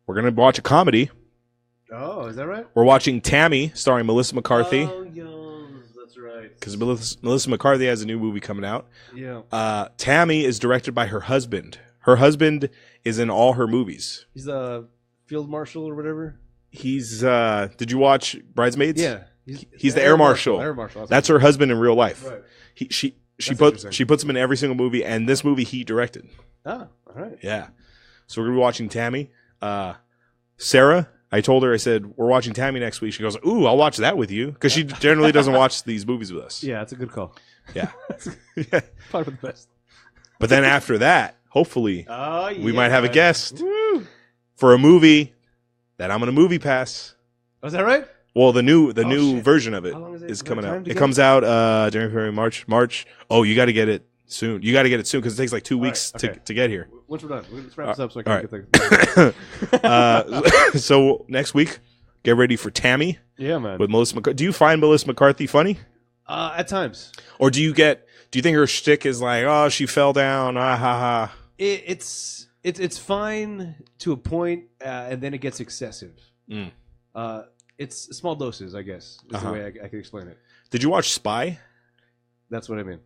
S2: we're going to watch a comedy.
S1: Oh, is that right?
S2: We're watching Tammy, starring Melissa McCarthy.
S1: Oh, yes, that's right.
S2: Because Melissa McCarthy has a new movie coming out.
S1: Yeah.
S2: Tammy is directed by her husband. Her husband is in all her movies.
S1: He's the field marshal or whatever.
S2: He's, did you watch Bridesmaids?
S1: Yeah.
S2: He's the air marshal.
S1: Air marshal.
S2: That's her husband in real life.
S1: Right.
S2: She puts him in every single movie, and this movie he directed.
S1: Ah, all right.
S2: Yeah. So we're going to be watching Tammy. Sarah, I told her, I said, we're watching Tammy next week. She goes, ooh, I'll watch that with you. Because she generally doesn't watch these movies with us.
S1: Yeah, that's a good call.
S2: Yeah.
S1: Yeah. Probably the best.
S2: But then after that, hopefully, we might have a guest
S1: Woo!
S2: for a movie that I'm going to movie pass.
S1: Oh, is that right?
S2: Well, the new
S1: shit.
S2: version of it is coming out. It comes out January, February, March. Oh, you got to get it soon. You got to get it soon because it takes like 2 weeks to get here.
S1: Once we're done, let's wrap this up so I can get
S2: the. So next week, get ready for Tammy.
S1: Yeah, man.
S2: With Melissa McCarthy. Do you find Melissa McCarthy funny?
S1: At times.
S2: Or do you think her shtick is like, oh, she fell down, ha ha?
S1: It's fine to a point, and then it gets excessive. It's small doses, I guess, is the way I can explain it.
S2: Did you watch Spy?
S1: That's what I mean.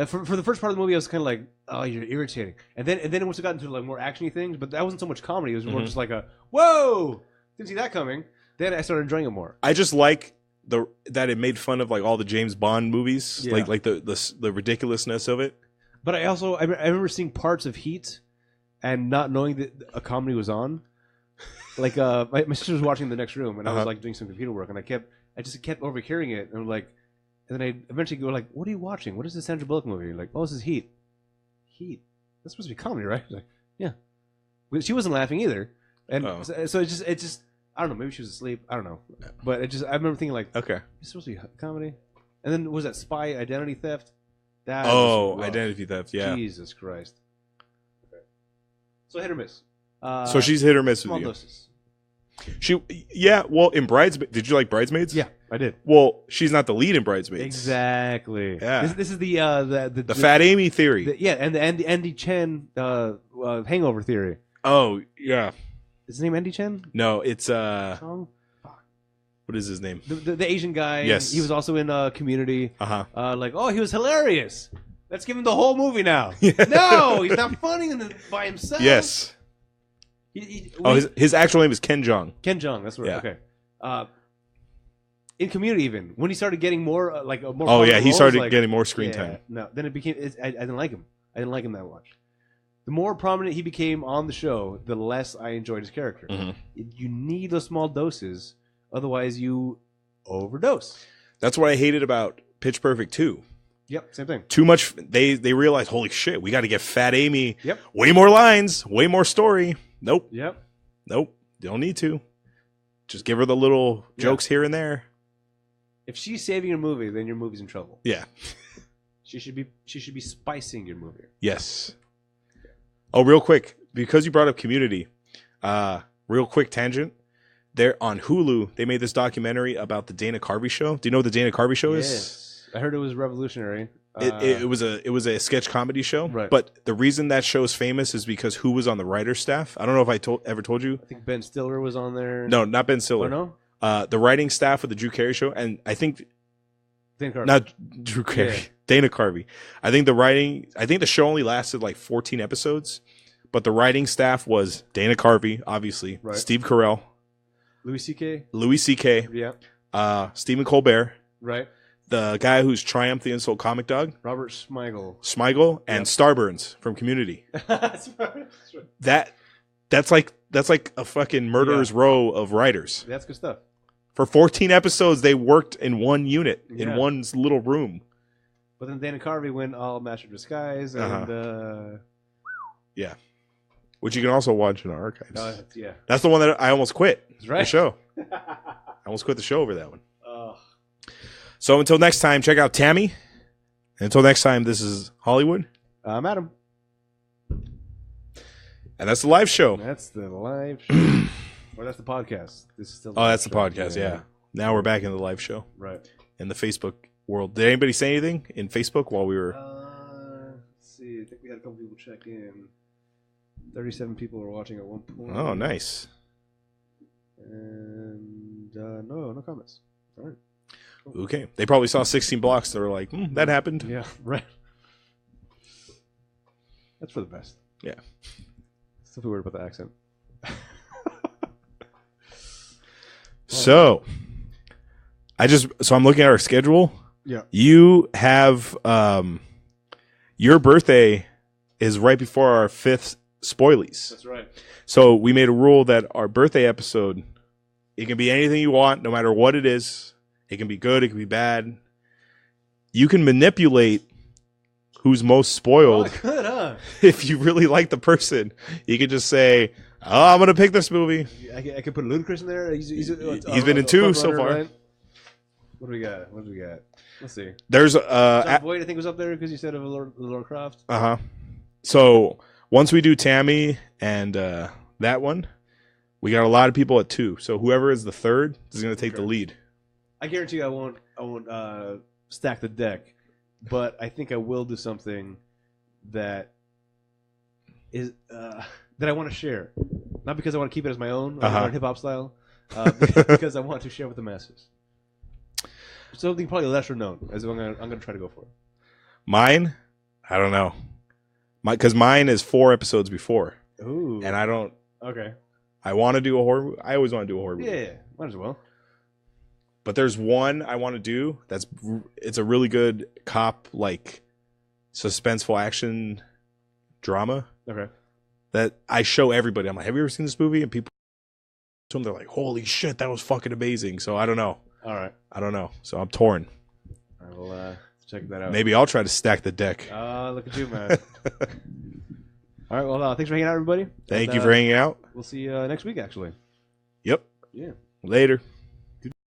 S1: For the first part of the movie, I was kind of like, "Oh, you're irritating," and then once it got into like more actiony things, but that wasn't so much comedy. It was more just like a "Whoa, didn't see that coming." Then I started enjoying it more.
S2: I just like that it made fun of like all the James Bond movies, like the ridiculousness of it.
S1: But I remember seeing parts of Heat and not knowing that a comedy was on. Like my sister was watching in the next room, and I was like doing some computer work, and I just kept overhearing it, and I'm like. And then I eventually go like, "What are you watching? What is this Sandra Bullock movie?" Like, "Oh, this is Heat." Heat. That's supposed to be comedy, right? Like, yeah. But she wasn't laughing either, and so it just I don't know. Maybe she was asleep. I don't know. But I remember thinking like,
S2: okay,
S1: it's supposed to be comedy. And then was that Spy Identity Theft?
S2: Identity Theft. Yeah.
S1: Jesus Christ. Okay. So hit or miss.
S2: So she's hit or miss
S1: small
S2: with you.
S1: Doses.
S2: Well, in Bridesmaids, did you like Bridesmaids?
S1: Yeah, I did.
S2: Well, she's not the lead in Bridesmaids.
S1: Exactly.
S2: Yeah.
S1: This is the
S2: Fat Amy theory.
S1: And the Andy Chen hangover theory.
S2: Oh, yeah.
S1: Is his name Andy Chen?
S2: No, it's
S1: Chong?
S2: what is his name?
S1: The Asian guy.
S2: Yes.
S1: He was also in Community.
S2: Uh-huh.
S1: He was hilarious. Let's give him the whole movie now.
S2: Yeah.
S1: No, he's not funny by himself.
S2: Yes. His actual name is Ken Jeong.
S1: Ken Jeong, that's right.
S2: Yeah.
S1: Okay. In Community, even when he started getting more more.
S2: Oh yeah, he started
S1: like,
S2: getting more screen time.
S1: No, then it became. I didn't like him. I didn't like him that much. The more prominent he became on the show, the less I enjoyed his character.
S2: Mm-hmm.
S1: You need those small doses, otherwise you overdose.
S2: That's what I hated about Pitch Perfect 2.
S1: Yep, same thing.
S2: Too much. They realized, holy shit, we got to get Fat Amy.
S1: Yep.
S2: Way more lines, way more story. Nope.
S1: Yep.
S2: Nope. Don't need to. Just give her the little jokes here and there.
S1: If she's saving your movie, then your movie's in trouble.
S2: Yeah.
S1: She should be spicing your movie.
S2: Yes. Oh, real quick. because you brought up Community, real quick tangent. They're on Hulu. They made this documentary about the Dana Carvey show. Do you know what the Dana Carvey show is?
S1: Yes. I heard it was revolutionary.
S2: It was a sketch comedy show.
S1: Right.
S2: But the reason that show is famous is because who was on the writer's staff? I don't know if I ever told you.
S1: I think Ben Stiller was on there.
S2: No, not Ben Stiller.
S1: Oh, no?
S2: The writing staff of the Drew Carey show, and I think
S1: Dana Carvey.
S2: not Drew Carey,
S1: Yeah.
S2: Dana Carvey. I think the show only lasted like 14 episodes, but the writing staff was Dana Carvey, obviously,
S1: Right.
S2: Steve Carell,
S1: Louis C.K.
S2: Yeah, Stephen Colbert,
S1: Right.
S2: the guy who's Triumph the Insult Comic Dog,
S1: Robert
S2: Smigel, and Starburns from Community.
S1: That's
S2: That's like a fucking murderer's row of writers.
S1: good stuff.
S2: For 14 episodes, they worked in one unit, in
S1: Yeah.
S2: one little room.
S1: But then Dana Carvey went all Master of Disguise and
S2: Yeah. Which you can also watch in our archives.
S1: yeah.
S2: That's the one that I almost quit.
S1: That's right.
S2: The show. I almost quit the show over that one. So until next time, check out Tammy. And until next time, this is Hollywood.
S1: I'm Adam.
S2: And that's the live show.
S1: That's the live show. Or that's the podcast. This is still.
S2: That's the podcast, yeah. Now we're back in the live show.
S1: Right.
S2: In the Facebook world. Did anybody say anything in Facebook while we were...
S1: Let's see. I think we had a couple people check in. 37 people were watching at one point.
S2: Oh, nice.
S1: And no comments. All right. Cool.
S2: Okay. They probably saw 16 blocks. They were like, that happened.
S1: Yeah, right. That's for the best.
S2: Yeah.
S1: Still feel weird about the accent.
S2: So I'm looking at our schedule.
S1: Yeah.
S2: You have your birthday is right before our 5th spoilies.
S1: That's right.
S2: So we made a rule that our birthday episode, it can be anything you want, no matter what it is. It can be good, it can be bad. You can manipulate who's most spoiled.
S1: Oh, good, huh?
S2: If you really like the person, you can just say, "Oh, I'm gonna pick this movie."
S1: I could put Ludacris in there. He's
S2: been in 2 so far.
S1: Right? What do we got? Let's see.
S2: There's
S1: John Boyd, I think, was up there because you said of Laura Croft.
S2: So once we do Tammy and that one, we got a lot of people at 2. So whoever is the third is gonna take the lead.
S1: I guarantee you, I won't stack the deck, but I think I will do something that is that I want to share, not because I want to keep it as my own, like hip hop style, because I want to share with the masses. Something probably lesser known, as I'm gonna try to go for.
S2: Mine, I don't know, because mine is 4 episodes before.
S1: Ooh,
S2: and I don't.
S1: Okay.
S2: I want to do a horror. I always want to do a horror movie.
S1: Yeah, might as well.
S2: But there's one I want to do it's a really good cop, like, suspenseful action drama.
S1: Okay.
S2: That I show everybody. I'm like, have you ever seen this movie? And people, they're like, holy shit, that was fucking amazing. So I don't know.
S1: All right.
S2: I don't know. So I'm torn.
S1: I will check that out.
S2: Maybe I'll try to stack the deck.
S1: Look at you, man. All right. Well, thanks for hanging out, everybody.
S2: Thank you for hanging out.
S1: We'll see you next week, actually.
S2: Yep.
S1: Yeah.
S2: Later.